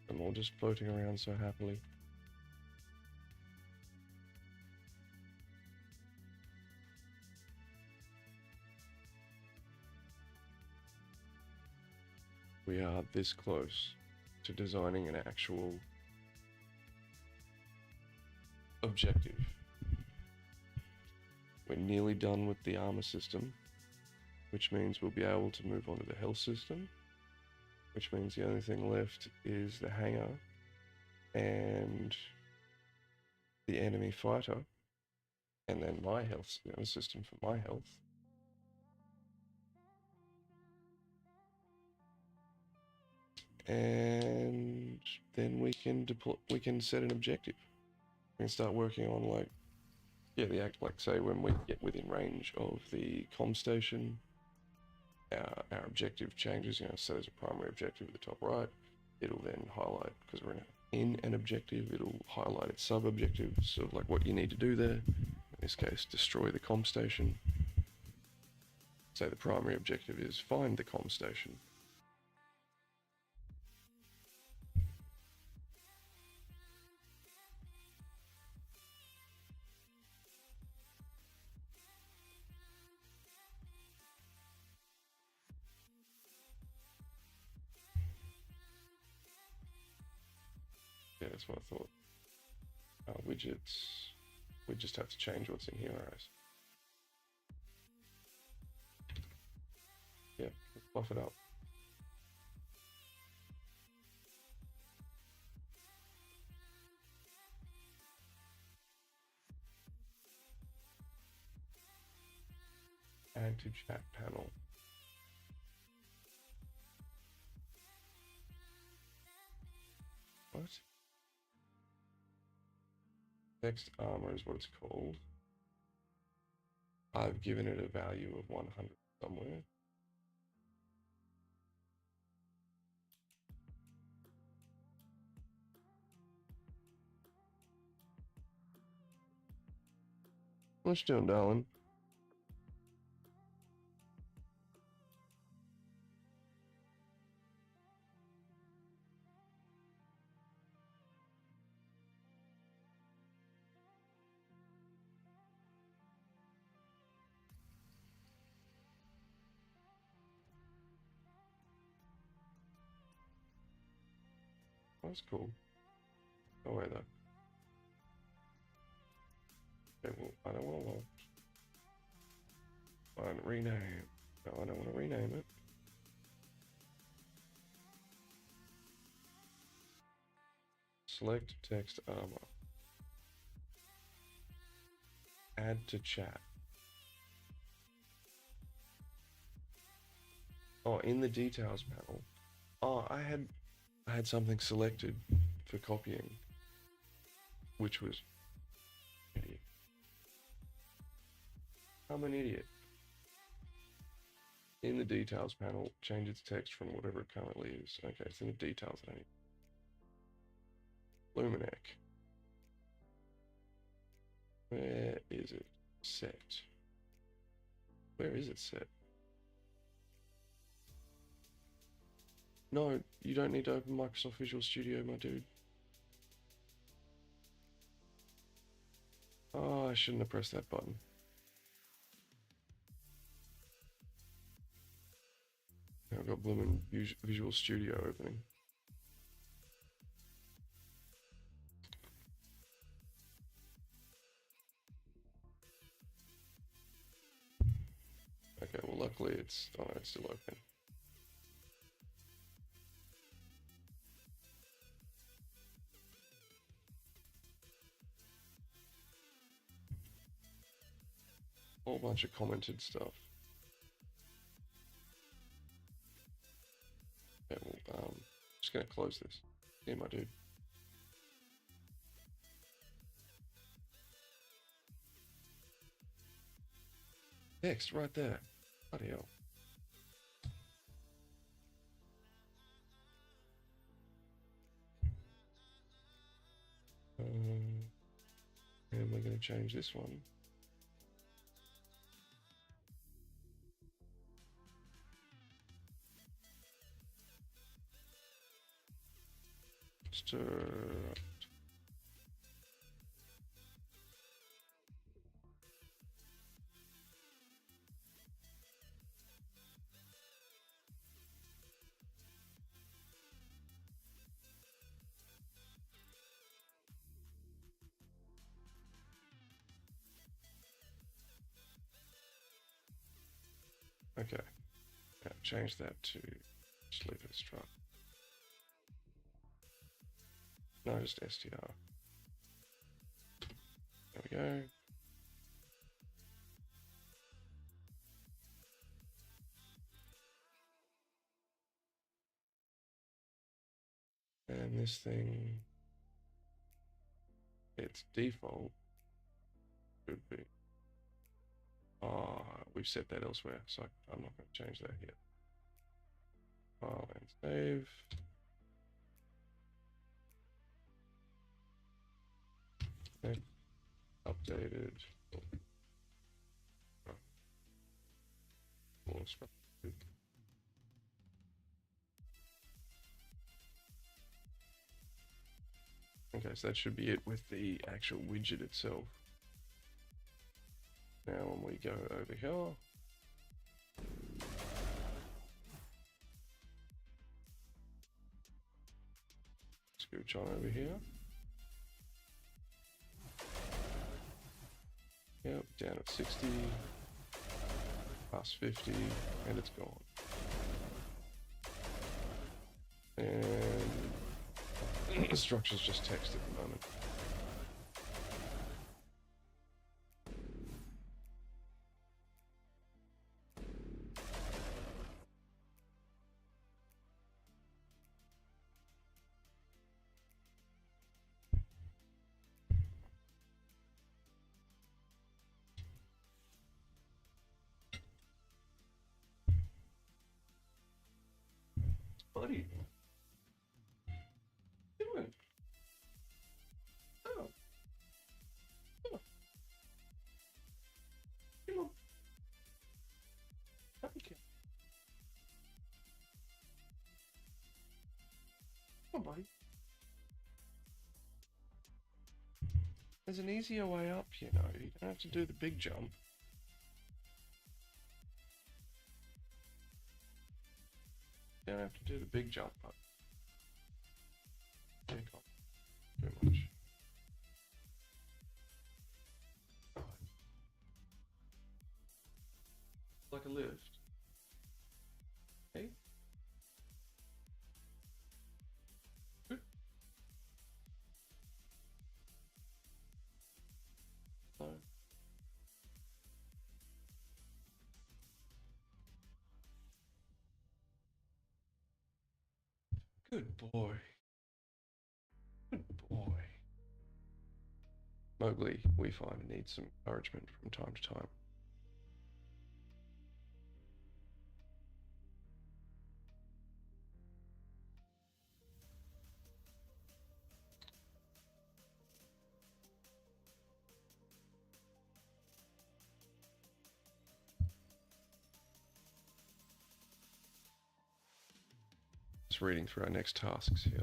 I'm all just floating around so happily. We are this close to designing an actual objective. We're nearly done with the armor system, which means we'll be able to move on to the health system, which means the only thing left is the hangar and the enemy fighter, and then my health, the other system for my health. And then we can set an objective. We can start working on like say when we get within range of the comm station, our objective changes, so there's a primary objective at the top right. It'll then highlight, because we're in an objective, it'll highlight its sub-objectives, sort of like what you need to do there. In this case, destroy the comm station. Say the primary objective is find the comm station. Yeah, that's what I thought. Widgets, we just have to change what's in here, guys. Yeah, let's buff it up. Add to chat panel. What? Text armor is what it's called. I've given it a value of 100 somewhere. What you doing, darling? That's cool. Go away though. Okay, well, I don't want to launch. And rename. No, I don't want to rename it. Select text armor. Add to chat. Oh, in the details panel. Oh, I had something selected for copying, which was idiot. I'm an idiot. In the details panel, change its text from whatever it currently is. Okay, it's in the details. I need Luminac. Where is it set? Where is it set? No, you don't need to open Microsoft Visual Studio, my dude. Oh, I shouldn't have pressed that button. Now I've got blooming Visual Studio opening. Okay, well luckily it's still open. Whole bunch of commented stuff. Okay, well, just gonna close this. Yeah, my dude. Text right there. Bloody hell. And we're gonna change this one. Stir. Okay. Yeah, change that to just leave it struct. No, just str. There we go. And this thing, its default should be. Oh, we've set that elsewhere, so I'm not going to change that yet. File and save. Okay. Updated. Okay, so that should be it with the actual widget itself. Now when we go over here, scooch on over here. Yep, down at 60, past 50, and it's gone. And the structure's just text at the moment. Buddy. Doing? Oh. Oh. Come on. Okay. Come on, buddy. There's an easier way up, you know. You don't have to do the big jump. You don't have to do the big jump, but too much. Like a lift. Okay. Good. Good boy. Good boy. Mowgli, we find, needs some encouragement from time to time. Just reading through our next tasks here.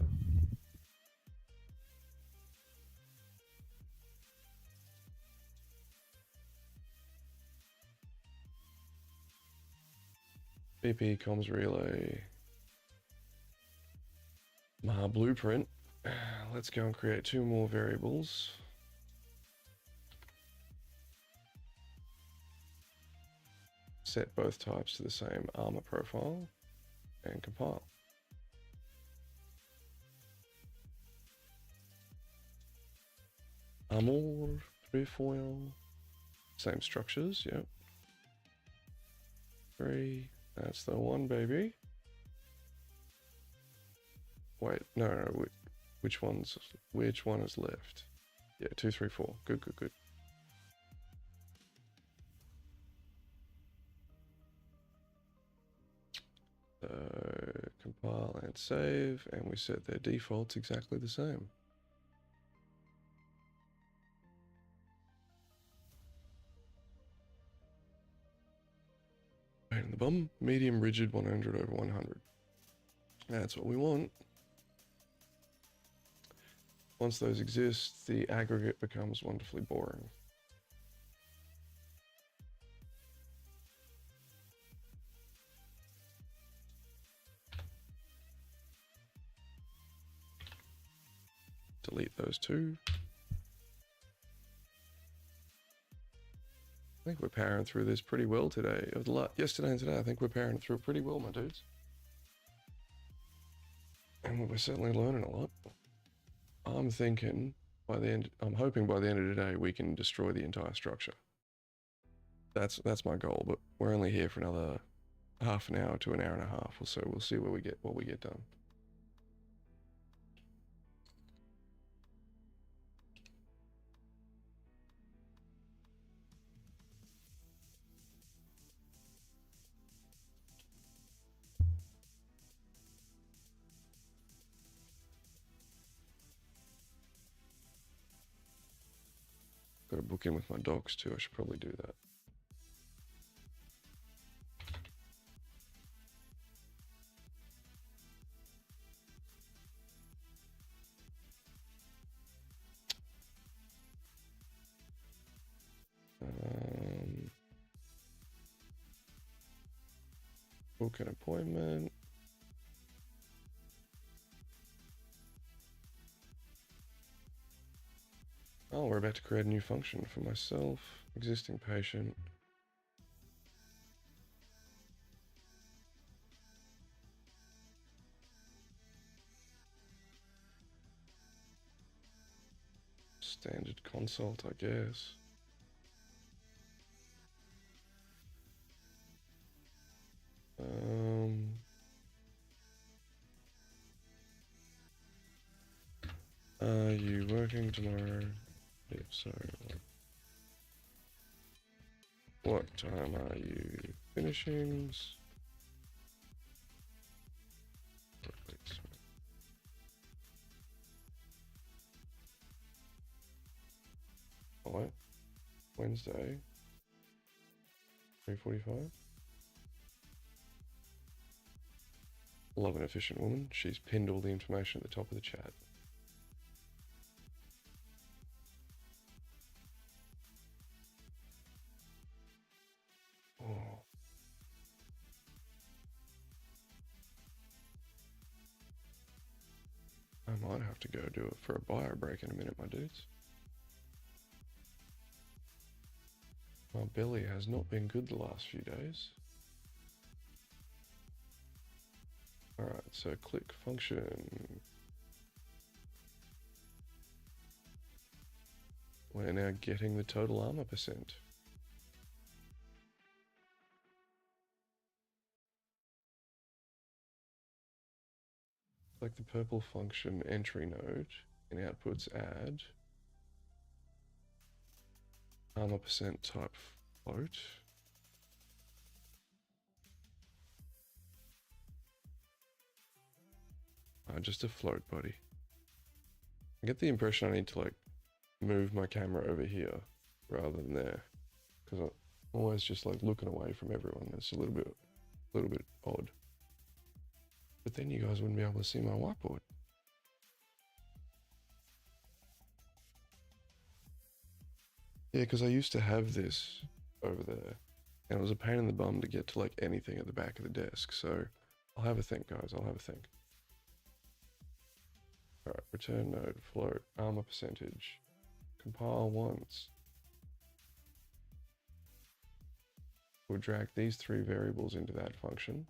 BP comms relay. Blueprint. Let's go and create 2 more variables. Set both types to the same armor profile and compile. Armor, trefoil, same structures, yep. 3, that's the one, baby. Wait, no, which one is left? Yeah, 2, 3, 4, good. Compile and save, and we set their defaults exactly the same. Pain in the bum, medium rigid 100 over 100. That's what we want. Once those exist, the aggregate becomes wonderfully boring. Delete those 2. I think we're powering through this pretty well today. Yesterday and today, I think we're powering through it pretty well, my dudes. And we're certainly learning a lot. I'm hoping by the end of the day we can destroy the entire structure. That's my goal, but we're only here for another half an hour to an hour and a half or so. We'll see what we get done. Got to book in with my docs too. I should probably do that. Book an appointment. Oh, we're about to create a new function for myself. Existing patient. Standard consult, I guess. Are you working tomorrow? If so, what time are you finishing? What? Wednesday, 3:45. Love an efficient woman. She's pinned all the information at the top of the chat. Oh. I might have to go do it for a bio break in a minute, my dudes. My belly has not been good the last few days. Alright, so click function. We're now getting the total armor percent. Click Select the purple function entry node. In outputs add armor percent type float. Just a float, buddy. I get the impression I need to like move my camera over here rather than there, because I'm always just like looking away from everyone. It's a little bit odd. But then you guys wouldn't be able to see my whiteboard. Yeah, because I used to have this over there, and it was a pain in the bum to get to like anything at the back of the desk. So I'll have a think, guys. I'll have a think. All right, return node, float, armor percentage, compile once. We'll drag these three variables into that function.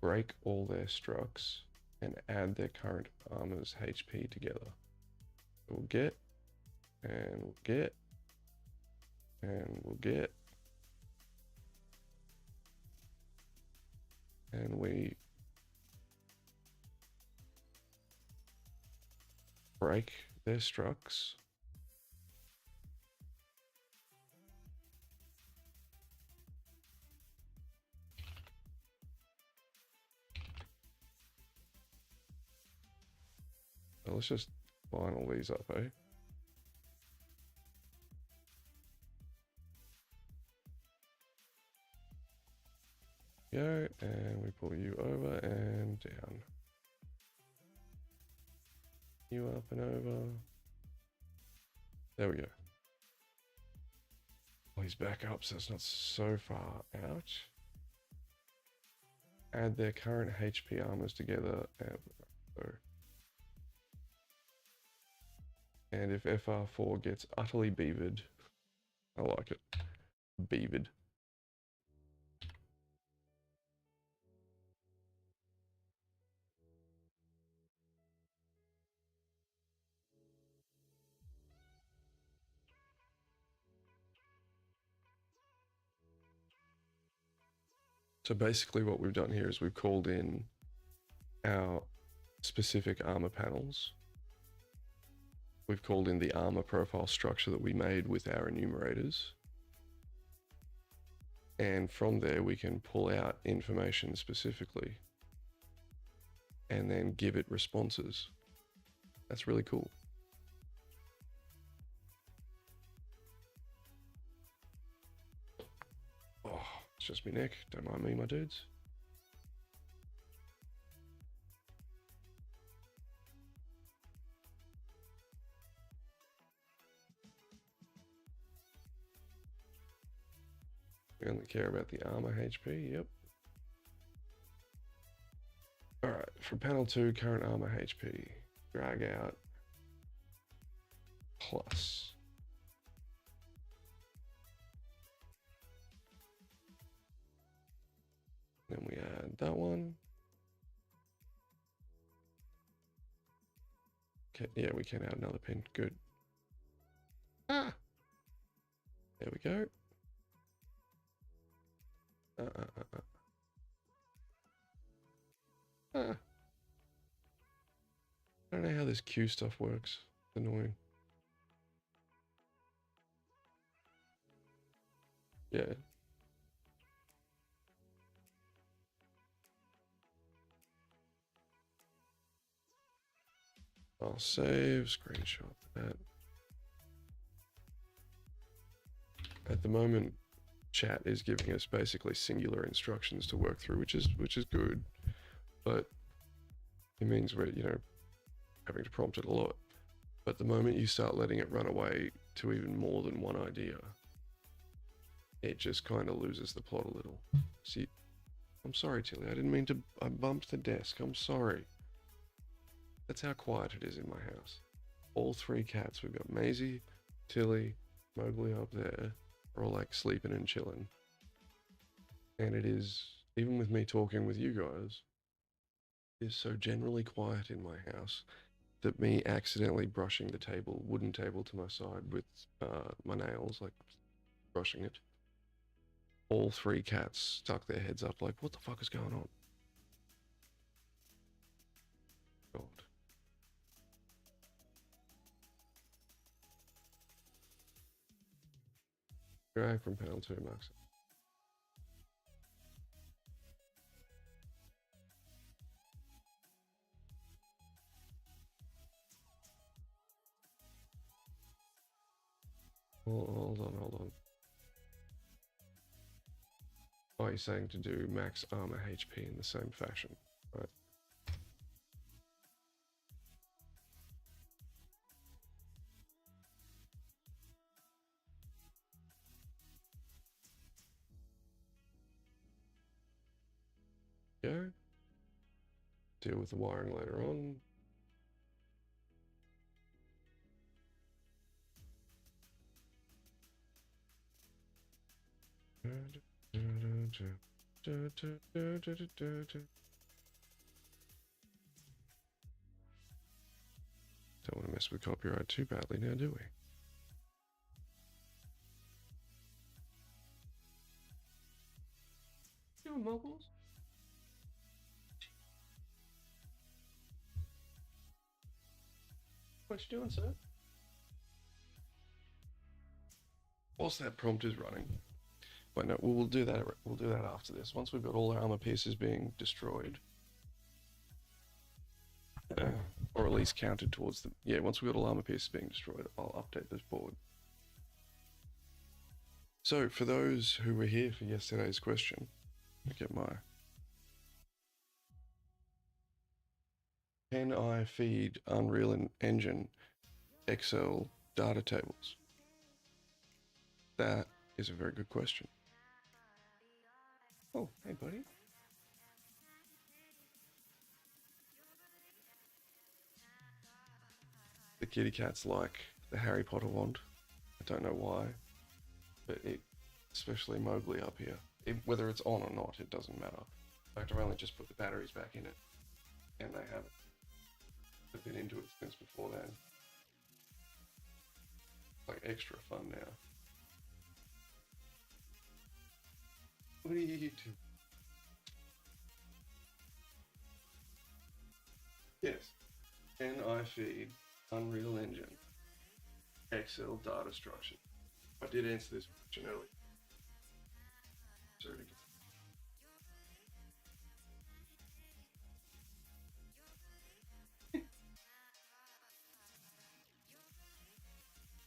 Break all their structs and add their current armor's HP together. We'll get, and we'll get, and we'll get, and we break their structs. Well, let's just vinyl these up, eh? Go, and we pull you over and down. You up and over. There we go. Well, he's back up, so it's not so far out. Add their current HP armors together. And if FR4 gets utterly beavered, I like it. Beavered. So basically what we've done here is we've called in our specific armor panels. We've called in the armor profile structure that we made with our enumerators. And from there we can pull out information specifically and then give it responses. That's really cool. Oh, it's just me neck. Don't mind me, my dudes. We only care about the armor HP, yep. Alright, for panel 2, current armor HP, drag out plus. Then we add that one. Okay, yeah, we can add another pin, good. Ah! There we go. I don't know how this Q stuff works. It's annoying. Yeah. I'll save, screenshot that. At the moment, chat is giving us basically singular instructions to work through, which is good, but it means we're, you know, having to prompt it a lot. But the moment you start letting it run away to even more than one idea, it just kind of loses the plot a little. See, I'm sorry, Tilly, I didn't mean to, I bumped the desk, I'm sorry. That's how quiet it is in my house. All three cats, we've got Maisie, Tilly, Mowgli up there, are all like sleeping and chilling. And it is, even with me talking with you guys, it is so generally quiet in my house that me accidentally brushing the table, wooden table to my side with my nails, like brushing it, all three cats stuck their heads up like, what the fuck is going on? Drag from panel 2 marks. Hold on. Oh, you're saying to do max armor HP in the same fashion, right? Go. Deal with the wiring later on. Don't want to mess with copyright too badly now, do we? Doing mobiles? What you doing, sir? Whilst that prompt is running. Wait, no, we'll do that. We'll do that after this. Once we've got all our armor pieces being destroyed, or at least counted towards them. Yeah, once we've got all armor pieces being destroyed, I'll update this board. So, for those who were here for yesterday's question, let me get my... Can I feed Unreal Engine Excel data tables? That is a very good question. Oh, hey buddy. The kitty cat's like the Harry Potter wand. I don't know why, but it, especially Mowgli up here, whether it's on or not, it doesn't matter. In fact, I've only just put the batteries back in it, and they haven't. I've been into it since before then. Like extra fun now. What are you doing? Yes. Can I feed Unreal Engine Excel data structure? I did answer this question earlier. Sorry.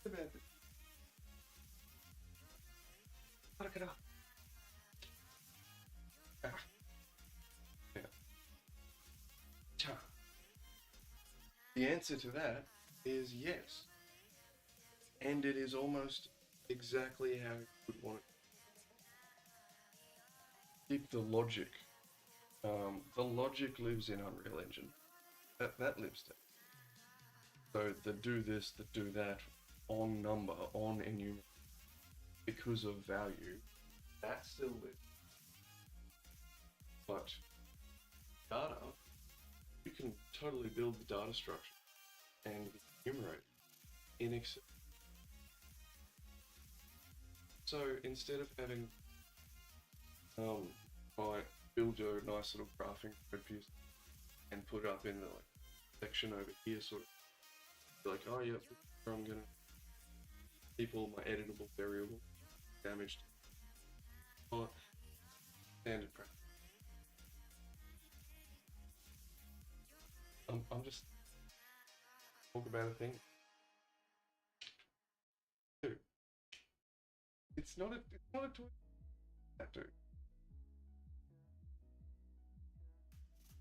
About it. Look it up. Ah. Yeah. Cha. The answer to that is yes. And it is almost exactly how you would want it. Keep the logic. The logic lives in Unreal Engine. That lives there. So the do this, the do that, on number, on enumerate, because of value, that still lives. But data, you can totally build the data structure and enumerate in Excel. So instead of having build a nice little graphing code piece and put it up in the section over here, sort of be like, oh yeah, I'm gonna keep all my editable variable damaged or standard practice. I'm just talk about a thing. Dude, it's not a toy. That dude.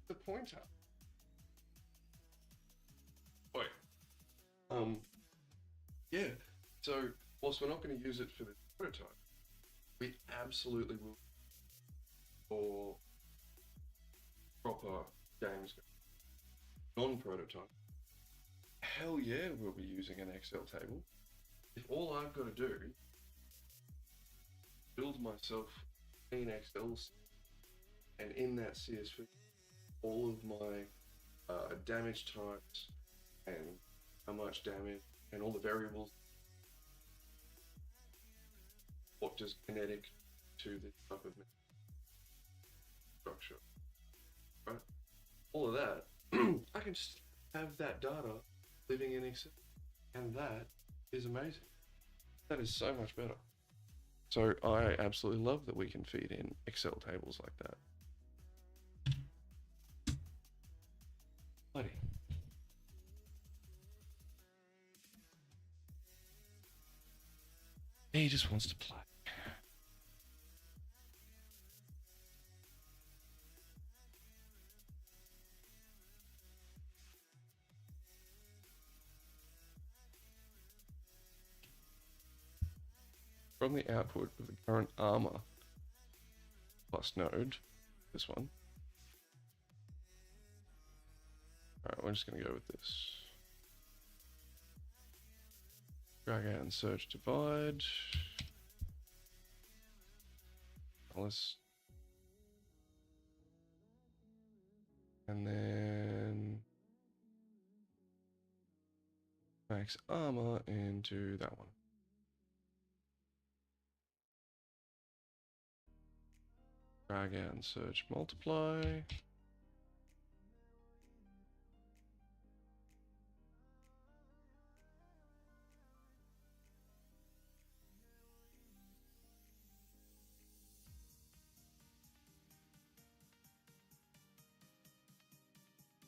The pointer. Wait. Yeah. So whilst we're not going to use it for the prototype, we absolutely will for proper games. Non-prototype. Hell yeah, we'll be using an Excel table. If all I've got to do is build myself an Excel, and in that CSV, all of my damage types and how much damage and all the variables, what does kinetic to this type of structure, right? All of that, I can just have that data living in Excel, and that is amazing. That is so much better. So I absolutely love that we can feed in Excel tables like that. Buddy. He just wants to play. From the output of the current armor plus node, this one. Alright, we're just going to go with this. Drag out and search divide. And then max armor into that one. Drag out and search multiply.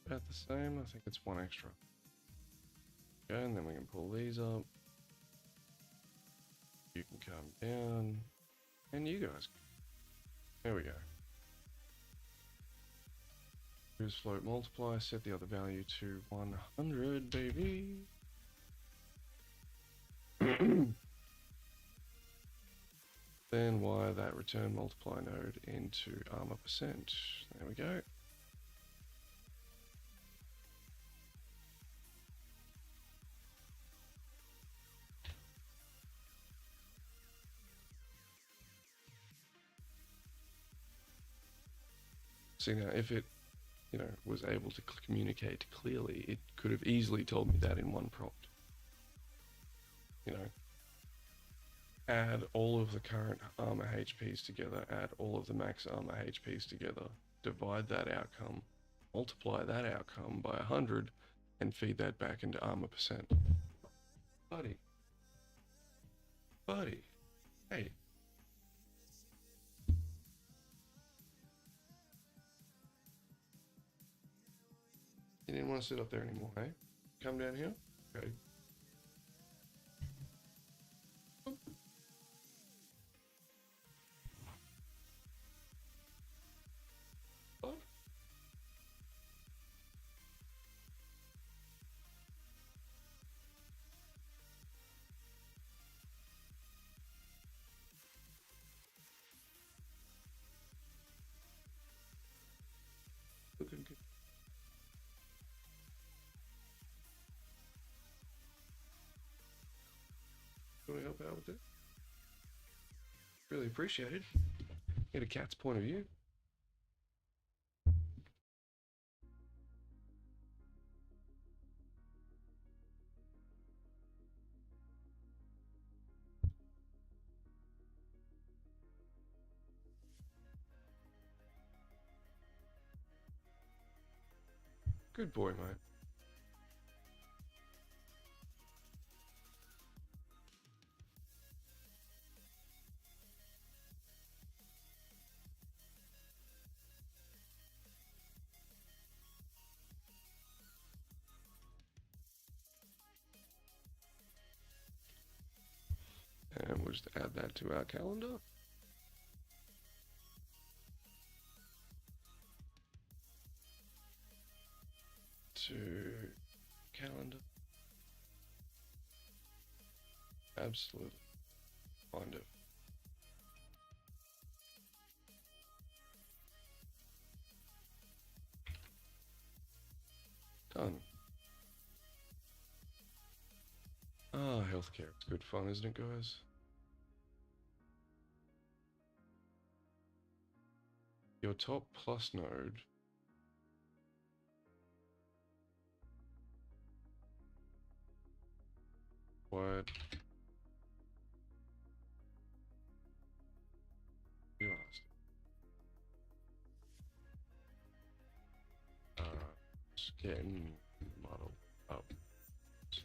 About the same, I think it's one extra. Okay, and then we can pull these up. You can come down, and you guys. There we go. Use float multiply, set the other value to 100, baby. Then wire that return multiply node into armor percent. There we go. See now, if it, was able to communicate clearly, it could have easily told me that in one prompt. Add all of the current armor HPs together, add all of the max armor HPs together, divide that outcome, multiply that outcome by 100, and feed that back into armor percent. Buddy. Hey. You didn't want to sit up there anymore, hey? Come down here? Okay. Oh. Looking good. You want to help out with it? Really appreciate it. Get a cat's point of view. Good boy, mate. And we'll just add that to our calendar. To calendar. Absolutely. Kind of. Done. Ah, healthcare. It's good fun, isn't it, guys? Your top plus node. What? You asked. Getting model up. So,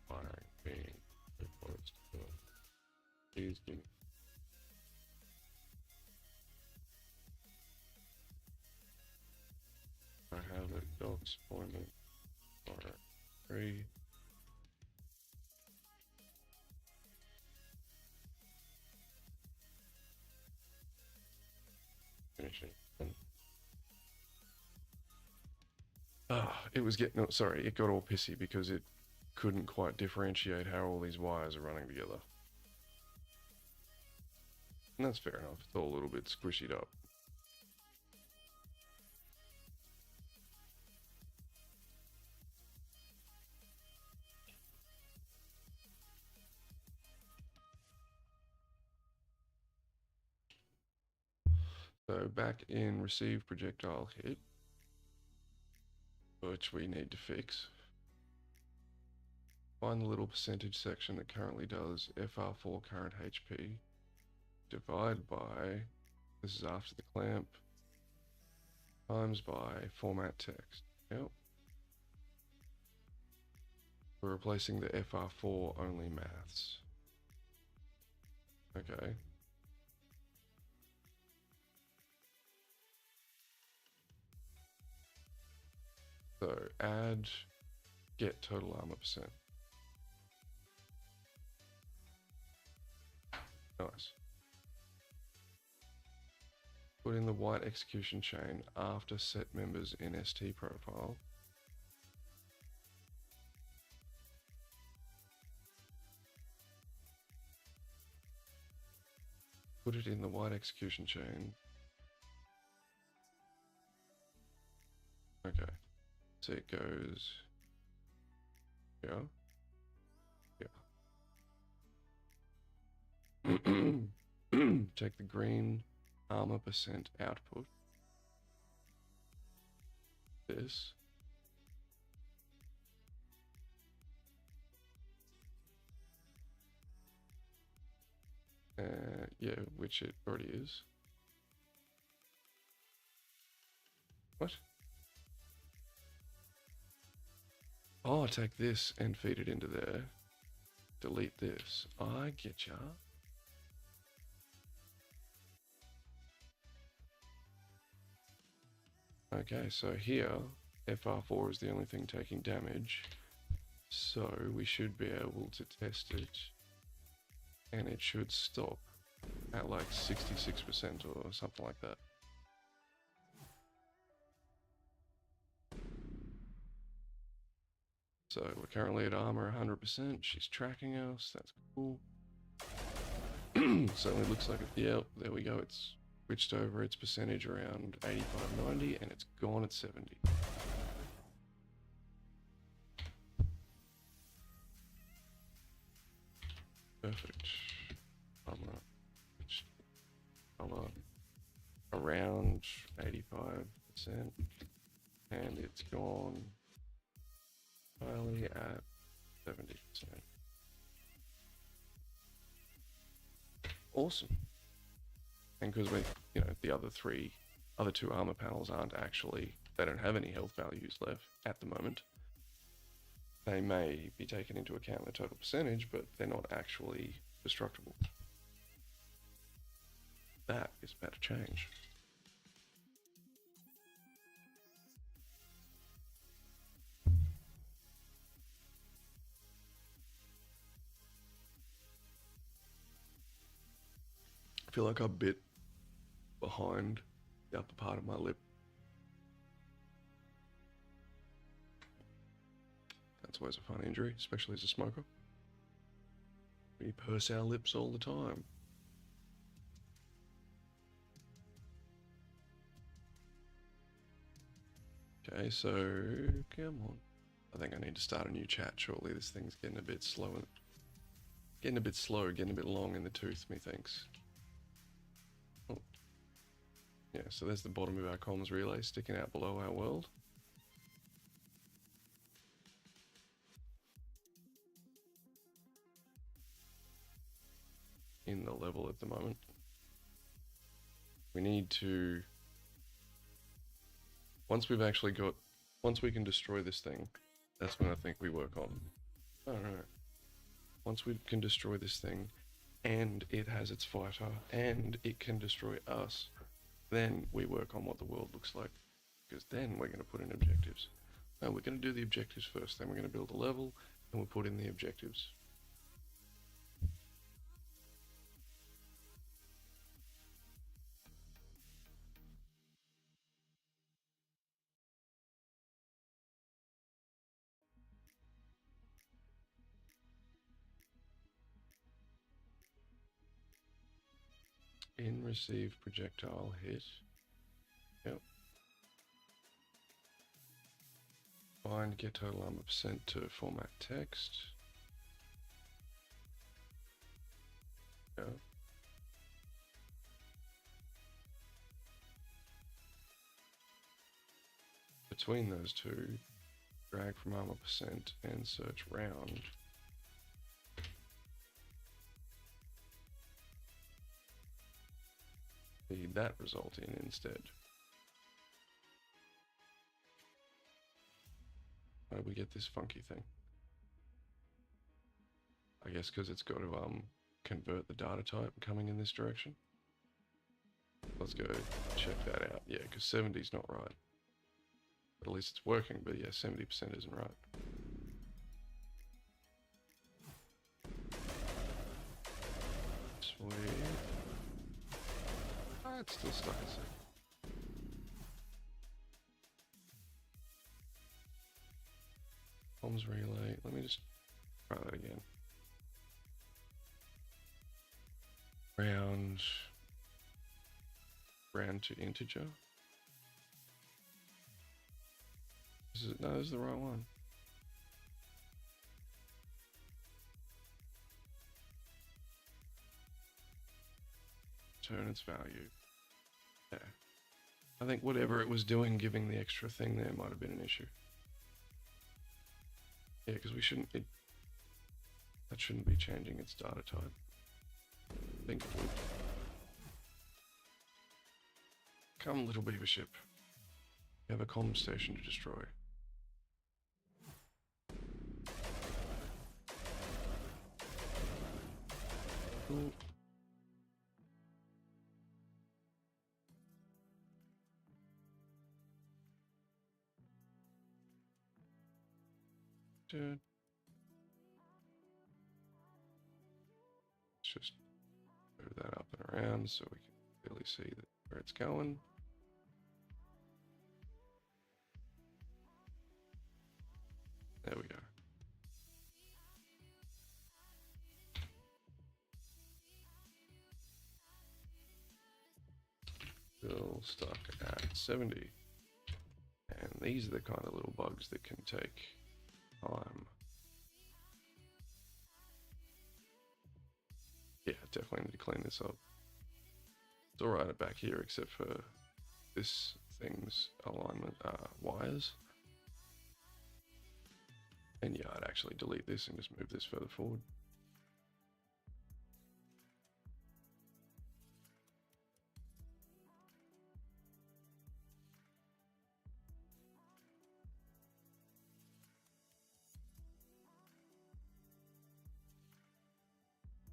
firing being reports to please give me Deployment. R3. Finishing. It was getting, no, sorry, it got all pissy because it couldn't quite differentiate how all these wires are running together. And that's fair enough, it's all a little bit squishied up. So back in receive projectile hit, which we need to fix. Find the little percentage section that currently does FR4 current HP. Divide by, this is after the clamp, times by format text. Yep. We're replacing the FR4 only maths. Okay. So add get total armor percent. Nice. Put in the white execution chain after set members in ST profile. Put it in the white execution chain. Okay. So it goes, yeah, yeah. Take the green armor percent output, this, yeah, which it already is. What? Oh, take this and feed it into there. Delete this. I get ya. Okay, so here, FR4 is the only thing taking damage. So we should be able to test it. And it should stop at like 66% or something like that. So we're currently at armor 100%. She's tracking us. That's cool. Certainly looks like it. Yeah, there we go. It's switched over its percentage around 85-90 and it's gone at 70. Perfect. Armor. Color around 85%. And it's gone entirely at 70%. Awesome. And because we, you know, the other two armor panels aren't actually, they don't have any health values left at the moment. They may be taken into account in the total percentage, but they're not actually destructible. That is about to change. I feel like I bit behind the upper part of my lip. That's always a fun injury, especially as a smoker. We purse our lips all the time. Okay, so come on. I think I need to start a new chat shortly. This thing's getting a bit slow. Getting a bit long in the tooth, methinks. Oh. Yeah, so there's the bottom of our comms relay sticking out below our world. In the level at the moment. We need to, once we can destroy this thing, that's when I think we work on, I don't know, once we can destroy this thing and it has its fighter and it can destroy us, then we work on what the world looks like, because then we're going to put in objectives. No, we're going to do the objectives first, then we're going to build a level, and we'll put in the objectives. In receive projectile hit. Yep. Find get total armor percent to format text. Yep. Between those two, drag from armor percent and search round. Feed that result in instead. Why did we get this funky thing? I guess because it's got to convert the data type coming in this direction. Let's go check that out. Yeah, because 70 is not right. At least it's working, but yeah, 70% isn't right. Sweet. Ah, it's still stuck in 70. Comms relay. Let me just try that again. Round to integer. No, this is the right one. Turn its value. Yeah. I think whatever it was doing, giving the extra thing there might have been an issue. Yeah, because we shouldn't. That shouldn't be changing its data type. I think it would. Come, little beaver ship. We have a comm station to destroy. Cool. Let's just move that up and around so we can clearly see where it's going. There we go. Still stuck at 70. And these are the kind of little bugs that can take time. Yeah, definitely need to clean this up. It's alright back here except for this thing's alignment wires. And yeah, I'd actually delete this and just move this further forward.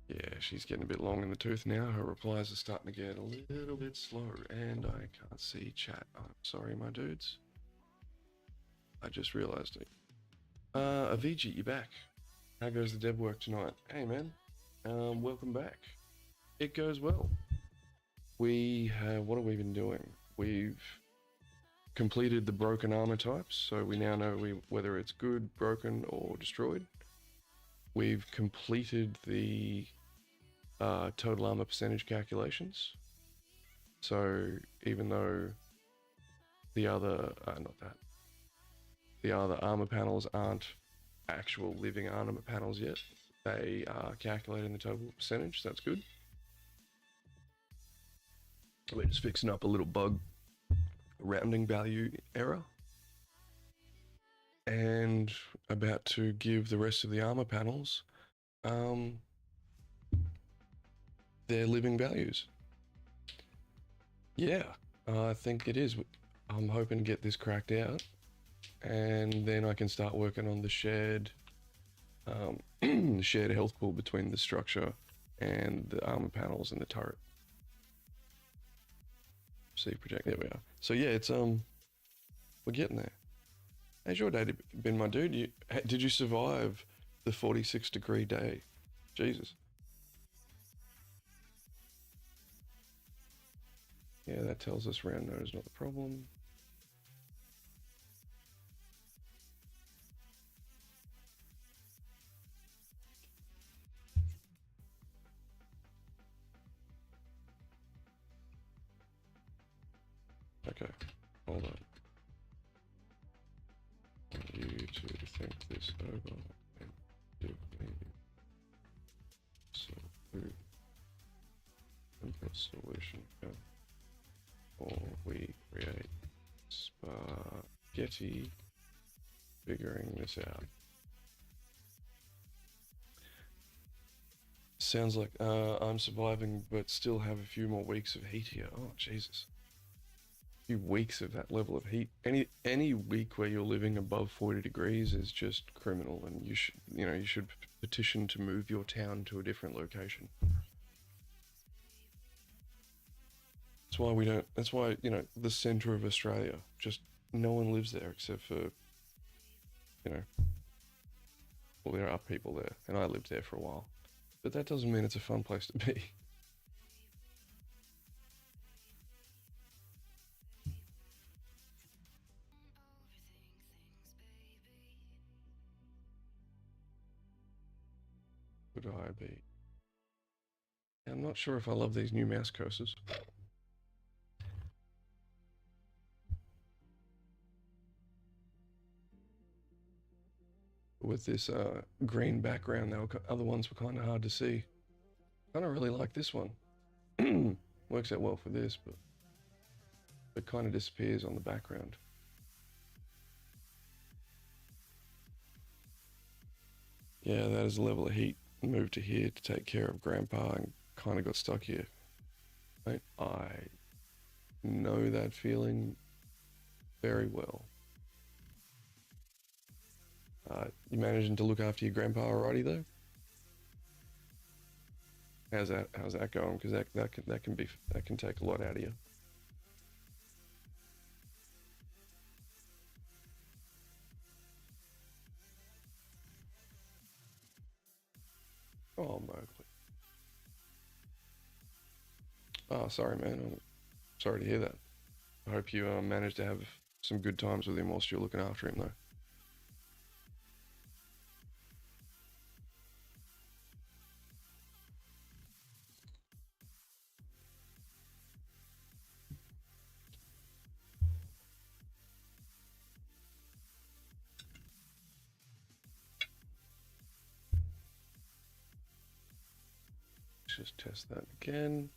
Yeah, she's getting a bit long in the tooth now. Her replies are starting to get a little bit slow, and I can't see chat. I'm sorry, my dudes. I just realized it. Avicii, you're back. How goes the dev work tonight? Hey, man. Welcome back. It goes well. What have we been doing? We've completed the broken armor types, so we now know whether it's good, broken, or destroyed. We've completed the total armor percentage calculations. So even though the other, the other armor panels aren't actual living armor panels yet, they are calculating the total percentage, so that's good. We're just fixing up a little bug, rounding value error. And about to give the rest of the armor panels their living values. Yeah, I think it is. I'm hoping to get this cracked out, and then I can start working on the shared shared health pool between the structure and the armor panels and the turret. See project. There we are. So yeah, it's we're getting there. How's your day been, my dude? Did you survive the 46-degree day? Jesus. Yeah, that tells us round nose not the problem. Okay, hold on. I want you to think this over and give me simple solution. Or we create spaghetti figuring this out. Sounds like I'm surviving but still have a few more weeks of heat here. Oh, Jesus. A few weeks of that level of heat. Any week where you're living above 40 degrees is just criminal, and you should petition to move your town to a different location. That's why, the center of Australia, just no one lives there except for, well, there are people there, and I lived there for a while. But that doesn't mean it's a fun place to be. Would I be? I'm not sure if I love these new mouse cursors. With this green background, the other ones were kind of hard to see. I don't really like this one. Works out well for this, but it kind of disappears on the background. Yeah, that is a level of heat. Moved to here to take care of Grandpa and kind of got stuck here. Right? I know that feeling very well. You managing to look after your grandpa alrighty though? How's that going? Because that can take a lot out of you. Oh, Mowgli. Oh, sorry, man. I'm sorry to hear that. I hope you managed to have some good times with him whilst you're looking after him, though. Let's just test that again.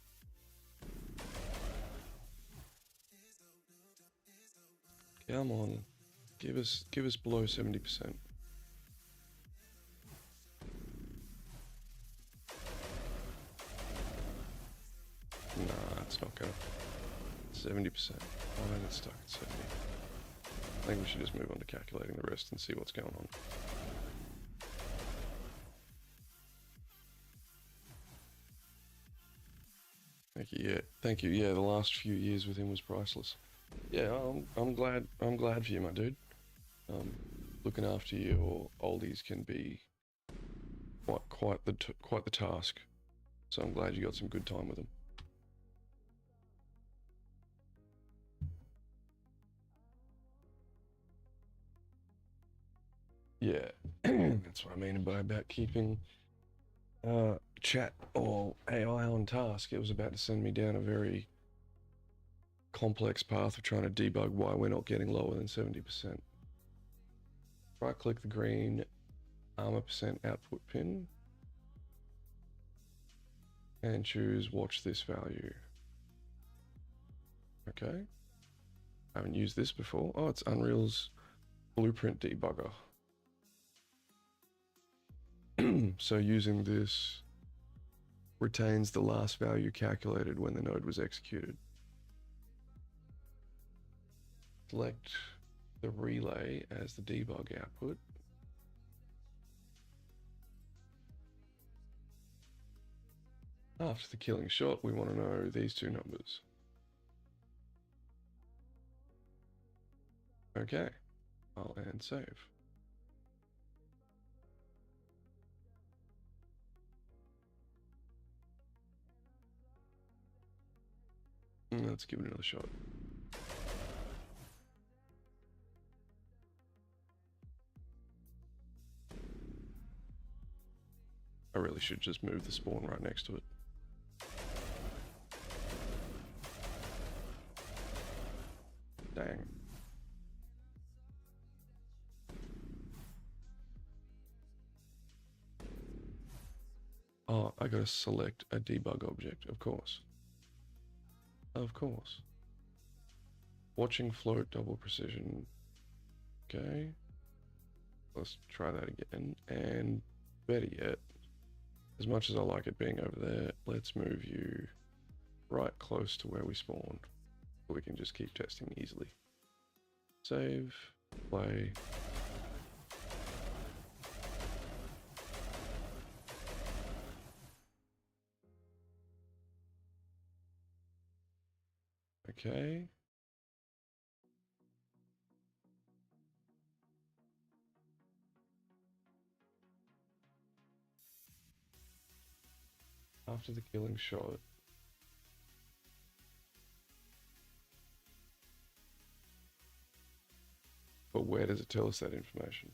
Come on, give us below 70%. Nah, it's not gonna. 70%. Why is it stuck at 70? I think we should just move on to calculating the rest and see what's going on. Thank you. Yeah, thank you. Yeah, the last few years with him was priceless. Yeah, I'm glad for you, my dude. Looking after your oldies can be quite the task. So I'm glad you got some good time with them. Yeah, that's what I mean by about keeping chat or AI on task. It was about to send me down a very complex path of trying to debug why we're not getting lower than 70%. Right click the green armor percent output pin and choose watch this value. Okay. I haven't used this before. Oh, it's Unreal's blueprint debugger. So using this retains the last value calculated when the node was executed. Select the relay as the debug output. After the killing shot, we want to know these two numbers. Okay, File and save. Let's give it another shot. I really should just move the spawn right next to it. Dang. Oh, I gotta select a debug object, of course. Of course. Watching float, double precision. Okay. Let's try that again. And better yet, as much as I like it being over there, let's move you right close to where we spawned. So we can just keep testing easily. Save, play. Okay. After the killing shot. But where does it tell us that information?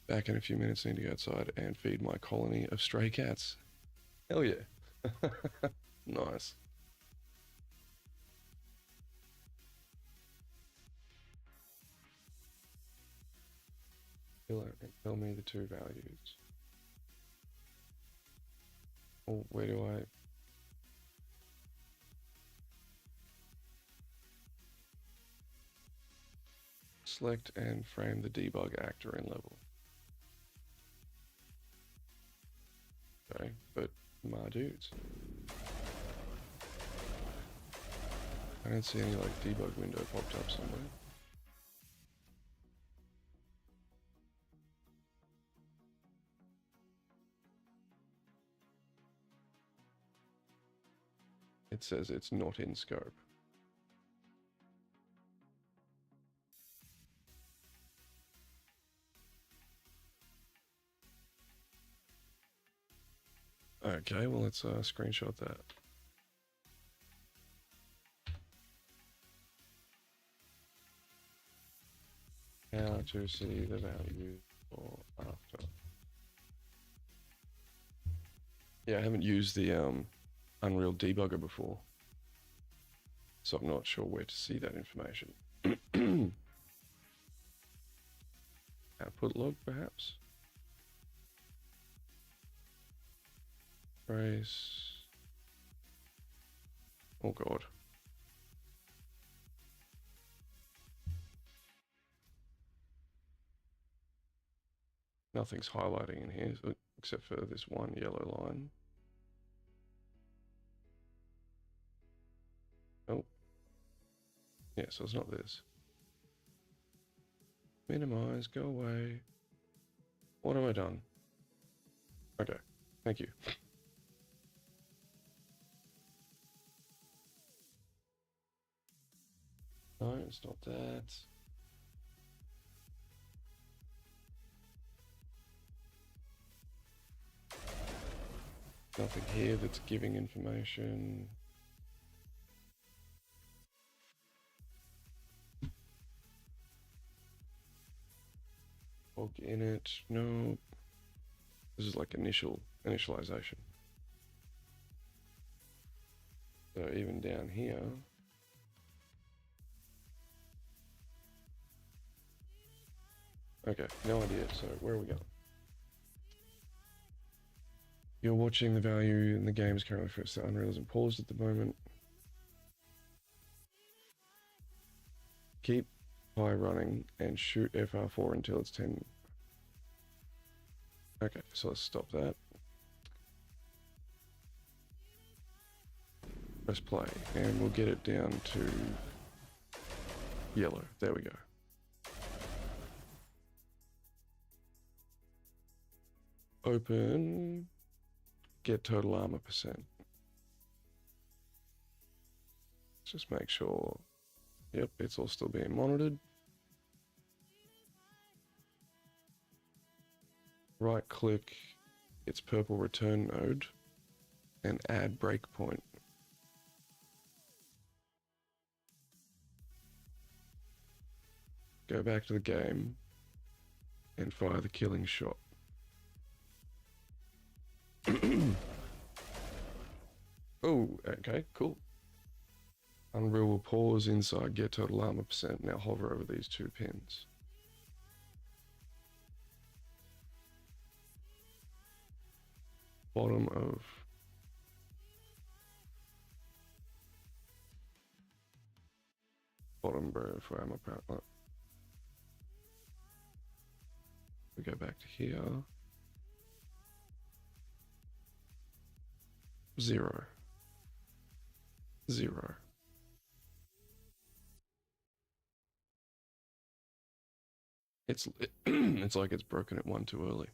Back in a few minutes, need to go outside and feed my colony of stray cats. Hell yeah. Nice. Tell me the two values. Oh, where do I... Select and frame the debug actor in level. Okay, but my dudes. I don't see any like debug window popped up somewhere. It says it's not in scope. Okay, well let's screenshot that. How to see the value for after. Yeah, I haven't used the Unreal debugger before, so I'm not sure where to see that information. Output log, perhaps? Trace. Oh god. Nothing's highlighting in here, except for this one yellow line. Oh. Yeah, so it's not this. Minimize, go away. What have I done? Okay, thank you. No, it's not that. Nothing here that's giving information. Log in it. No. This is like initialization. So even down here. Okay, no idea. So where are we going? You're watching the value in the game is currently first. The Unreal isn't paused at the moment. Keep high running and shoot FR4 until it's 10. Okay, so let's stop that. Press play and we'll get it down to yellow. There we go. Open, get total armor %. just make sure. Yep, it's all still being monitored. Right click its purple return node and add breakpoint. Go back to the game and fire the killing shot. Oh, okay, cool. Unreal will pause inside, get total armor percent. Now hover over these two pins. Bottom of bottom row for ammo power. We go back to here. 0. 0. It's like it's broken at 1 too early.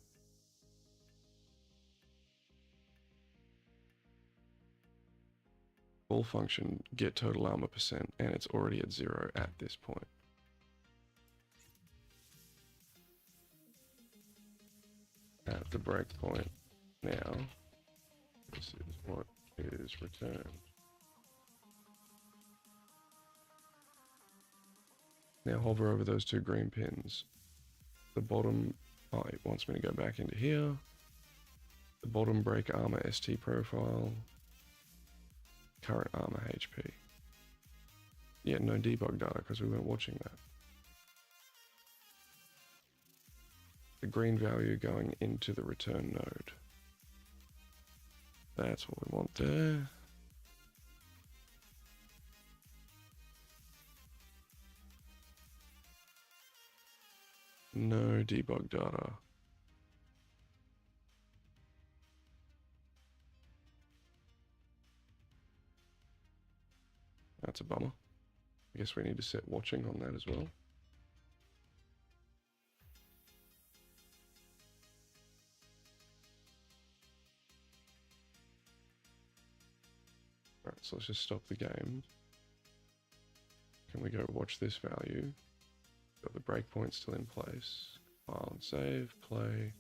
Full function, get total armor percent, and it's already at 0 at this point. At the breakpoint now, this is what is returned. Now hover over those two green pins. The bottom, oh, it wants me to go back into here. The bottom break armor ST profile. Current armor HP. Yeah, no debug data because we weren't watching that. The green value going into the return node. That's what we want there. No debug data. That's a bummer. I guess we need to set watching on that as well. Alright, so let's just stop the game. Can we go watch this value? Got the breakpoint still in place. File and save, play.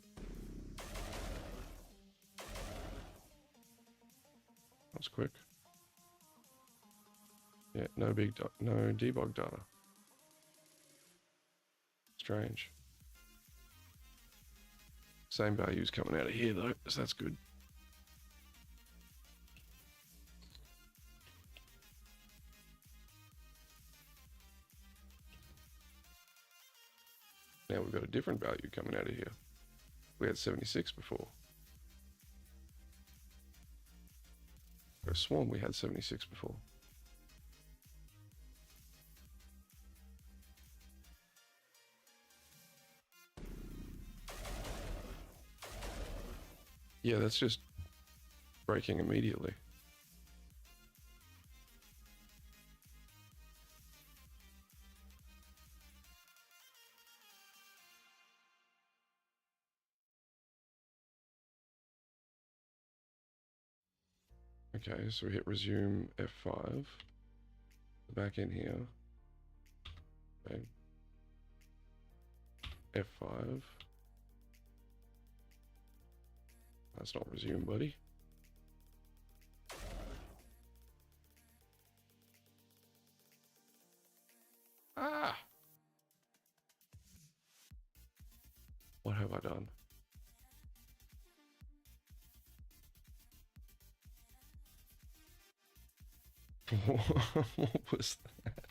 That's quick. Yeah, no debug data. Strange. Same values coming out of here though, so that's good. Now we've got a different value coming out of here. We had 76 before. I sworn we had 76 before. Yeah, that's just breaking immediately. Okay, so we hit resume F5. Back in here. Okay. F5. That's not resume, buddy. Ah! What have I done? What was that?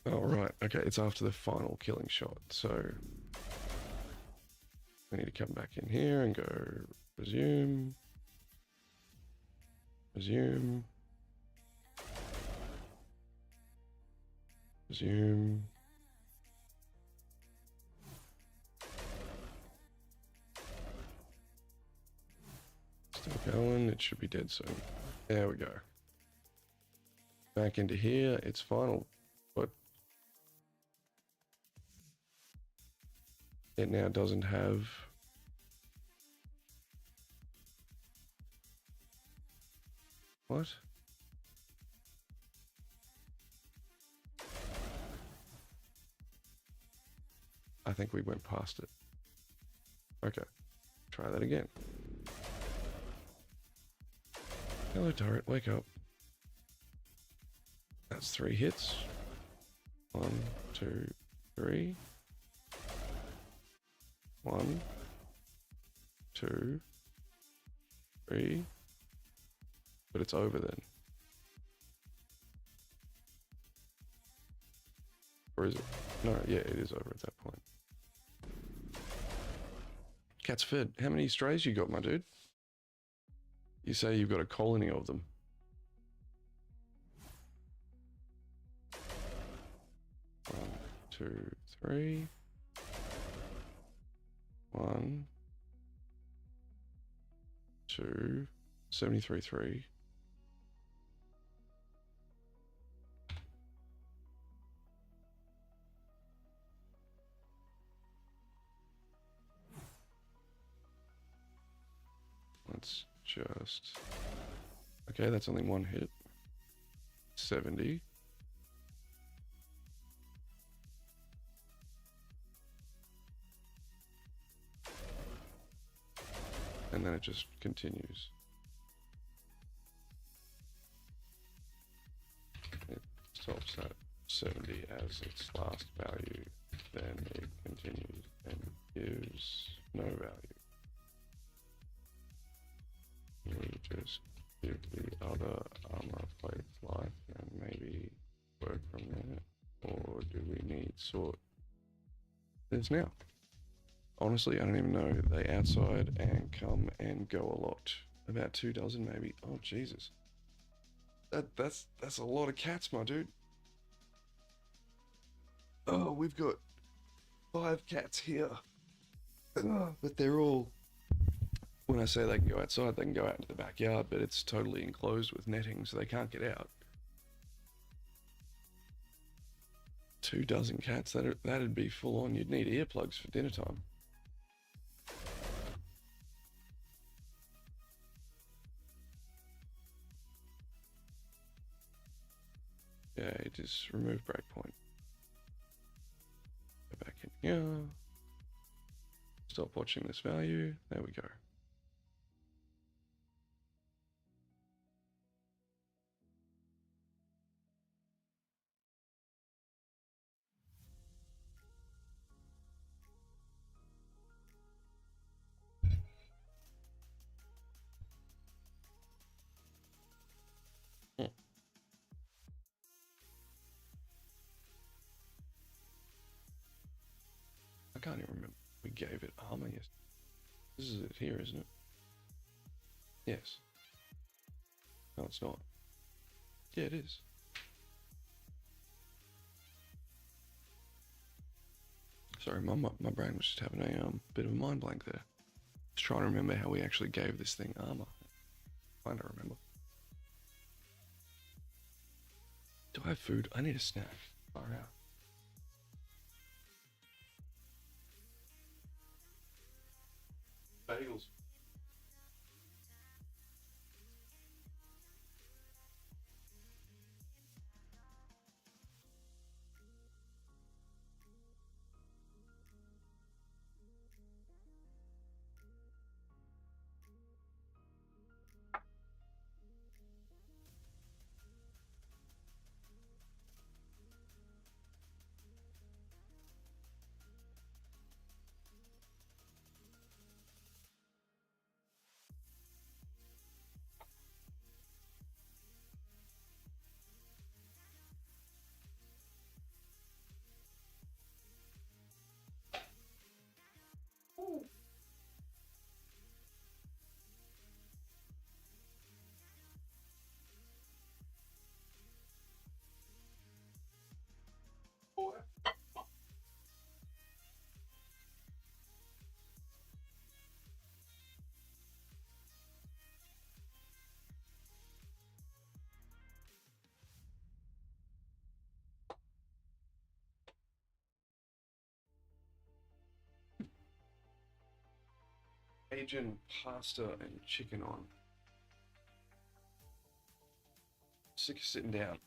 Oh, right. Okay, it's after the final killing shot. So we need to come back in here and go resume. Resume. Resume. Still going. It should be dead soon. There we go. Back into here. It's final. But it now doesn't have what? I think we went past it. Okay, try that again. Hello, turret, wake up. That's 3 hits. 1, 2, 3. 1, 2, 3. But it's over then. Or is it? No, yeah, it is over at that point. Cat's fed. How many strays you got, my dude? You say you've got a colony of them. One, 2, 3. 1, 2, 73, 3. Let's just... Okay, that's only 1 hit. 70. And then it just continues. It stops at 70 as its last value. Then it continues and gives no value. We just give the other armor plates life and maybe work from there. Or do we need sort? There's now. Honestly, I don't even know. They outside and come and go a lot. About 2 dozen maybe. Oh Jesus. That's a lot of cats, my dude. Oh, we've got 5 cats here. But they're all, when I say they can go outside, they can go out into the backyard, but it's totally enclosed with netting, so they can't get out. 2 dozen cats, that'd be full on. You'd need earplugs for dinner time. Yeah, just remove breakpoint. Go back in here. Stop watching this value. There we go. I can't even remember. We gave it armor, yes. This is it here, isn't it? Yes. No, it's not. Yeah, it is. Sorry, my brain was just having a bit of a mind blank there. Just trying to remember how we actually gave this thing armor. Trying to remember. Do I have food? I need a snack. Far out. Bagels. Cajun pasta and chicken on. Sick of sitting down.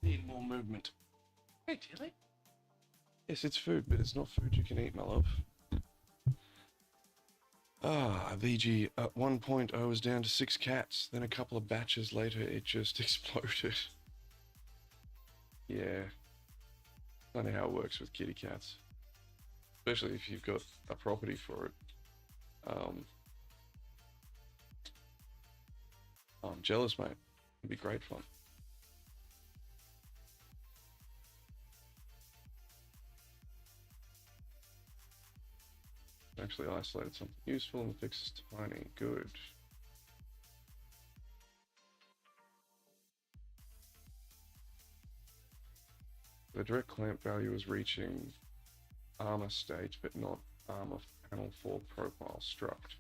Need more movement. Hey, Tilly. Yes, it's food, but it's not food you can eat, my love. Ah, VG, at one point I was down to 6 cats, then a couple of batches later it just exploded. Yeah. Funny how it works with kitty cats. Especially if you've got a property for it. I'm jealous, mate. It'd be great fun. Actually isolated something useful and the fix is tiny. Good. The direct clamp value is reaching armor state, but not armor panel 4 profile struct.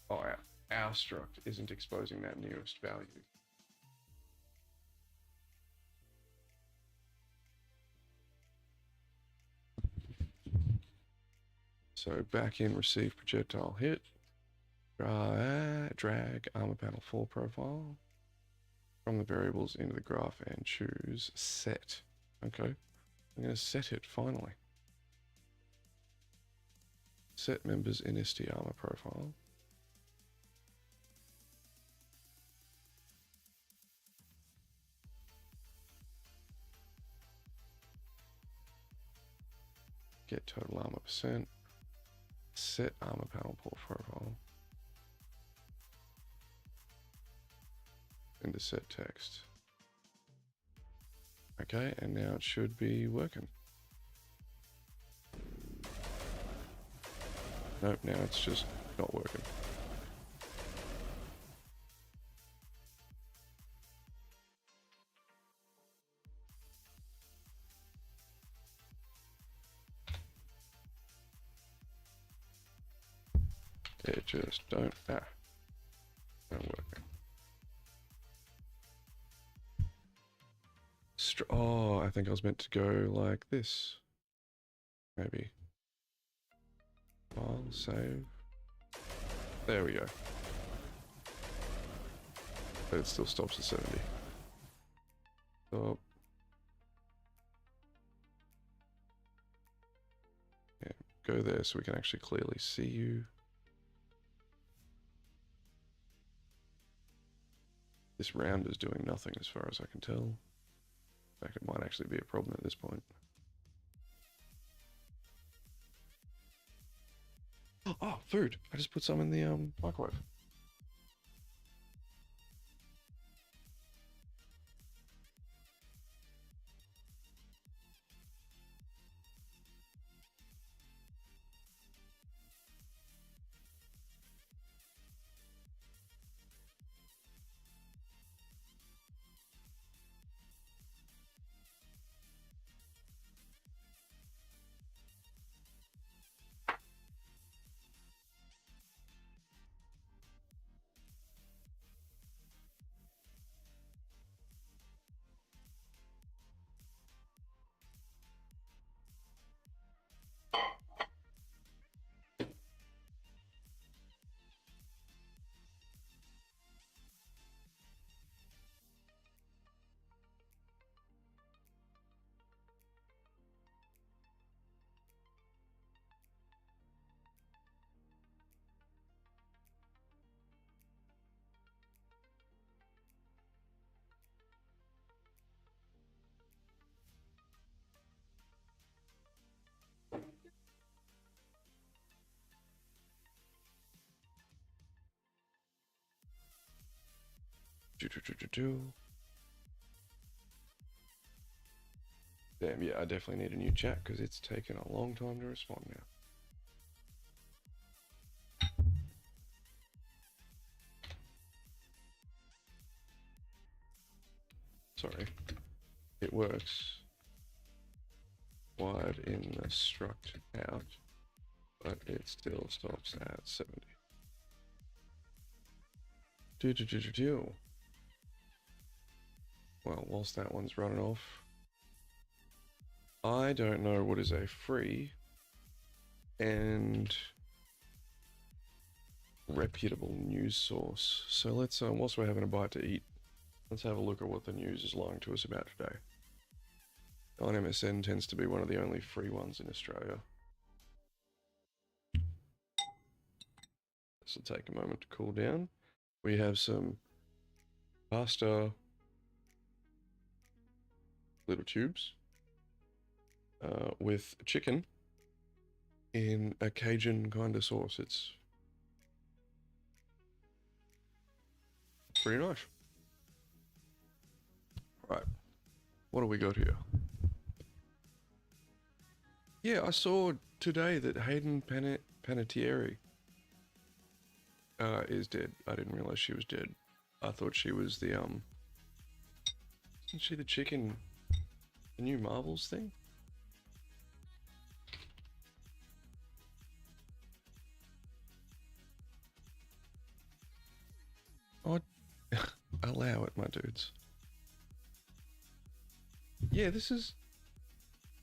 Oh, our struct isn't exposing that nearest value. So back in receive projectile hit, drag armor panel 4 profile from the variables into the graph and choose set. Okay, I'm going to set it finally. Set members in SD armor profile. Get total armor percent. Set armor panel profile. Into set text. Okay, and now it should be working. Nope, now it's just not working. It just don't work. Oh, I think I was meant to go like this. Maybe. File, save. There we go. But it still stops at 70. Stop. Yeah, go there so we can actually clearly see you. This round is doing nothing as far as I can tell. In fact, it might actually be a problem at this point. Oh, food! I just put some in the microwave. Damn, yeah, I definitely need a new chat because it's taken a long time to respond now. Sorry. It works. Wide in the struct out, but it still stops at 70. Well, whilst that one's running off, I don't know what is a free and reputable news source. So let's, whilst we're having a bite to eat, let's have a look at what the news is lying to us about today. On MSN tends to be one of the only free ones in Australia. This will take a moment to cool down. We have some pasta little tubes with chicken in a Cajun kind of sauce. It's pretty nice. Right, what do we got here? Yeah, I saw today that Hayden Panettiere is dead. I didn't realize she was dead. I thought she was the isn't she the chick in the new Marvels thing? Oh, allow it, my dudes. Yeah,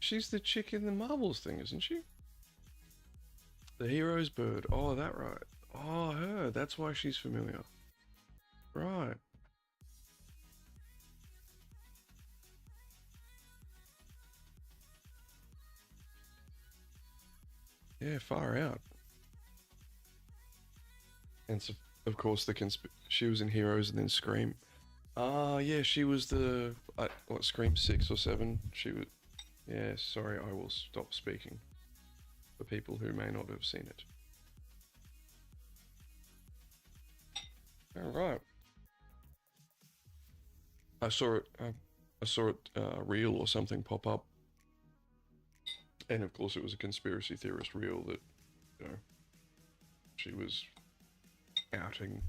she's the chick in the Marvels thing, isn't she? The hero's bird. Oh, that right. Oh, her. That's why she's familiar. Right. Yeah, far out. And so, of course, she was in Heroes and then Scream. Ah, yeah, she was the what, Scream 6 or 7. She was. Yeah, sorry, I will stop speaking for people who may not have seen it. All right. I saw it. Reel or something pop up, and of course, it was a conspiracy theorist reel that, you know, she was outing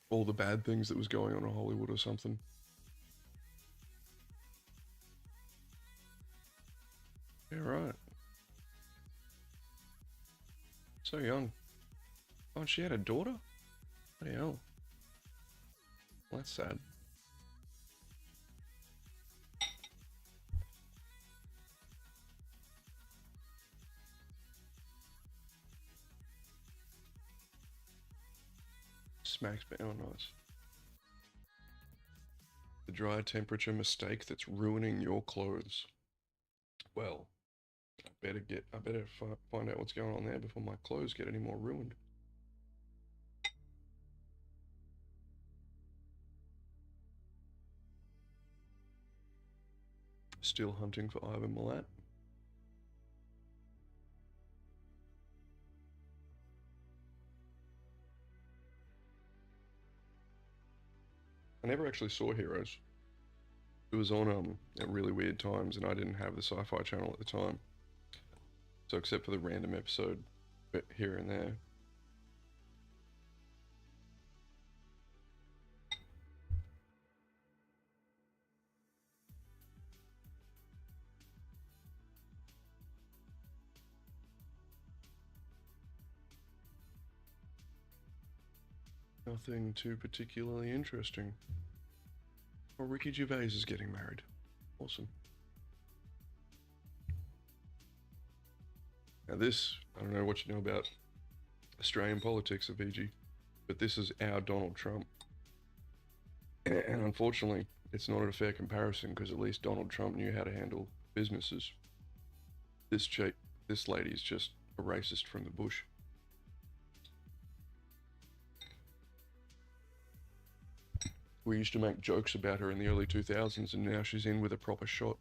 all the bad things that was going on in Hollywood or something. Yeah, right. So young. Oh, and she had a daughter? Bloody hell. Well, that's sad. Smacks me. Oh, nice. The dry temperature mistake that's ruining your clothes. Well, I better find out what's going on there before my clothes get any more ruined. Still hunting for Ivan Milat. I never actually saw Heroes. It was on at really weird times, and I didn't have the Sci-Fi channel at the time. So except for the random episode bit here and there. Nothing too particularly interesting. Oh, Ricky Gervais is getting married. Awesome. Now this, I don't know what you know about Australian politics of VG, but this is our Donald Trump. And unfortunately, it's not a fair comparison because at least Donald Trump knew how to handle businesses. This lady is just a racist from the bush. We used to make jokes about her in the early 2000s, and now she's in with a proper shot.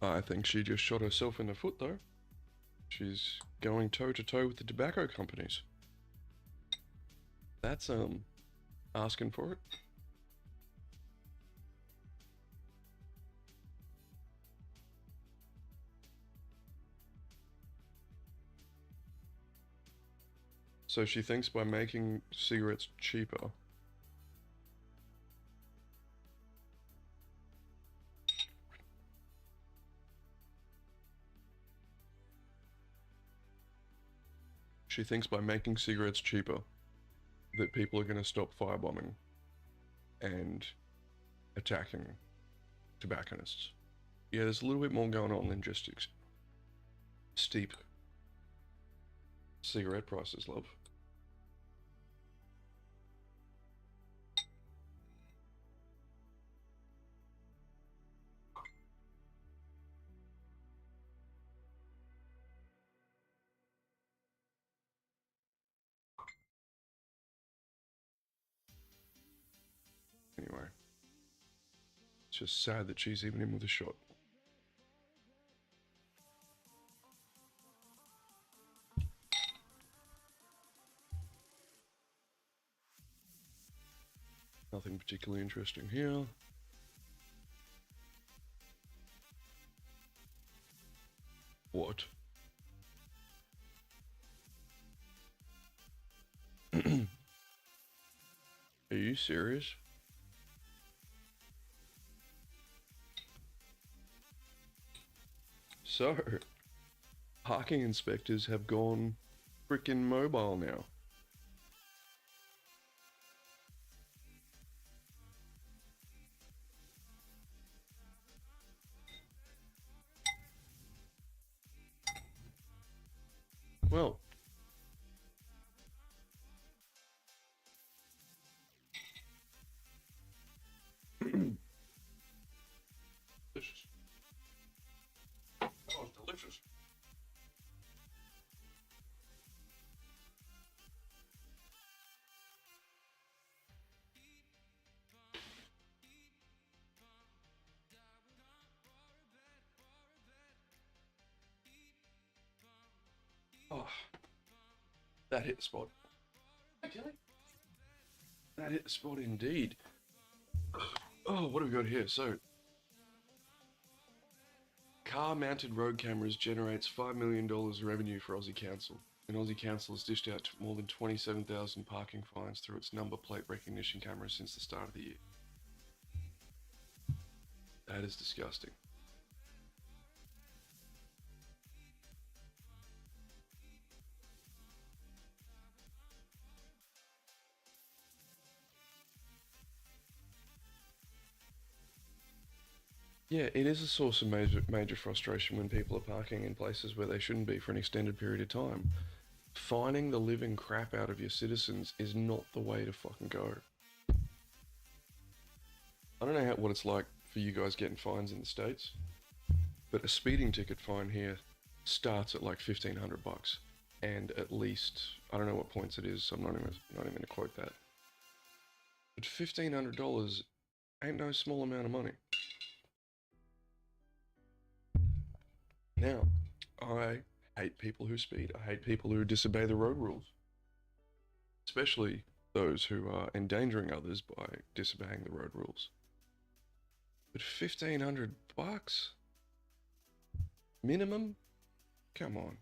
I think she just shot herself in the foot, though. She's going toe-to-toe with the tobacco companies. That's, asking for it. So she thinks by making cigarettes cheaper, that people are going to stop firebombing and attacking tobacconists. Yeah, there's a little bit more going on than just steep cigarette prices, love. Anyway, it's just sad that she's even in with a shot. Nothing particularly interesting here. What? Are you serious? So, parking inspectors have gone freaking mobile now. Well, delicious. That was delicious. Oh, that hit the spot. Actually, that hit the spot indeed. Oh, what have we got here? So, car-mounted road cameras generates $5 million revenue for Aussie Council. And Aussie Council has dished out more than 27,000 parking fines through its number plate recognition cameras since the start of the year. That is disgusting. Yeah, it is a source of major frustration when people are parking in places where they shouldn't be for an extended period of time. Fining the living crap out of your citizens is not the way to fucking go. I don't know what it's like for you guys getting fines in the States, but a speeding ticket fine here starts at like $1,500, and at least, I don't know what points it is, so I'm not even gonna quote that. But $1,500 ain't no small amount of money. Now, I hate people who speed. I hate people who disobey the road rules. Especially those who are endangering others by disobeying the road rules. But $1,500? Minimum? Come on.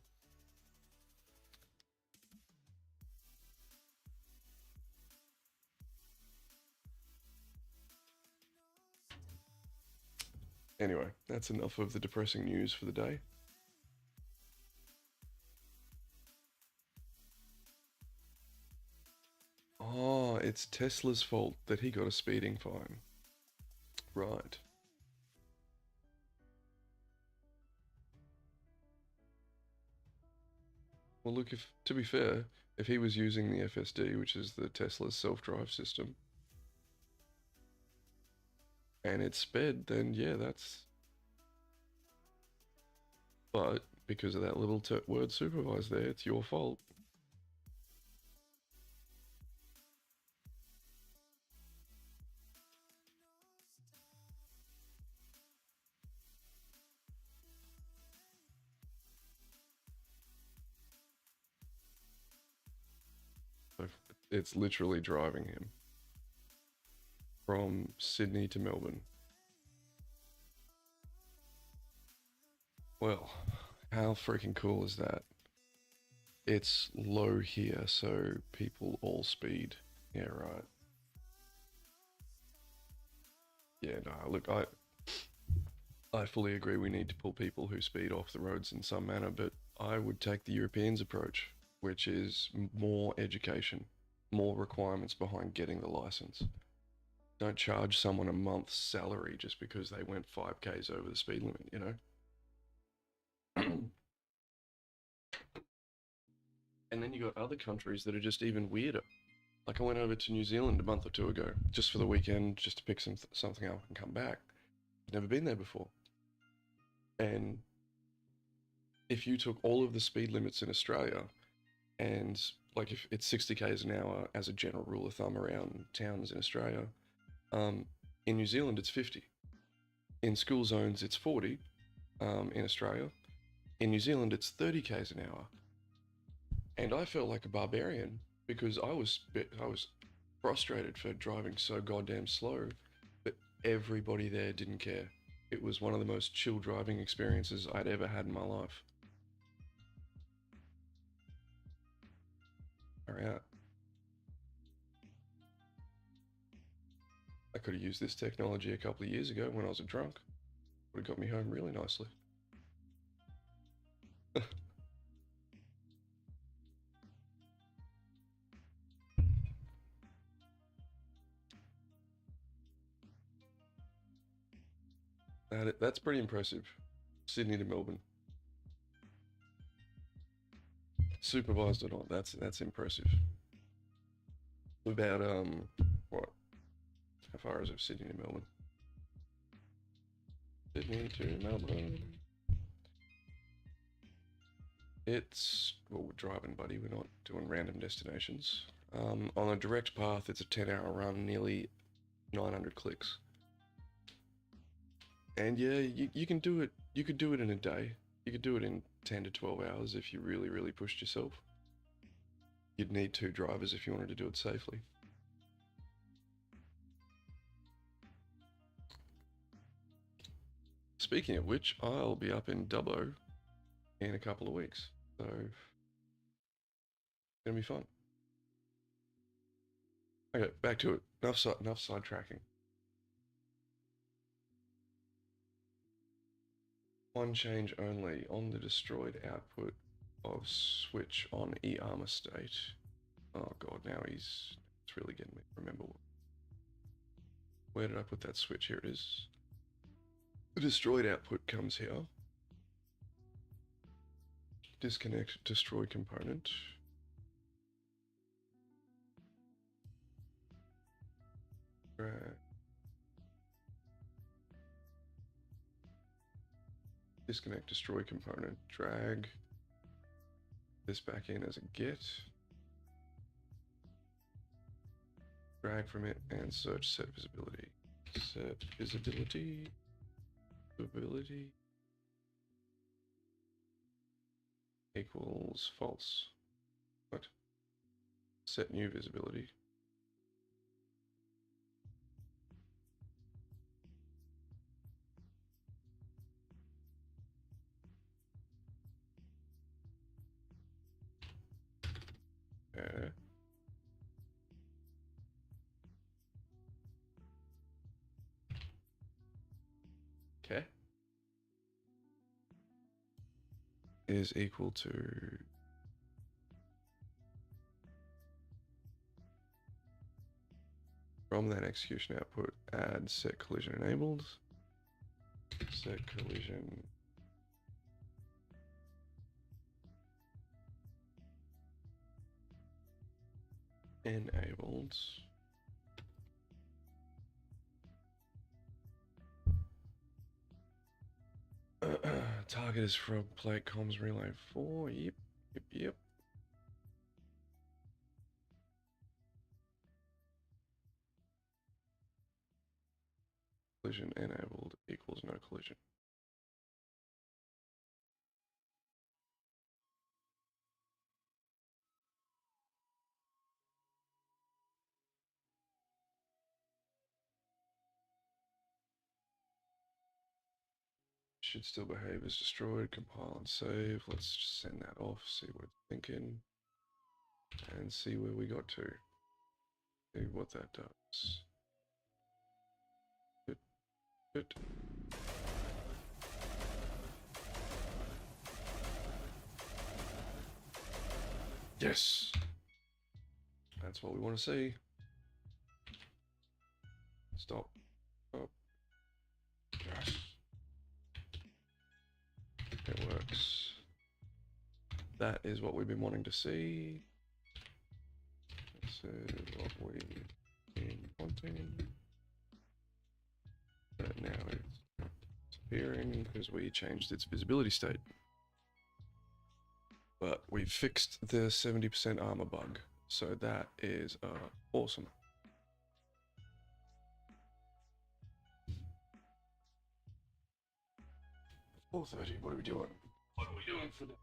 Anyway, that's enough of the depressing news for the day. Oh, it's Tesla's fault that he got a speeding fine. Right. Well, look, to be fair, if he was using the FSD, which is the Tesla's self-drive system, and it's sped, then yeah, that's... But because of that little word supervise there, it's your fault. It's literally driving him from Sydney to Melbourne. Well, how freaking cool is that? It's low here, so people all speed. Yeah, right. Yeah, no, look, I fully agree we need to pull people who speed off the roads in some manner, but I would take the Europeans' approach, which is more education. more requirements behind getting the license. Don't charge someone a month's salary just because they went 5Ks over the speed limit, you know? And then you got other countries that are just even weirder. Like I went over to New Zealand a month or two ago, just for the weekend, just to pick something up and come back. I'd never been there before. And if you took all of the speed limits in Australia, and like if it's 60 k's an hour as a general rule of thumb around towns in Australia, in New Zealand it's 50. In school zones it's 40 in Australia. In New Zealand it's 30 k's an hour. And I felt like a barbarian because I was frustrated for driving so goddamn slow, but everybody there didn't care. It was one of the most chill driving experiences I'd ever had in my life. Alright. I could have used this technology a couple of years ago when I was a drunk. Would have got me home really nicely. That's pretty impressive. Sydney to Melbourne. Supervised or not, that's impressive. About what? How far is it, Sydney to Melbourne? Sydney to Melbourne. It's, well, we're driving, buddy. We're not doing random destinations. On a direct path, it's a 10-hour run, nearly 900 clicks. And yeah, you can do it. You could do it in a day. You could do it in 10 to 12 hours if you really, really pushed yourself. You'd need 2 drivers if you wanted to do it safely. Speaking of which, I'll be up in Dubbo in a couple of weeks, so it's gonna be fun. Okay, back to it. Enough sidetracking. One change only on the destroyed output of switch on E-armor state. Oh god, now it's really getting me. Remember where did I put that switch? Here it is. The destroyed output comes here. Disconnect destroy component. Drag. Disconnect destroy component. Drag this back in as a get. Drag from it and search set visibility. Set visibility. Visibility equals false. What? Set new visibility. Okay. Is equal to from that execution output add set collision enabled. Set collision enabled. Target is frog plate comms relay 4. Yep. Collision enabled equals no collision. Should still behave as destroyed. Compile and save. Let's just send that off, see what it's thinking, and see where we got to. See what that does. Good. Yes. That's what we want to see. Stop. Oh. Yes. It works. That is what we've been wanting to see. This is what we've been wanting. But now it's disappearing because we changed its visibility state. But we fixed the 70% armor bug. So that is awesome. 4:30, what are we doing? What are we doing for the...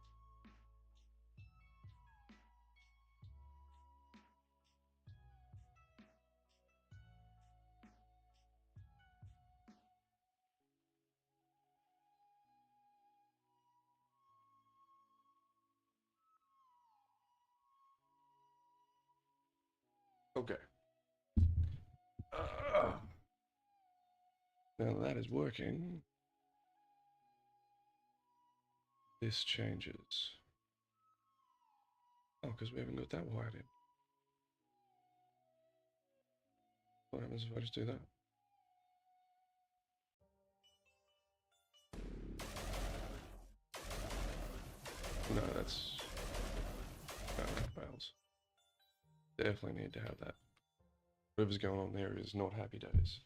Okay. Now that is working. This changes. Oh, because we haven't got that wired in. What happens if I just do that? No, that's... No, that fails. Definitely need to have that. Whatever's going on there is not happy days.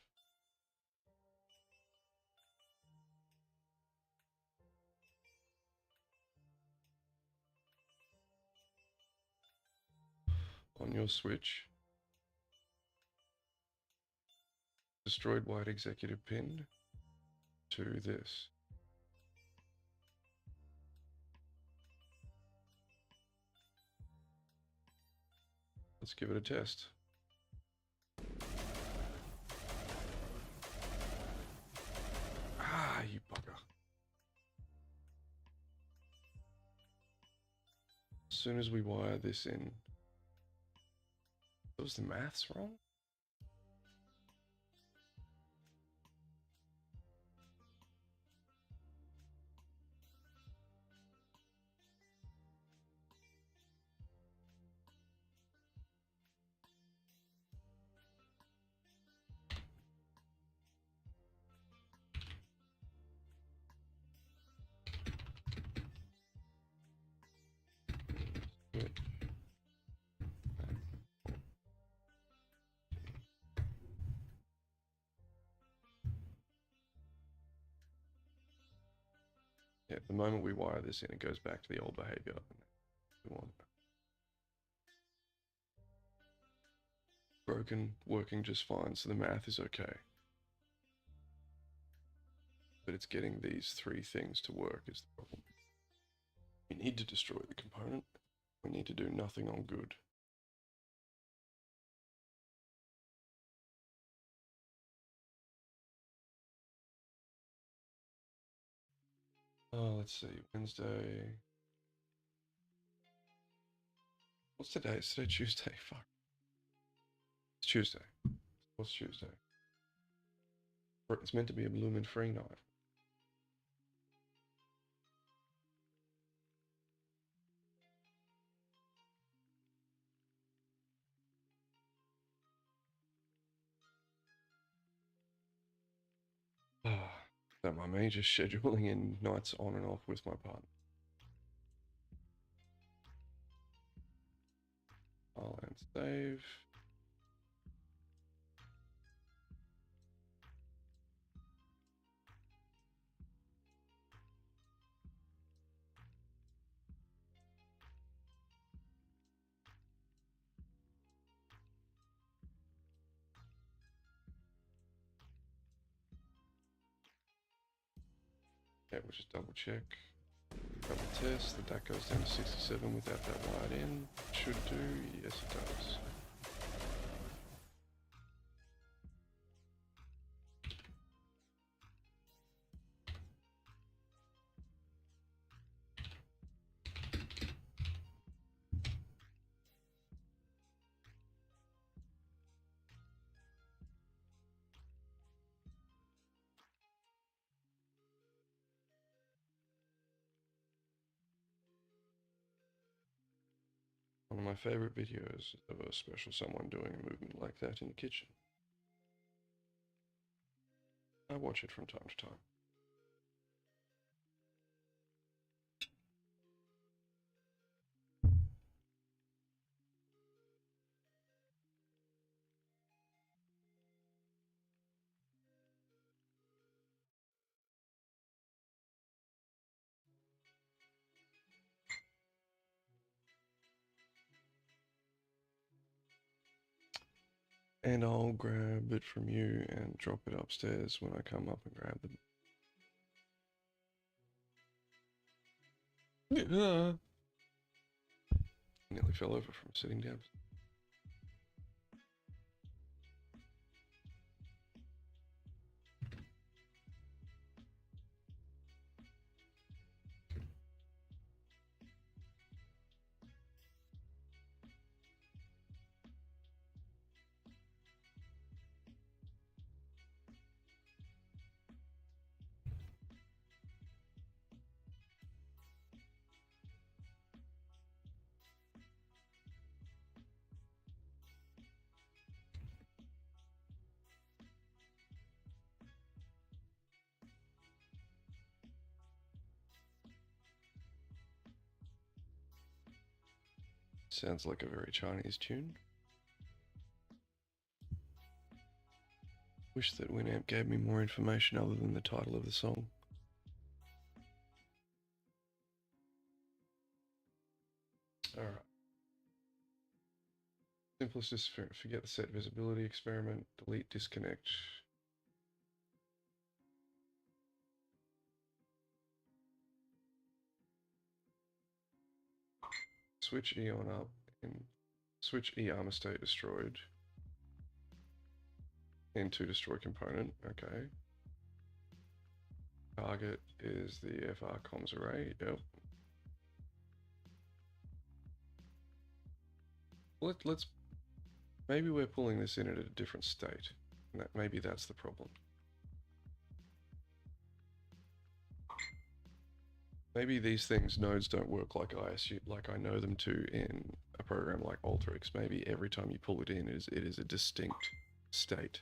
On your switch, destroyed white executive pin to this. Let's give it a test. Ah, you bugger. As soon as we wire this in, was the maths wrong? Yeah, the moment we wire this in, it goes back to the old behavior. We want broken, working just fine, so the math is okay. But it's getting these three things to work is the problem. We need to destroy the component. We need to do nothing on good. Oh, let's see, Wednesday. What's today? Is today Tuesday? Fuck. It's Tuesday. What's Tuesday? It's meant to be a Lumen free night. Don't mind me just scheduling in nights on and off with my partner. File and save. Okay, we'll just double check. Double test that that goes down to 67 without that wired in. Should do, yes it does. On my my favorite videos of a special someone doing a movement like that in the kitchen. I watch it from time to time. And I'll grab it from you and drop it upstairs when I come up and grab them. Yeah. Nearly fell over from sitting down. Sounds like a very Chinese tune. Wish that Winamp gave me more information other than the title of the song. Alright. Simplest is forget the set visibility experiment, delete, disconnect. Switch E on up and switch E armor state destroyed. Into destroy component, okay. Target is the FR comms array, yep. Let's maybe we're pulling this in at a different state. And maybe that's the problem. Maybe these nodes don't work like I know them to in a program like Alteryx. Maybe every time you pull it in, it is a distinct state.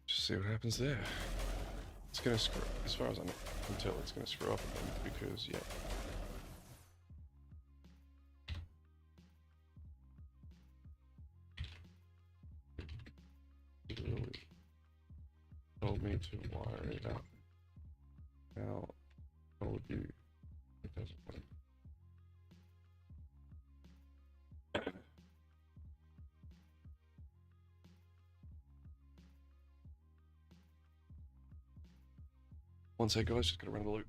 Just see what happens there. It's gonna screw, as far as I can tell, it's gonna screw up again because, yeah. Really told me to wire it up. Now, I told you it doesn't work. One sec, guys, just gotta run the loop.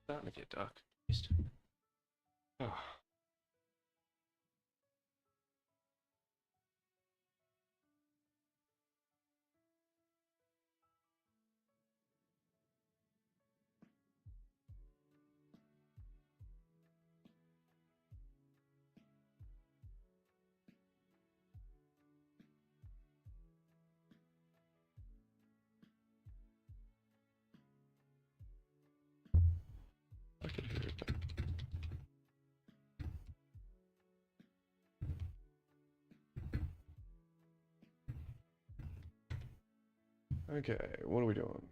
Starting to get dark. Oh. Okay, what are we doing?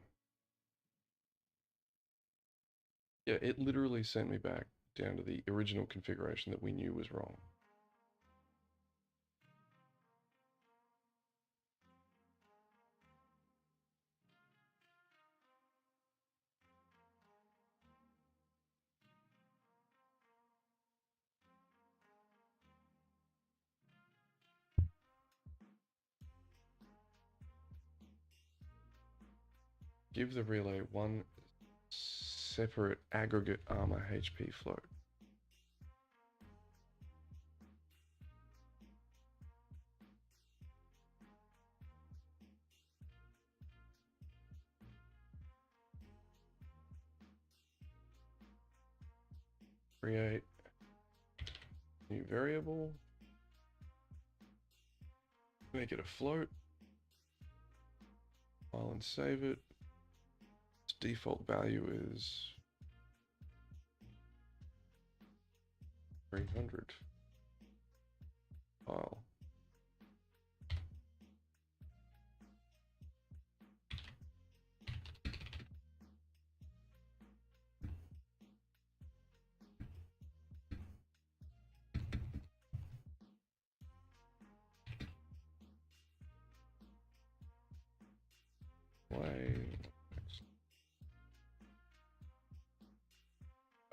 Yeah, it literally sent me back down to the original configuration that we knew was wrong. Give the relay one separate aggregate armor HP float. Create new variable. Make it a float. File and save it. Its default value is 300. File.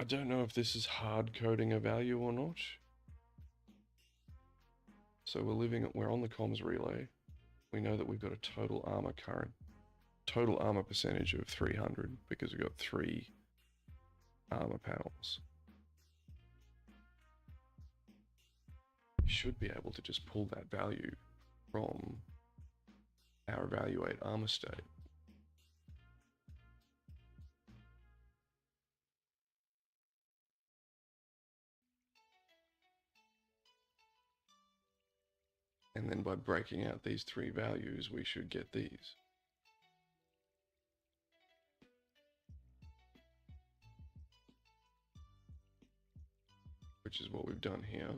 I don't know if this is hard coding a value or not. So we're on the comms relay. We know that we've got a total armor percentage of 300 because we've got 3 armor panels. We should be able to just pull that value from our evaluate armor state. And then by breaking out these 3 values, we should get these. Which is what we've done here.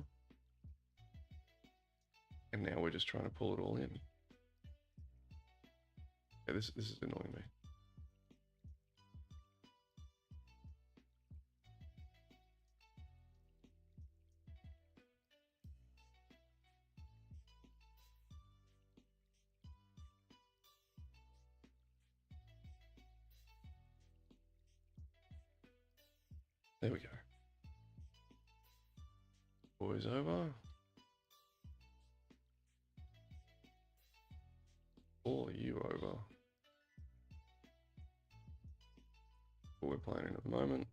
And now we're just trying to pull it all in. Yeah, this is annoying me. There we go. Boys over. Or you over. What we're planning at the moment.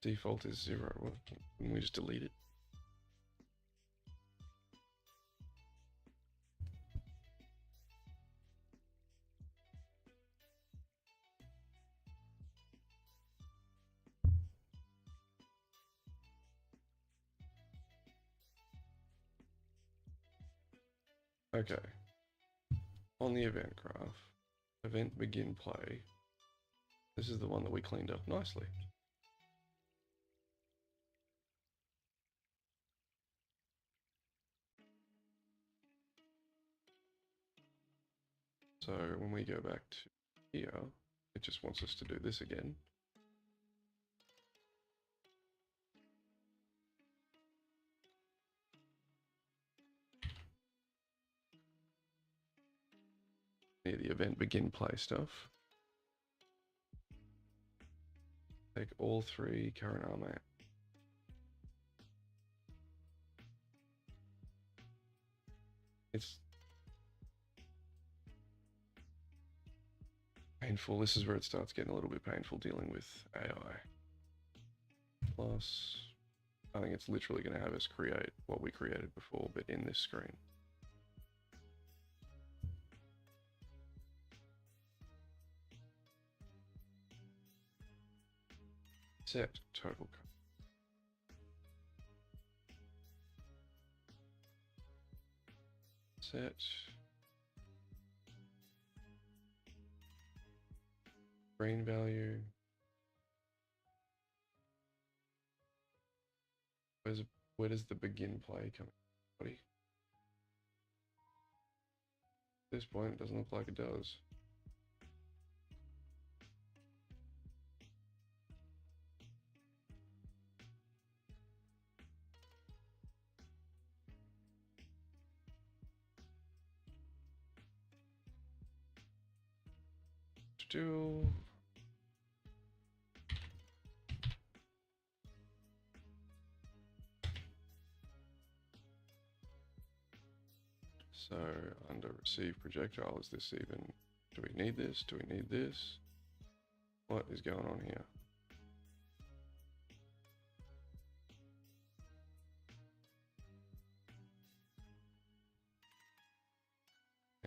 Default is 0. Well, can we just delete it? Okay. On the event graph, event begin play. This is the one that we cleaned up nicely. So when we go back to here, it just wants us to do this again. Near the event begin play stuff. Take all 3 current armor. It's painful. This is where it starts getting a little bit painful dealing with AI. Plus, I think it's literally going to have us create what we created before, but in this screen. Set total. Set Green value. Where does the begin play come in, buddy? At this point, it doesn't look like it does. Still. So under receive projectile, is this even, do we need this? Do we need this? What is going on here?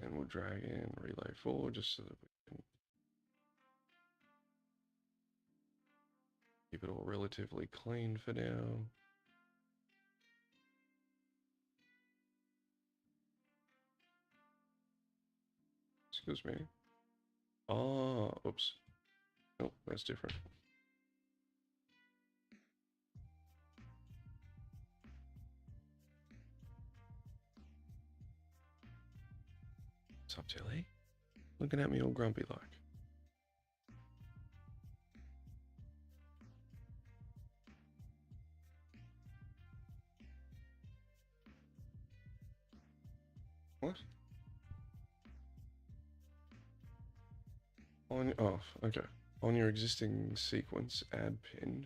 And we'll drag in relay forward just so that we can keep it all relatively clean for now. Excuse me. Oh, oops. Nope, that's different. What's up, Tilly? Looking at me all grumpy like. What? On, oh, okay. On your existing sequence, add pin.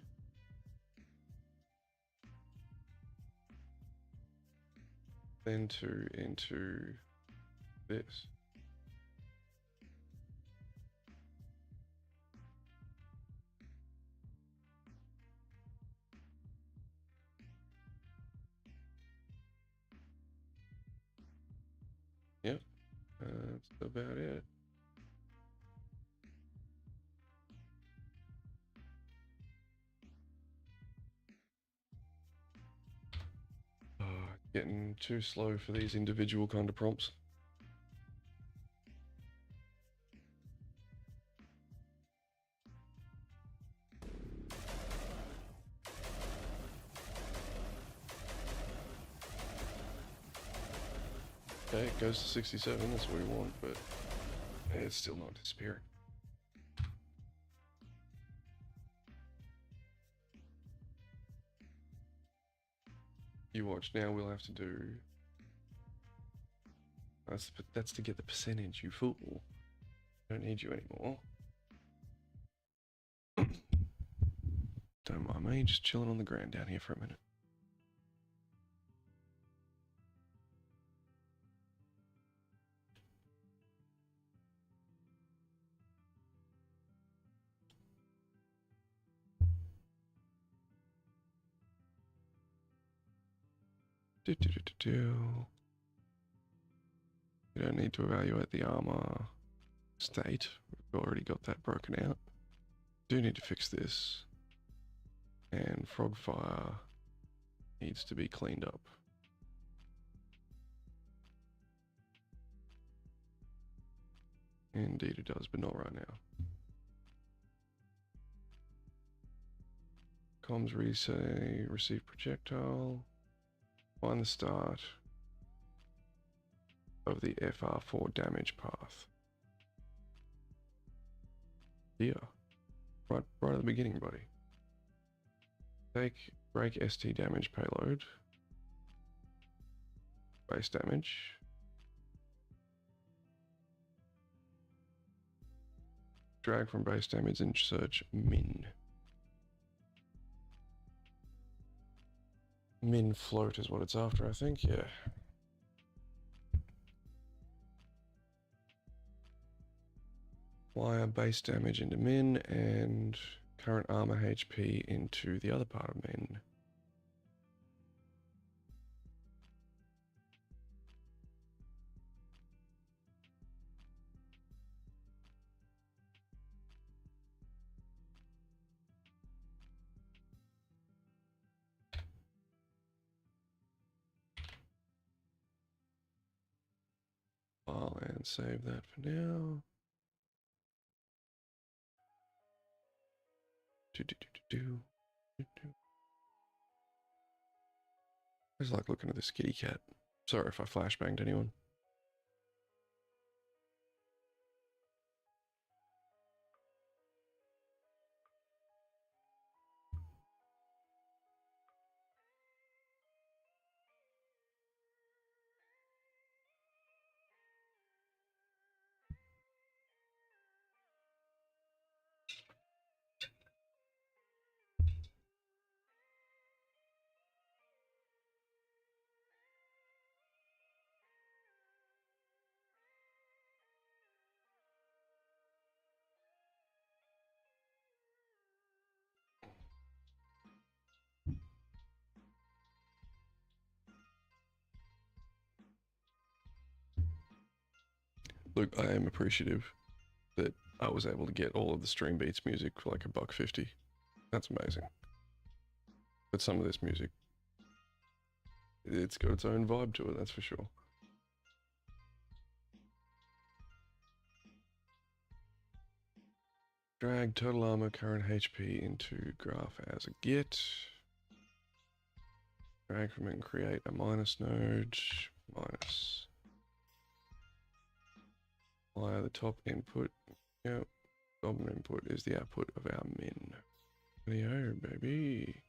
Then into this. Yep, that's about it. Getting too slow for these individual kind of prompts. Okay, it goes to 67, that's what we want, but it's still not disappearing. You watch now, we'll have to do... That's to get the percentage, you fool. I don't need you anymore. Don't mind me, just chilling on the ground down here for a minute. We don't need to evaluate the armor state. We've already got that broken out. Do need to fix this. And frog fire needs to be cleaned up. Indeed it does, but not right now. Comms resay, receive projectile. Find the start of the FR4 damage path. Here. Right at the beginning, buddy. Break ST damage payload. Base damage. Drag from base damage and search min. Min float is what it's after, I think, yeah. Wire base damage into min and current armor HP into the other part of min. File and save that for now. I just like looking at this kitty cat. Sorry if I flashbanged anyone. Look, I am appreciative that I was able to get all of the stream beats music for like $1.50. That's amazing. But some of this music, it's got its own vibe to it, that's for sure. Drag total armor, current HP into graph as a git. Drag from it and create a minus node, minus. Via the top input, yep. Bottom input is the output of our min. Video, baby.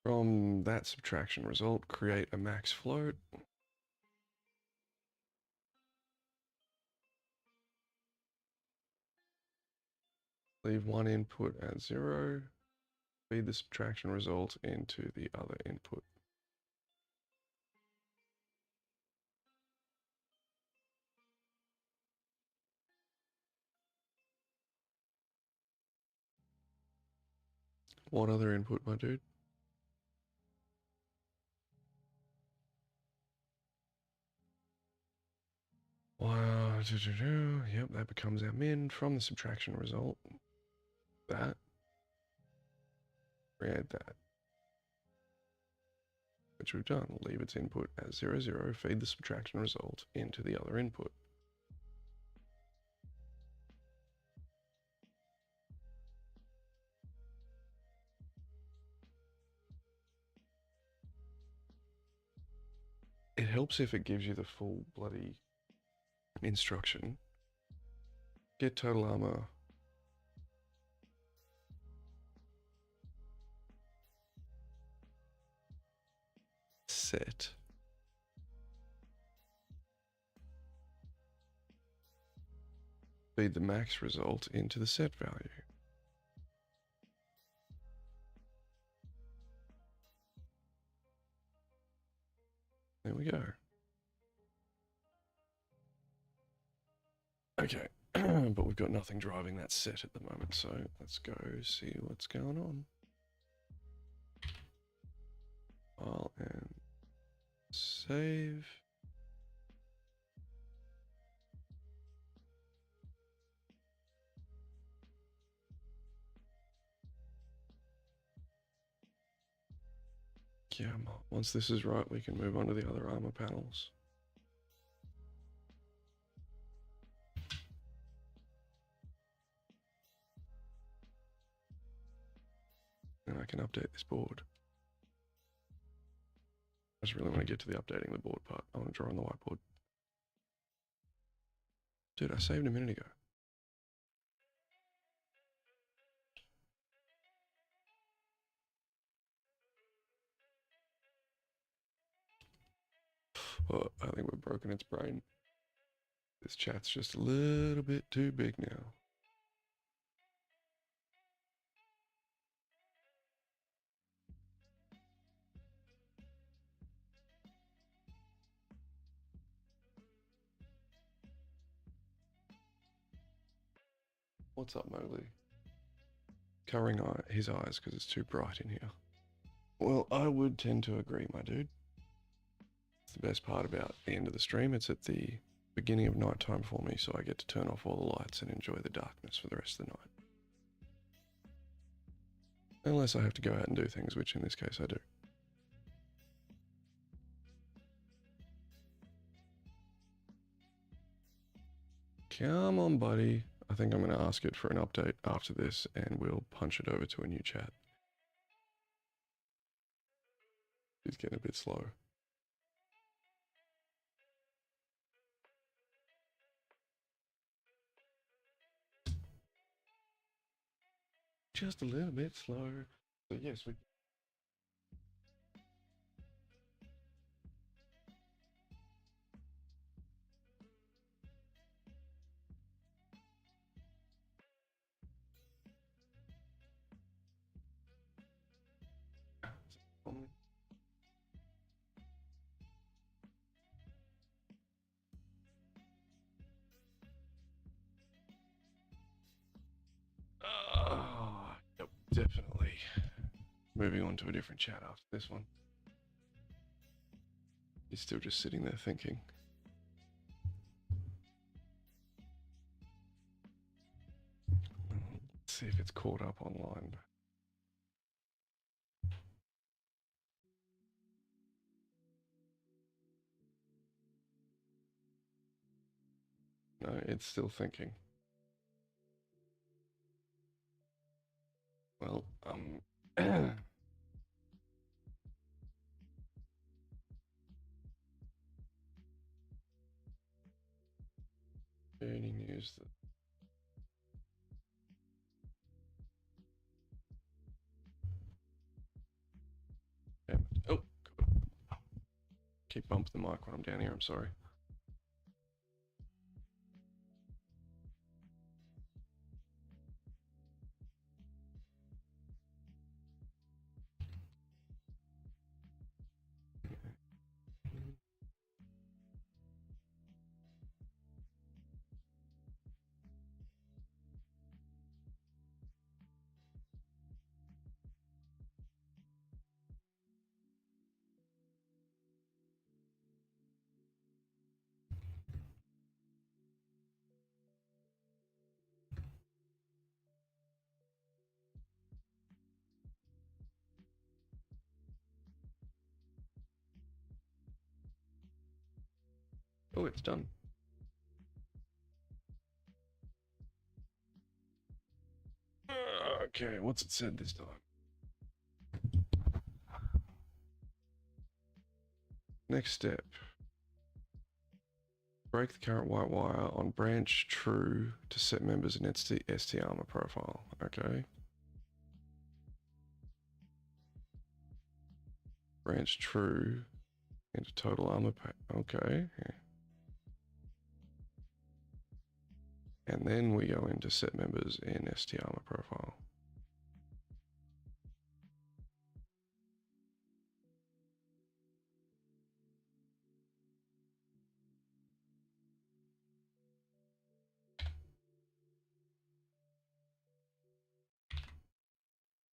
From that subtraction result, create a max float. Leave one input at 0. Feed the subtraction result into the other input. What other input, my dude? Wow, yep, that becomes our min from the subtraction result. That. Create that. Which we've done. Leave its input as 0, 0, feed the subtraction result into the other input. It helps if it gives you the full bloody instruction. Get total armor. Set. Feed the max result into the set value. There we go. Okay, but we've got nothing driving that set at the moment, so let's go see what's going on. File and save. Yeah, once this is right, we can move on to the other armor panels. And I can update this board. I just really want to get to the updating the board part. I want to draw on the whiteboard. Dude, I saved a minute ago. Oh, I think we've broken its brain. This chat's just a little bit too big now. What's up, Mowgli? Covering his eyes because it's too bright in here. Well, I would tend to agree, my dude. It's the best part about the end of the stream. It's at the beginning of nighttime for me, so I get to turn off all the lights and enjoy the darkness for the rest of the night. Unless I have to go out and do things, which in this case I do. Come on, buddy. I think I'm going to ask it for an update after this, and we'll punch it over to a new chat. He's getting a bit slow. Just a little bit slower. So yes, we. Yep, definitely. Moving on to a different chat after this one. He's still just sitting there thinking. Let's see if it's caught up online. No, it's still thinking. Well, any news that damn it. Oh, God. Keep bumping the mic when I'm down here, I'm sorry. Oh, it's done. Okay, what's it said this time? Next step. Break the current white wire on branch true to set members in ST armor profile. Okay. Branch true into total armor pack. Okay. And then we go into set members in ST armor profile.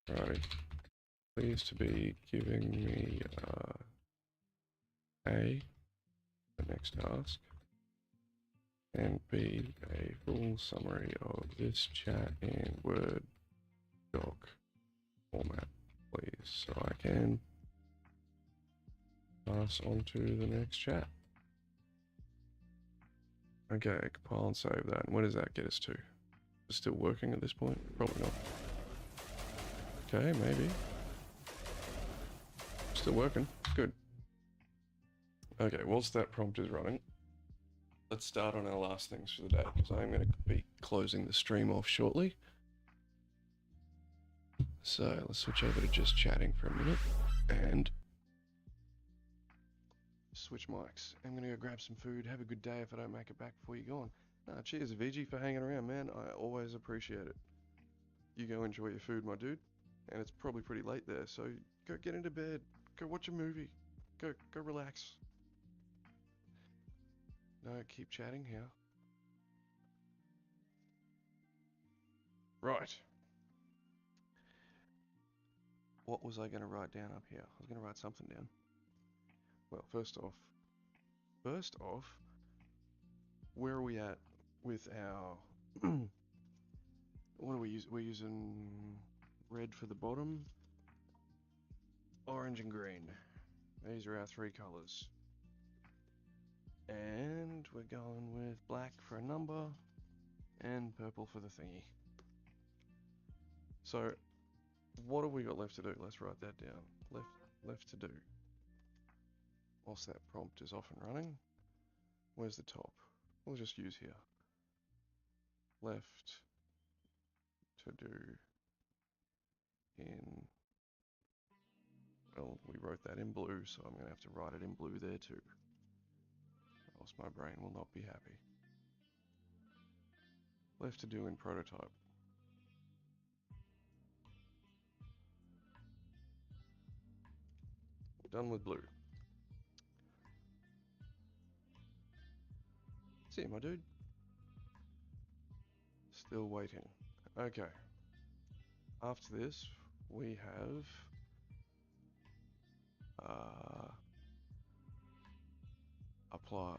Alrighty. Please to be giving me A, the next task, and B, a full summary of this chat in Word doc format, please, so I can pass on to the next chat. Okay, compile and save that. And where does that get us to? Is it still working at this point? Probably not. Okay, maybe. Still working. Good. Okay, whilst that prompt is running, let's start on our last things for the day, because I'm going to be closing the stream off shortly. So let's switch over to just chatting for a minute and switch mics. I'm going to go grab some food. Have a good day if I don't make it back before you go on. Cheers, VG, for hanging around, man. I always appreciate it. You go enjoy your food, my dude. And it's probably pretty late there, so go get into bed. Go watch a movie. Go relax. No, keep chatting here. Right. What was I going to write down up here? I was going to write something down. Well, first off, where are we at with our... what are we using? We're using red for the bottom, orange and green. These are our three colors. And we're going with black for a number, and purple for the thingy. So, what have we got left to do? Let's write that down. Left to do. Whilst that prompt is off and running. Where's the top? We'll just use here. Left to do in, well, we wrote that in blue, so I'm going to have to write it in blue there too. Or else my brain will not be happy. Left to do in prototype. Done with blue. See, my dude. Still waiting. Okay. After this, we have apply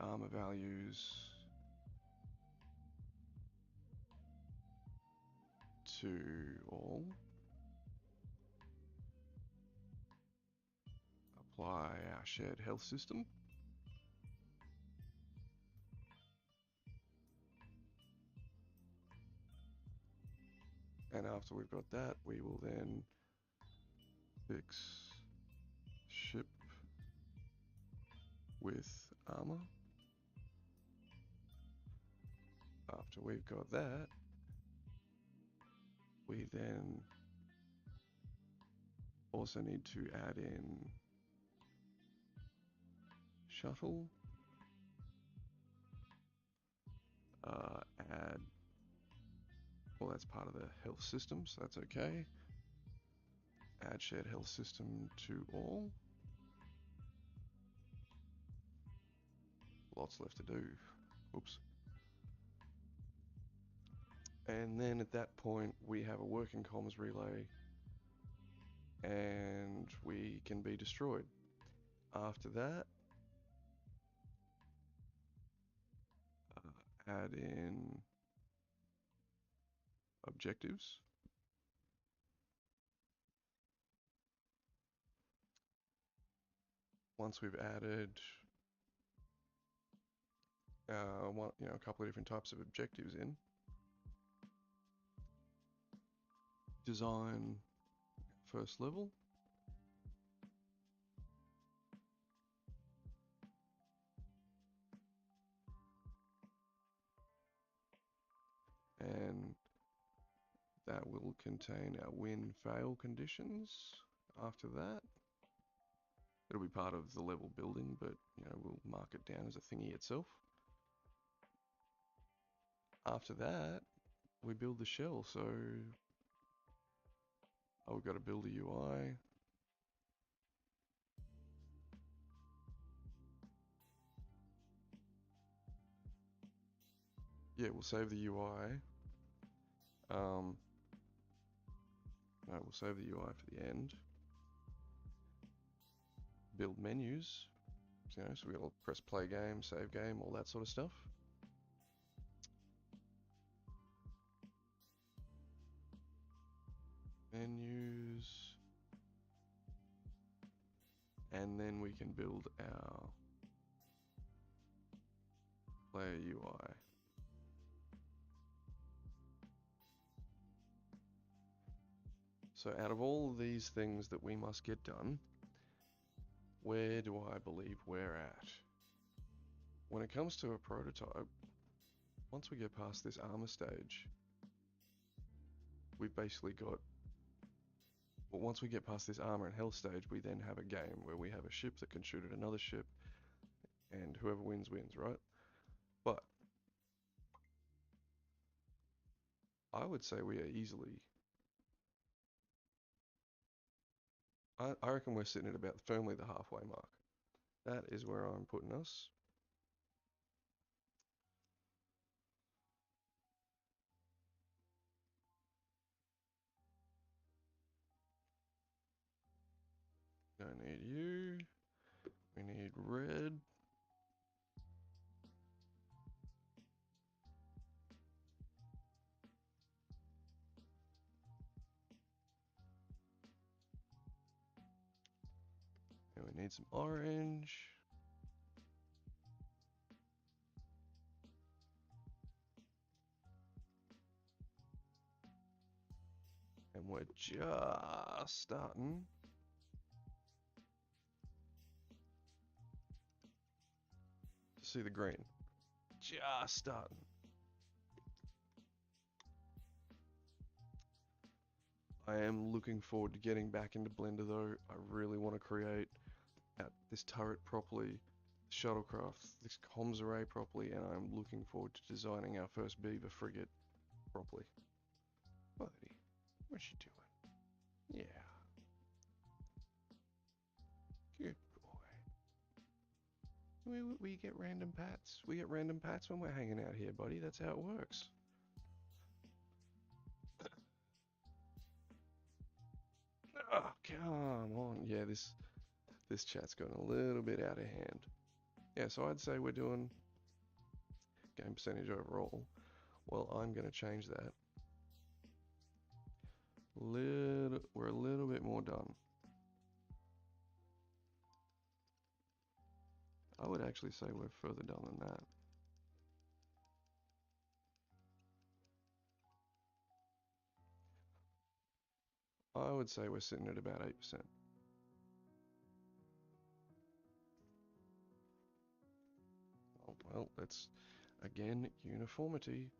armor values to all. Apply our shared health system. And after we've got that, we will then fix ship with armor. After we've got that, we then also need to add in shuttle, add, well, that's part of the health system, so that's okay. Add shared health system to all. Lots left to do. Oops. And then at that point, we have a working comms relay and we can be destroyed. After that, add in objectives. Once we've added a couple of different types of objectives in, design first level. And that will contain our win-fail conditions. After that, it'll be part of the level building, but we'll mark it down as a thingy itself. After that, we build the shell. So we've got to build a UI. Yeah, we'll save the UI. No, we'll save the UI for the end. Build menus. So we'll press play game, save game, all that sort of stuff. Menus. And then we can build our player UI. So out of all these things that we must get done, where do I believe we're at? When it comes to a prototype, once we get past this armor stage, we've basically got, well, once we get past this armor and health stage, we then have a game where we have a ship that can shoot at another ship, and whoever wins, wins, right? But I would say we are easily, I reckon we're sitting at about firmly the halfway mark. That is where I'm putting us. Don't need you. We need red. And we need some orange. we're just starting. To see the green. Just starting. I am looking forward to getting back into Blender though. I really want to create this turret properly, shuttlecraft, this comms array properly, and I'm looking forward to designing our first Beaver frigate properly. Buddy, what's she doing? Yeah. Good boy. We get random pats. We get random pats when we're hanging out here, buddy. That's how it works. Oh, come on. Yeah, this chat's gotten a little bit out of hand. Yeah, so I'd say we're doing game percentage overall. Well, I'm going to change that. We're a little bit more done. I would actually say we're further done than that. I would say we're sitting at about 8%. Oh, well, that's, again, uniformity.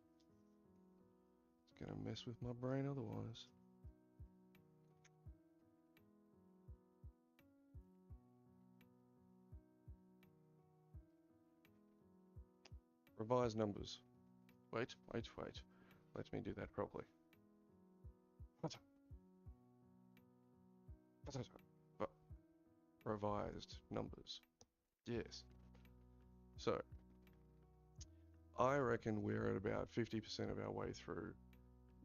It's going to mess with my brain otherwise. Revise numbers. Wait. Let me do that properly. Revised numbers. Yes. So, I reckon we're at about 50% of our way through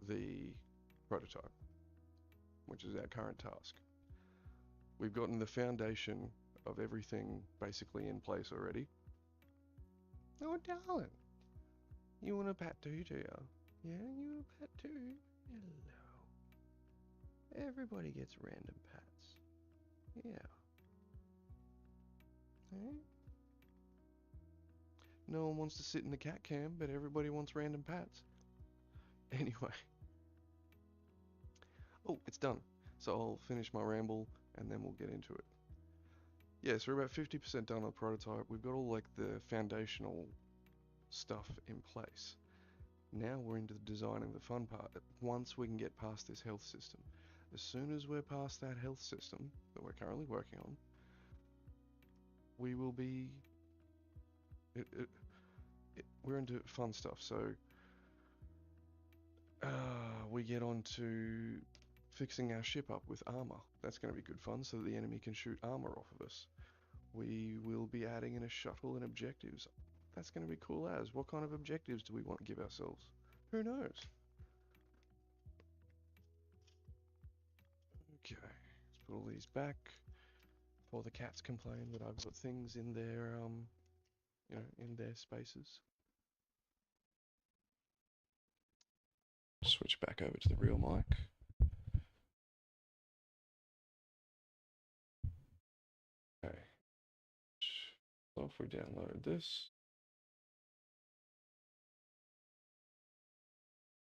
the prototype, which is our current task. We've gotten the foundation of everything basically in place already. Oh, darling. You want a pat too, do you? Yeah, you want a pat too? Hello. Everybody gets random pats. Yeah. Hey? No one wants to sit in the cat cam, but everybody wants random pats. Anyway. Oh, it's done. So I'll finish my ramble and then we'll get into it. Yeah, so we're about 50% done on the prototype. We've got all like the foundational stuff in place. Now we're into designing the fun part. Once we can get past this health system. As soon as we're past that health system that we're currently working on, we will be... we're into fun stuff. So we get on to fixing our ship up with armor. That's going to be good fun so that the enemy can shoot armor off of us. We will be adding in a shuttle and objectives. That's going to be cool as. What kind of objectives do we want to give ourselves? Who knows? Okay, let's put all these back before the cats complain that I've got things in their, in their spaces. Switch back over to the real mic. Okay. So if we download this.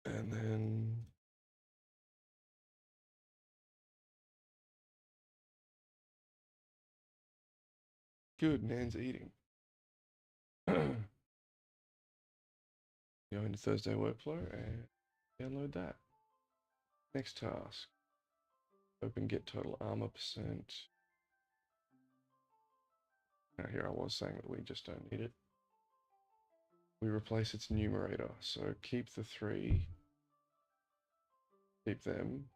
And then good, Nan's eating. Go into Thursday workflow and download that. Next task. Open get total armor percent. Now here I was saying that we just don't need it. We replace its numerator. So keep the 3. Keep them.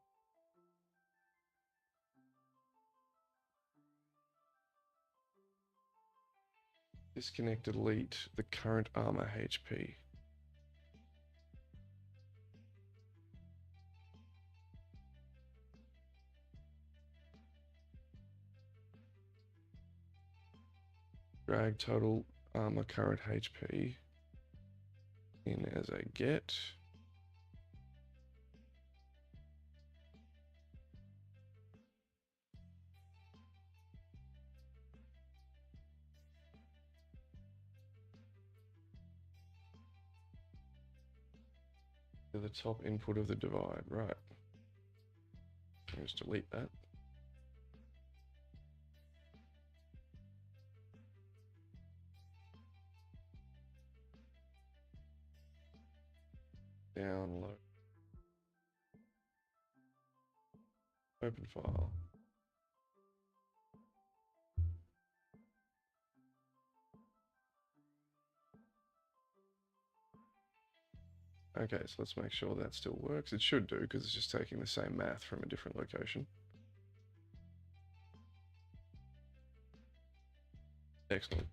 Disconnect, delete the current armor HP. Drag total armor current HP in as a get. To the top input of the divide, right. Just delete that. Download. Open file. Okay, so let's make sure that still works. It should do, because it's just taking the same math from a different location. Excellent.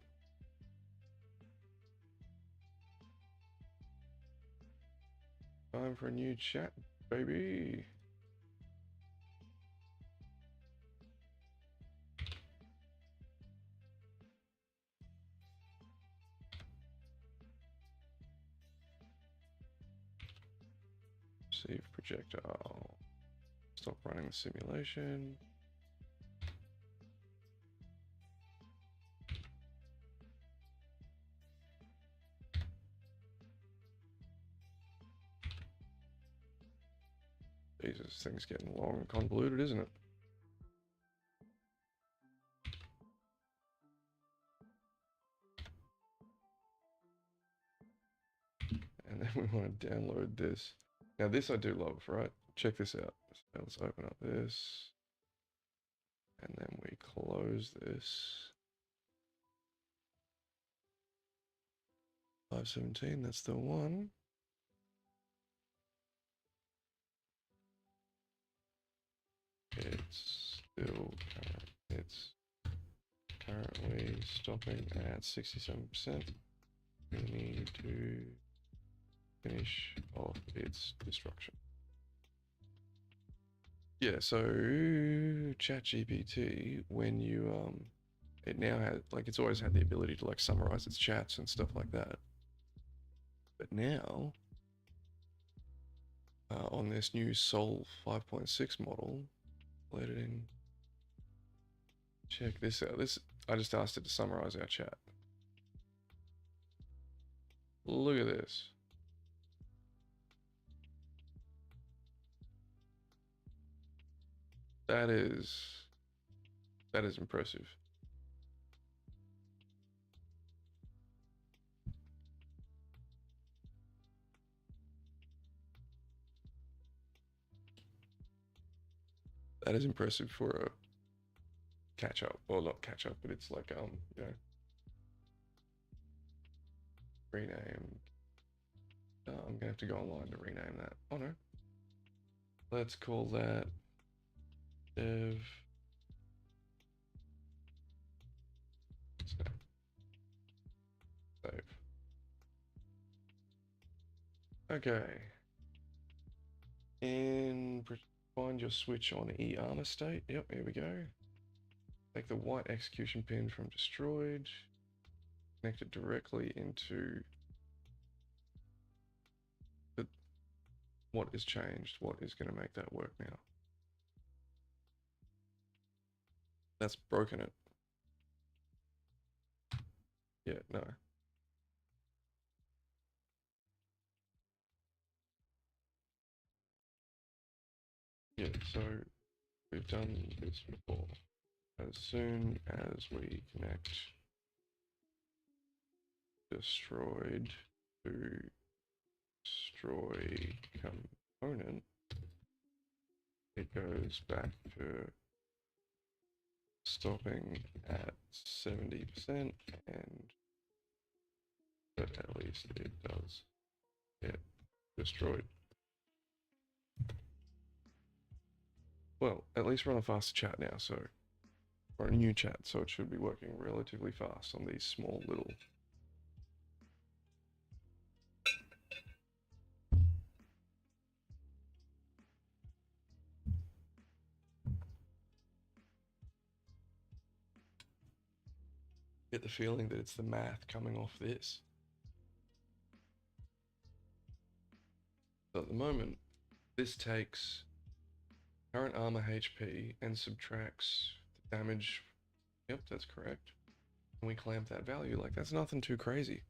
Time for a new chat, baby. Save projectile. Stop running the simulation. Jesus, this thing's getting long and convoluted, isn't it? And then we want to download this. Now this I do love, right? Check this out. So let's open up this. And then we close this. 517, that's the one. It's still current. It's currently stopping at 67%. We need to finish off its destruction. Yeah, so ChatGPT, when you it now has, like, it's always had the ability to like summarize its chats and stuff like that. But now on this new Sol 5.6 model, editing. Check this out. This, I just asked it to summarize our chat. Look at this. That is impressive. That is impressive for a catch up. Well, not catch up, but it's like you know, rename. I'm gonna have to go online to rename that. Oh no. Let's call that dev. Save. Okay. And find your switch on E-armor state. Yep, here we go. Take the white execution pin from destroyed. Connect it directly into the, what is changed, what is going to make that work now. That's broken it. Yeah, no. Yeah, so we've done this before. As soon as we connect destroyed to destroy component, it goes back to stopping at 70%, and but at least it does get destroyed. Well, at least we're on a faster chat now, so we're on a new chat, so it should be working relatively fast on these small little. Get the feeling that it's the math coming off this. So at the moment, this takes current armor HP and subtracts the damage. Yep, that's correct. And we clamp that value. Like, that's nothing too crazy.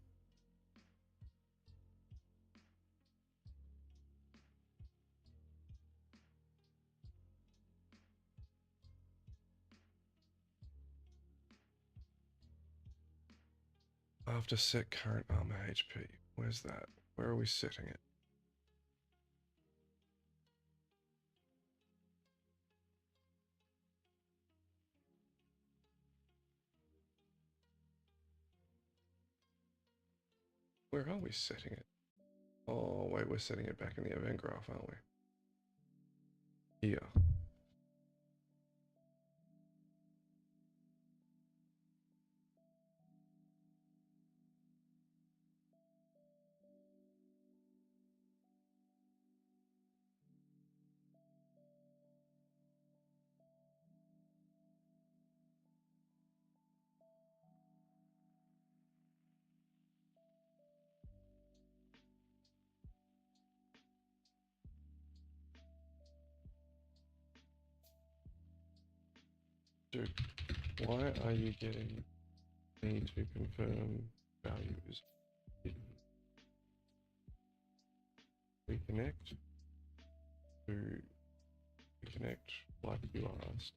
After set current armor HP. Where's that? Where are we setting it? Where are we setting it? Oh, wait, we're setting it back in the event graph, aren't we? Here. Dude, why are you getting me to confirm values? Reconnect to reconnect like you asked.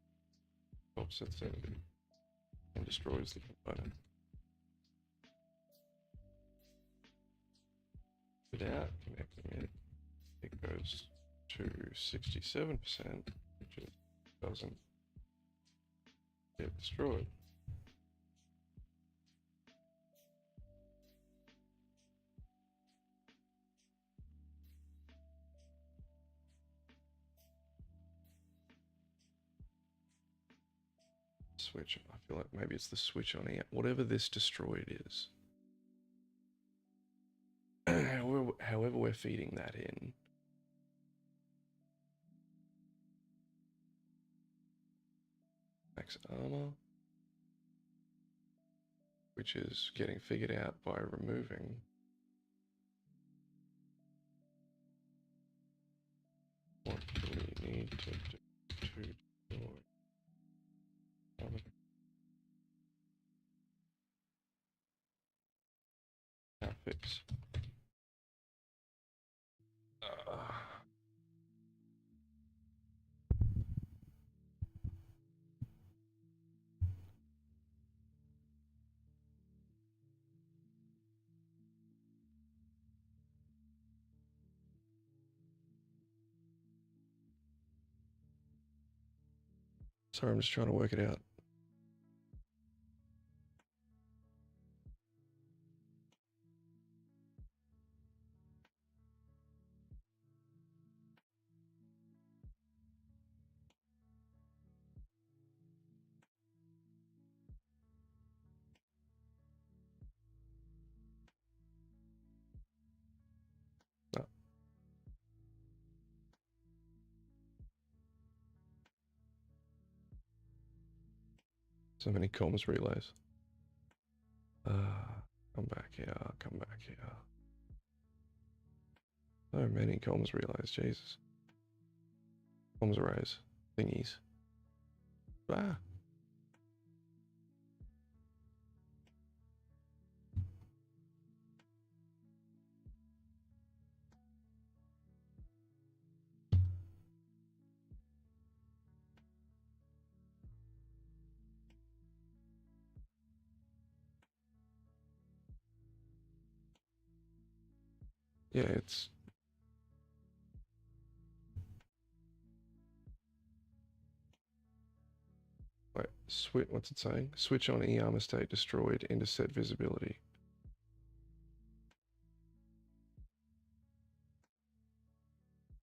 Offset 70 and destroys the component. Without connecting it, it goes to 67%, which is, doesn't get destroyed. Switch. I feel like maybe it's the switch on here. Whatever this destroyed is. However we're feeding that in. Max armor. Which is getting figured out by removing. What do we need to do to destroy armor? Now fix. Sorry, I'm just trying to work it out. No. So many comms relays. Come back here, come back here. So many comms relays, Jesus. Comms arrays, thingies. Ah. Yeah, it's... Wait, switch, what's it saying? Switch on E-armor state destroyed into set visibility.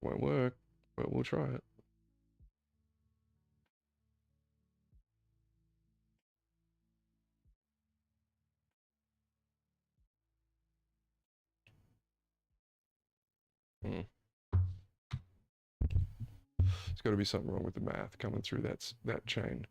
Won't work, but we'll try it. Hmm. There's got to be something wrong with the math coming through that chain.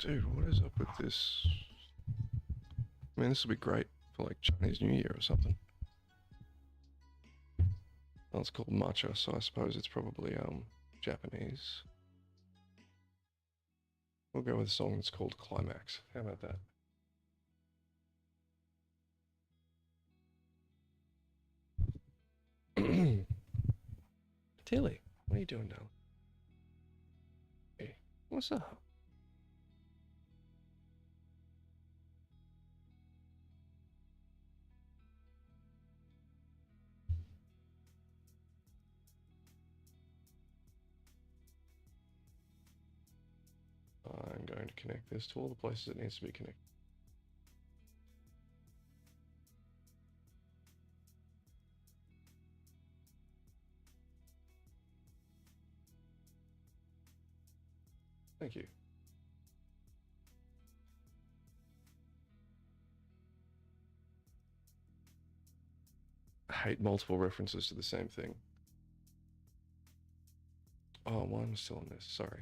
Dude, what is up with this? I mean, this will be great for like Chinese New Year or something. Well, it's called matcha, so I suppose it's probably Japanese. We'll go with a song that's called Climax. How about that? Tilly, what are you doing, darling? Hey, what's up? I'm going to connect this to all the places it needs to be connected. Thank you. I hate multiple references to the same thing. Oh, why am I still on this? Sorry.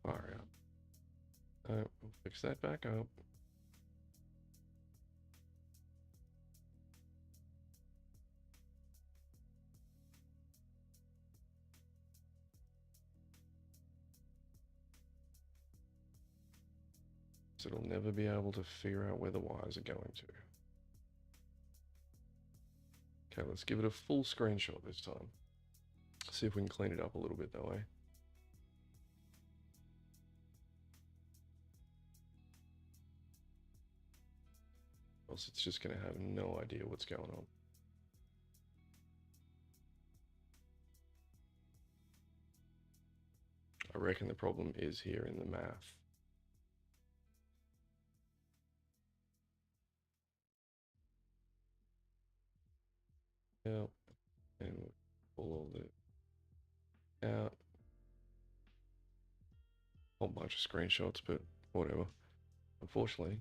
Fire up. We'll fix that back up. So it'll never be able to figure out where the wires are going to. Okay, let's give it a full screenshot this time. See if we can clean it up a little bit that way. Else it's just going to have no idea what's going on. I reckon the problem is here in the math. Yep, and we'll pull all the out. Whole bunch of screenshots, but whatever. Unfortunately,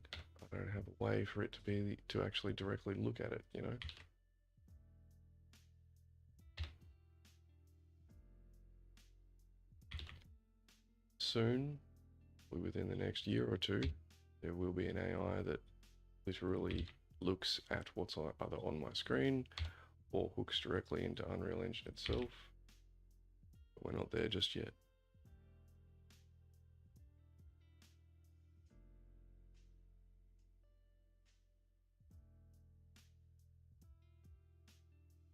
I don't have a way for it to actually directly look at it, you know. Soon, within the next year or two, there will be an AI that literally looks at what's either on my screen or hooks directly into Unreal Engine itself. But we're not there just yet.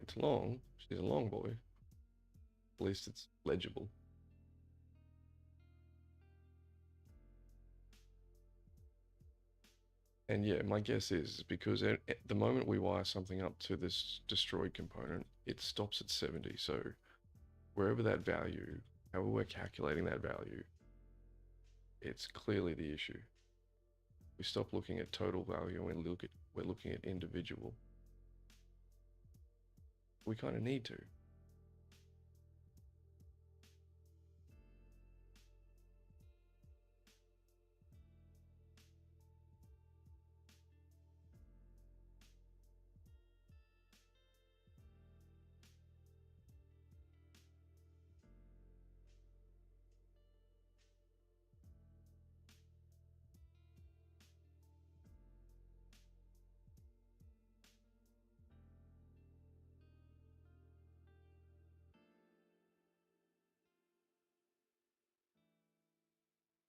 It's long. She's a long boy. At least it's legible. And yeah, my guess is because at the moment we wire something up to this destroyed component, it stops at 70. So wherever that value, however we're calculating that value, it's clearly the issue. We stop looking at total value and we're looking at individual. We kind of need to.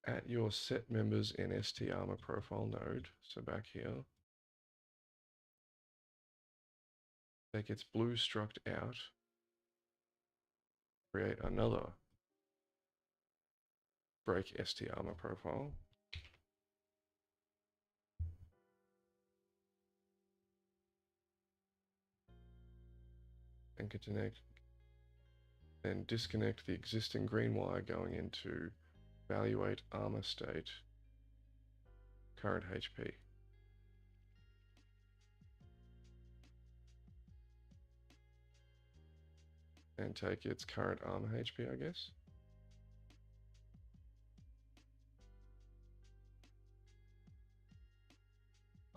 At your set members in ST armor profile node, so back here, that gets blue struct out, create another break ST armor profile. And connect, then disconnect the existing green wire going into evaluate armor state, current HP. And take its current armor HP, I guess.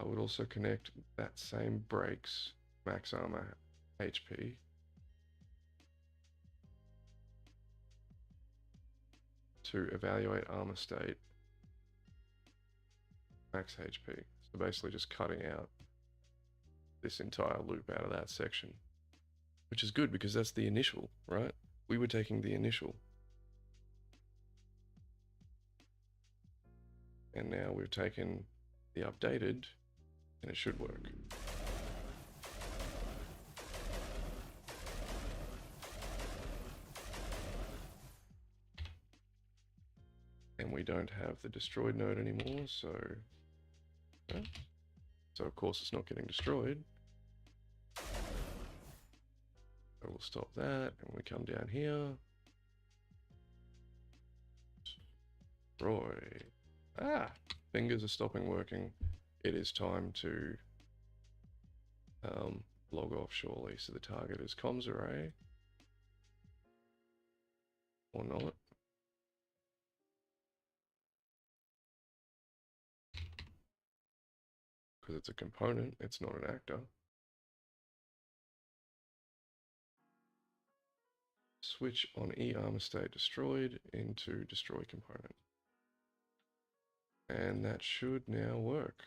I would also connect that same brakes max armor HP to evaluate armor state max HP. So basically just cutting out this entire loop out of that section, which is good because that's the initial, right? We were taking the initial. And now we've taken the updated and it should work. And we don't have the destroyed node anymore, so of course it's not getting destroyed. So we'll stop that and we come down here. Destroy. Fingers are stopping working. It is time to log off surely. So the target is comms array or not. Because it's a component, it's not an actor. Switch on E armor state destroyed into destroy component. And that should now work.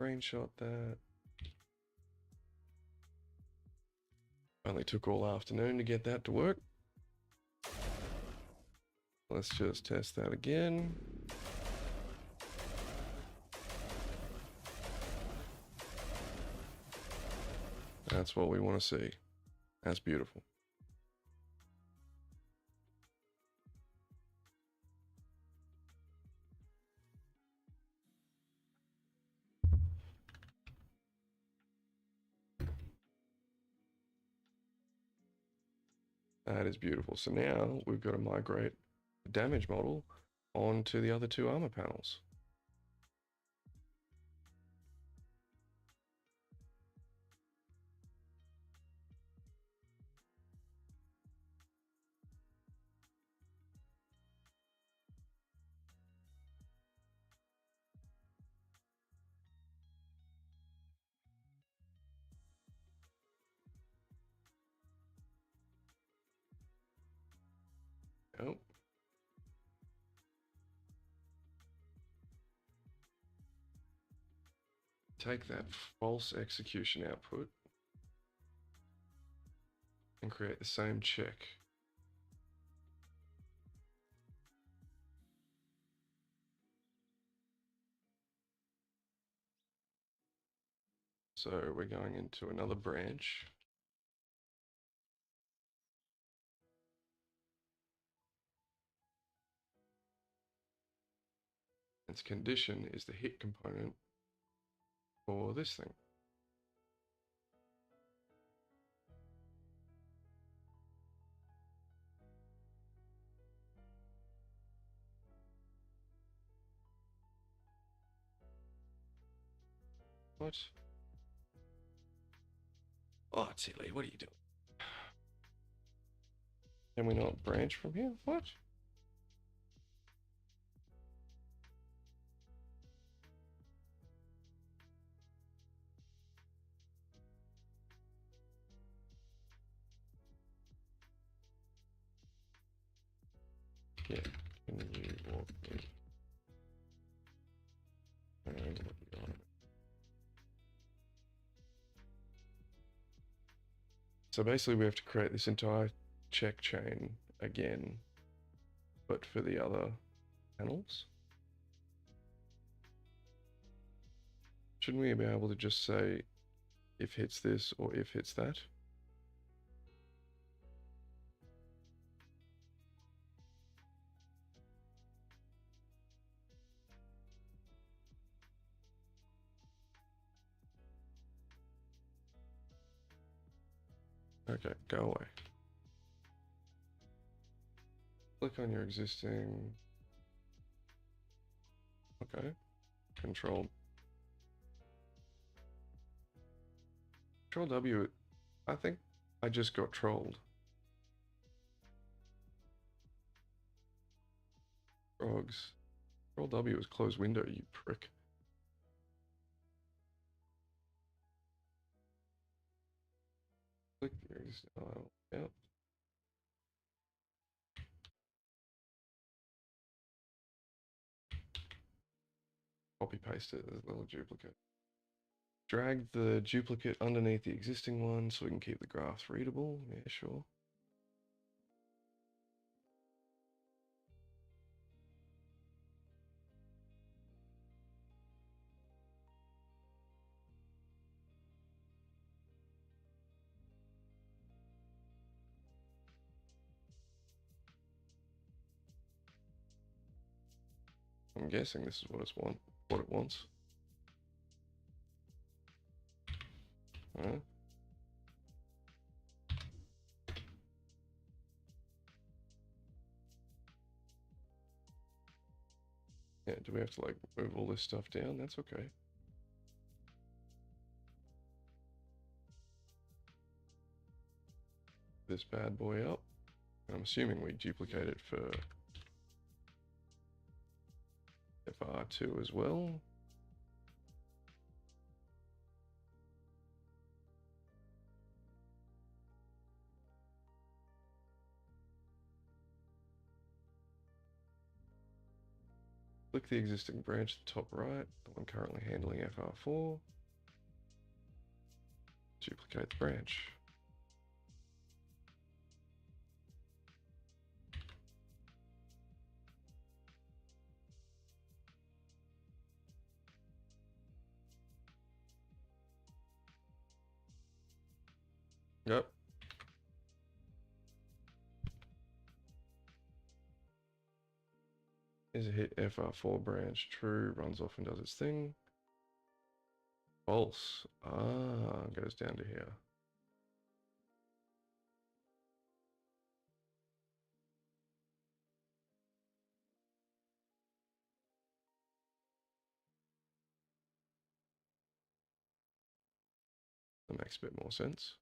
Screenshot that. Only took all afternoon to get that to work. Let's just test that again. That's what we want to see. That's beautiful. That is beautiful. So now we've got to migrate the damage model onto the other two armor panels. Oh. Take that false execution output and create the same check. So we're going into another branch. Its condition is the hit component for this thing. What? Oh, Tilly, what are you doing? Can we not branch from here? What? Yeah, can you walk me around what you got? So basically we have to create this entire check chain again, but for the other panels. Shouldn't we be able to just say if hits this or if hits that? Okay, go away. Click on your existing Okay. Control. Control W. I think I just got trolled. Frogs. Control W is close window, you prick. Click the existing. Oh, yep. Copy paste it as a little duplicate. Drag the duplicate underneath the existing one so we can keep the graphs readable. Yeah, sure. I'm guessing this is what it wants. Huh? Yeah, do we have to like move all this stuff down? That's okay. This bad boy up. I'm assuming we duplicate it for FR2 as well. Click the existing branch at the top right, the one currently handling FR4. Duplicate the branch. Yep. Is a hit FR4 branch. True, runs off and does its thing. False. Ah, goes down to here. That makes a bit more sense.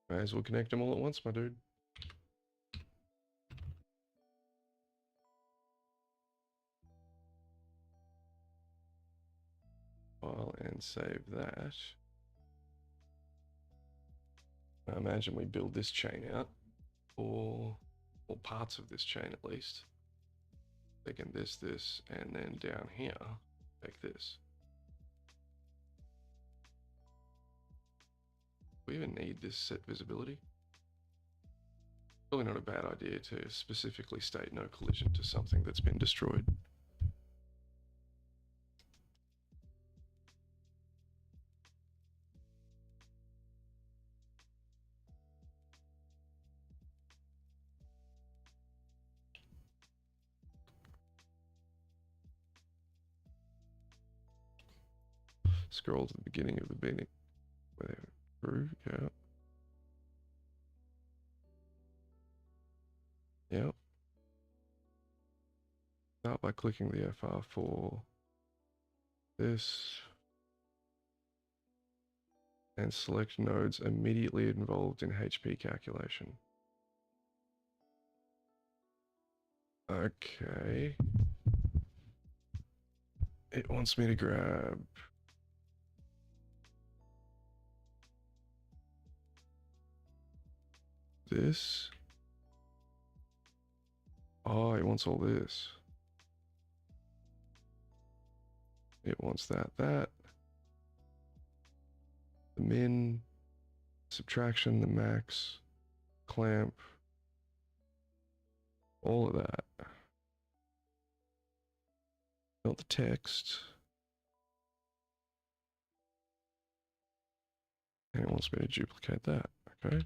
May as well connect them all at once, my dude. File and save that. I imagine we build this chain out, or parts of this chain at least. Taking this, and then down here, take this. Do we even need this set visibility? Probably not a bad idea to specifically state no collision to something that's been destroyed. Scroll to the beginning of the beginning. Through, yeah. Yep. Start by clicking the FR for this. And select nodes immediately involved in HP calculation. Okay. It wants me to grab this. Oh, it wants all this. It wants that. The min, subtraction, the max, clamp, all of that. Not the text. And it wants me to duplicate that, okay?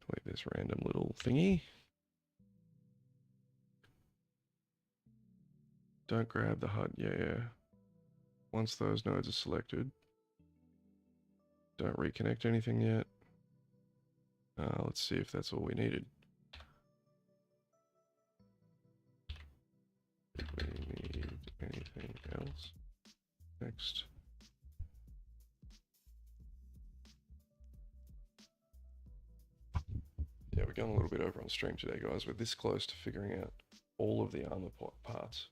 Delete this random little thingy. Don't grab the HUD, yeah. Once those nodes are selected, Don't reconnect anything yet. Let's see if that's all we needed. Did we need anything else? Next. Yeah, we're going a little bit over on stream today, guys. We're this close to figuring out all of the armor parts.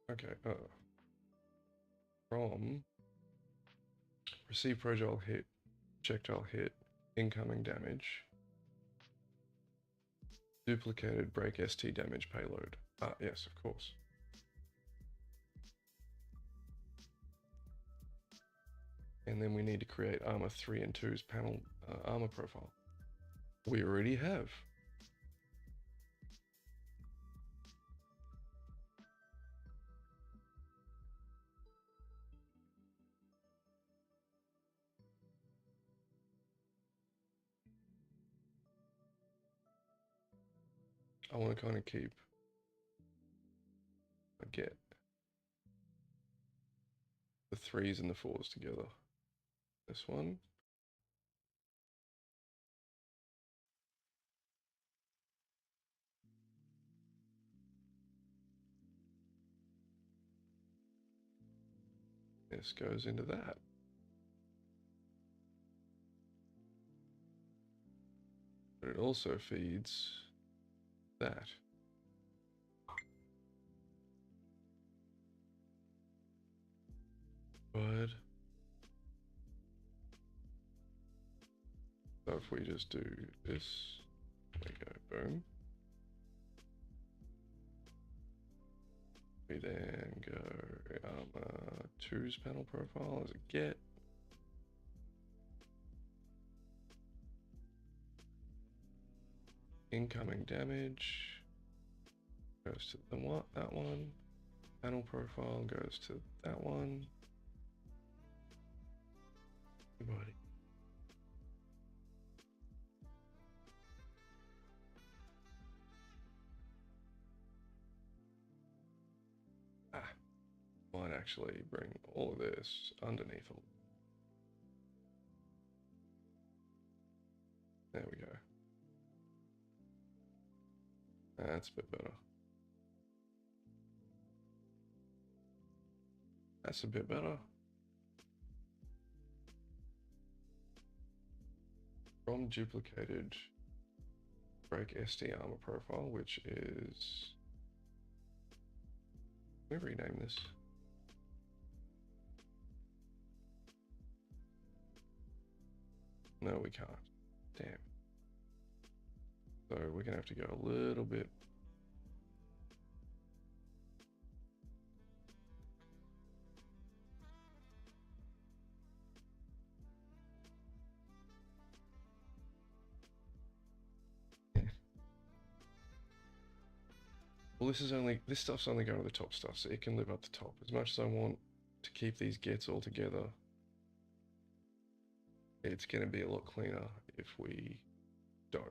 Okay, from receive projectile hit, incoming damage, duplicated break ST damage payload. Ah, yes, of course. And then we need to create armor 3 and 2's panel armor profile. We already have. I want to kind of keep, get the 3s and the 4s together. This one. This goes into that. But it also feeds that. But so if we just do this, there we go, boom. We then go armor 2's panel profile as a get. Incoming damage goes to the that one. Panel profile goes to that one. Everybody. Might actually bring all of this underneath them. There we go. That's a bit better. That's a bit better. From duplicated break ST armor profile, which is, let me rename this. No, we can't. Damn. So we're gonna have to go a little bit. Well, this stuff's only going to the top stuff, so it can live up the top. As much as I want to keep these gets all together, it's going to be a lot cleaner if we don't.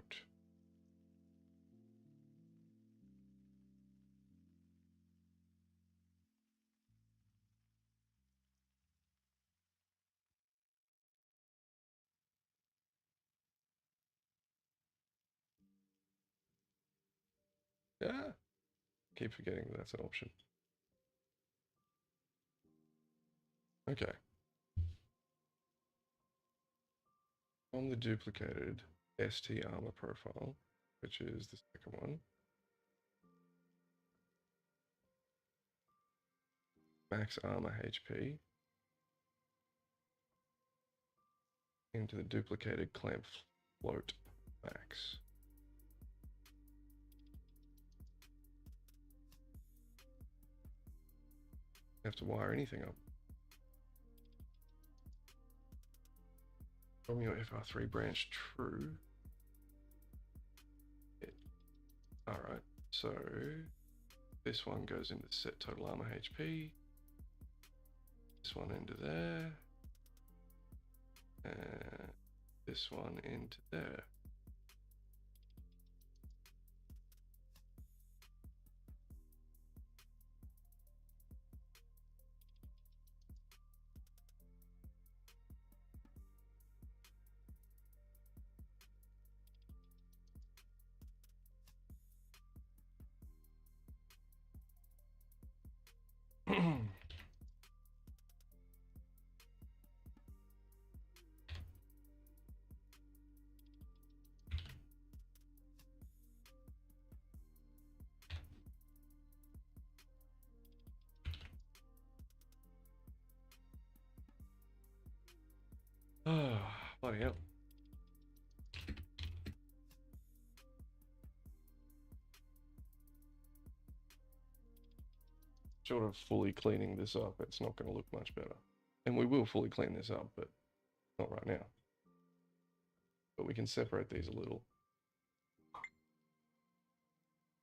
Yeah, keep forgetting that's an option. Okay. From the duplicated ST armor profile, which is the second one, max armor HP, into the duplicated clamp float max. have to wire anything up. From your FR3 branch true. Alright, so this one goes into set total armor HP. This one into there. And this one into there. Oh, bloody hell. Short of fully cleaning this up, it's not going to look much better. And we will fully clean this up, but not right now. But we can separate these a little.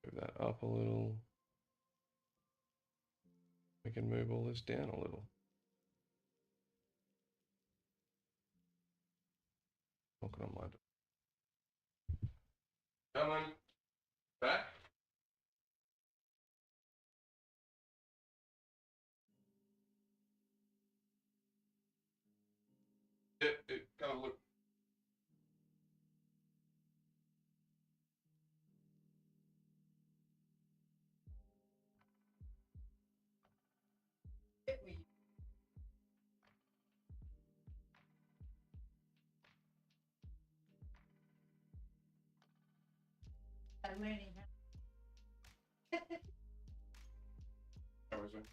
Move that up a little. We can move all this down a little. Knocking on my door. Coming. Back. Come on, look. How is it?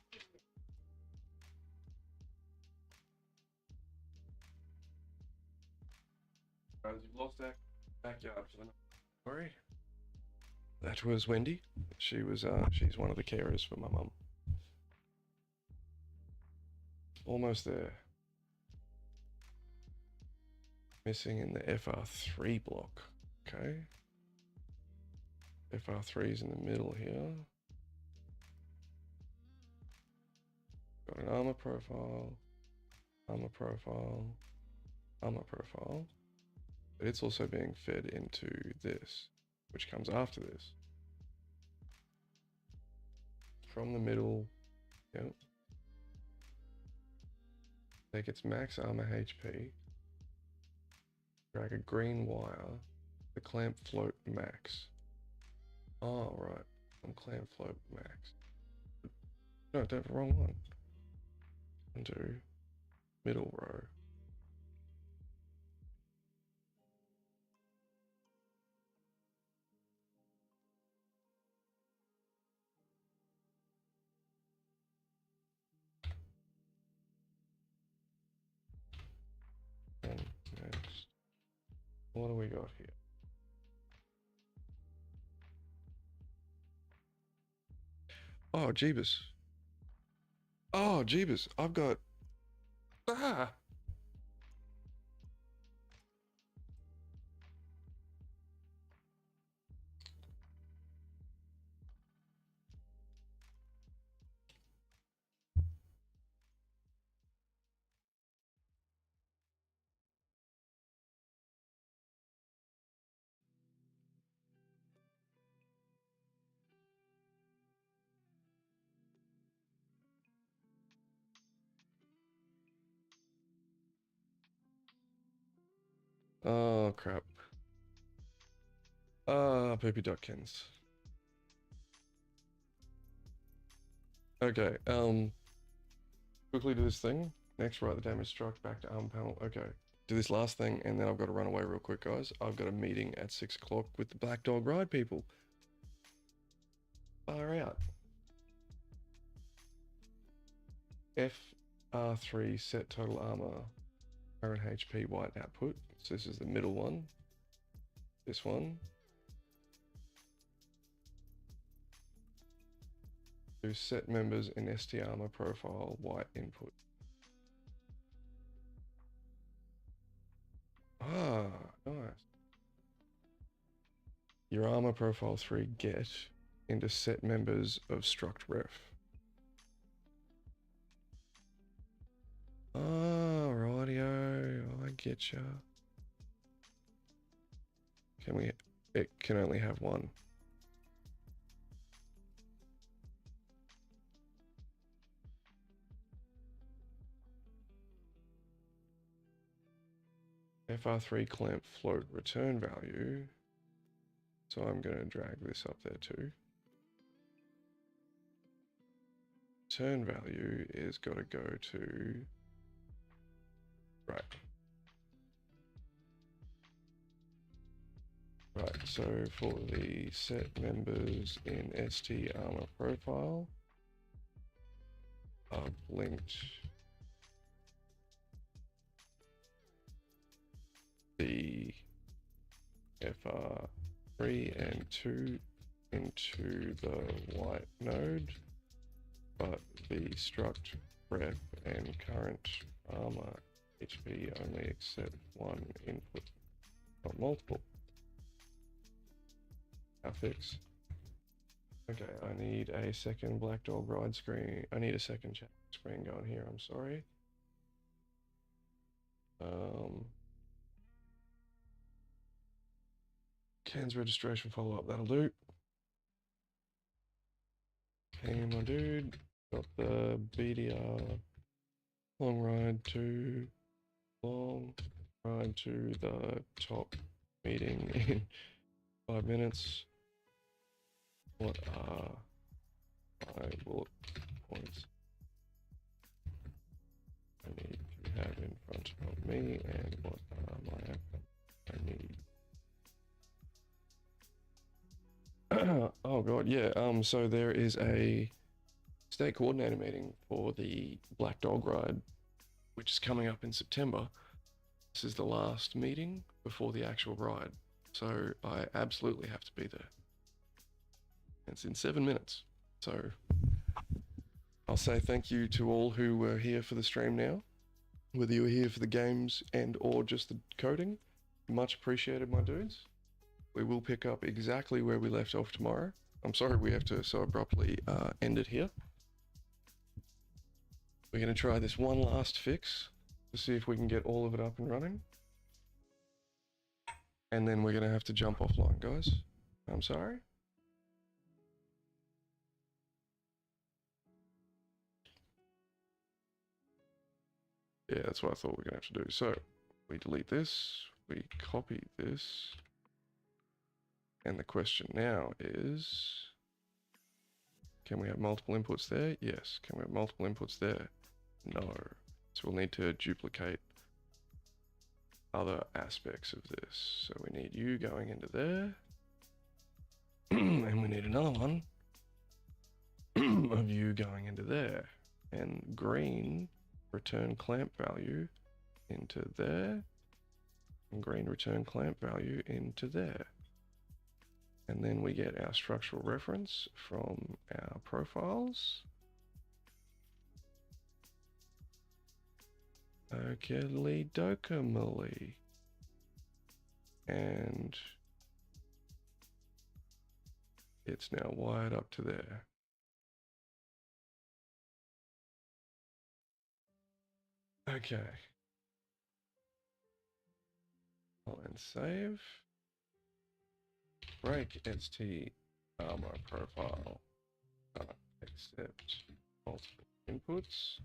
Guys, you've lost that backyard for the night. Sorry. That was Wendy. She was she's one of the carers for my mum. Almost there. Missing in the FR3 block. Okay. FR3 is in the middle here. Got an armor profile, armor profile, armor profile. But it's also being fed into this, which comes after this. From the middle, yep. Take its max armor HP. Drag a green wire. The clamp float max. Oh, right. I'm clamp float max. No, don't, wrong one. Undo. Middle row. And next. What do we got here? Oh, Jeebus. Oh, Jeebus. I've got... Ah! Oh, crap. Poopy Duckins. Okay, quickly do this thing. Next, write the damage struck back to arm panel. Okay, do this last thing, and then I've got to run away real quick, guys. I've got a meeting at 6 o'clock with the Black Dog Ride people. Far out. FR3 set total armor, current HP white output. So this is the middle one. This one. to set members in ST armor profile white input. Ah, nice. Your armor profile 3 get into set members of struct ref. Oh, rightio, I get ya. Can we, it can only have one. FR3 clamp float return value. So I'm going to drag this up there too. Return value is got to go to, right. Right, so for the set members in ST armor profile, I've linked the FR3 and 2 into the white node, but the struct ref and current armor HP only accept one input, not multiple. How fix? Okay, I need a second Black Dog ride screen. I need a second chat screen going here, I'm sorry. Ken's registration follow-up, that'll do. Hey, my dude, got the BDR long ride to the top meeting in 5 minutes. What are my bullet points I need to have in front of me, and what are my outcomes I need? Oh god, yeah. So there is a state coordinator meeting for the Black Dog ride, which is coming up in September. This is the last meeting before the actual ride, so I absolutely have to be there. It's in 7 minutes, so I'll say thank you to all who were here for the stream now, whether you were here for the games and or just the coding. Much appreciated, my dudes. We will pick up exactly where we left off tomorrow. I'm sorry we have to so abruptly end it here. We're going to try this one last fix to see if we can get all of it up and running. And then we're going to have to jump offline, guys. I'm sorry. Yeah, that's what I thought we were going to have to do. So we delete this, we copy this. And the question now is, can we have multiple inputs there? Yes. Can we have multiple inputs there? No. So we'll need to duplicate other aspects of this. So we need you going into there. And we need another one of you going into there. And green return clamp value into there. And green return clamp value into there. And then we get our structural reference from our profiles. Okey dokey. And it's now wired up to there. Okay. And save. Break ST armor profile. Accept multiple inputs.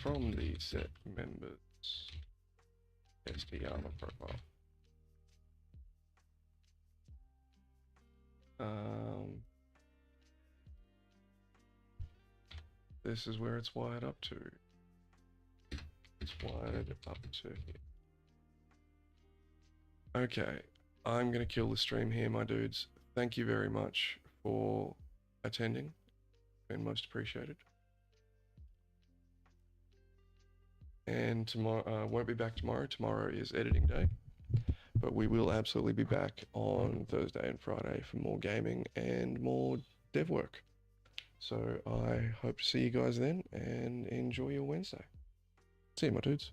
From the set members ST armor profile. This is where it's wired up to. It's wired up to here. Okay, I'm going to kill the stream here, my dudes. Thank you very much for attending. Been most appreciated. And tomorrow, won't be back tomorrow. Tomorrow is editing day. But we will absolutely be back on Thursday and Friday for more gaming and more dev work. So I hope to see you guys then, and enjoy your Wednesday. See you, my dudes.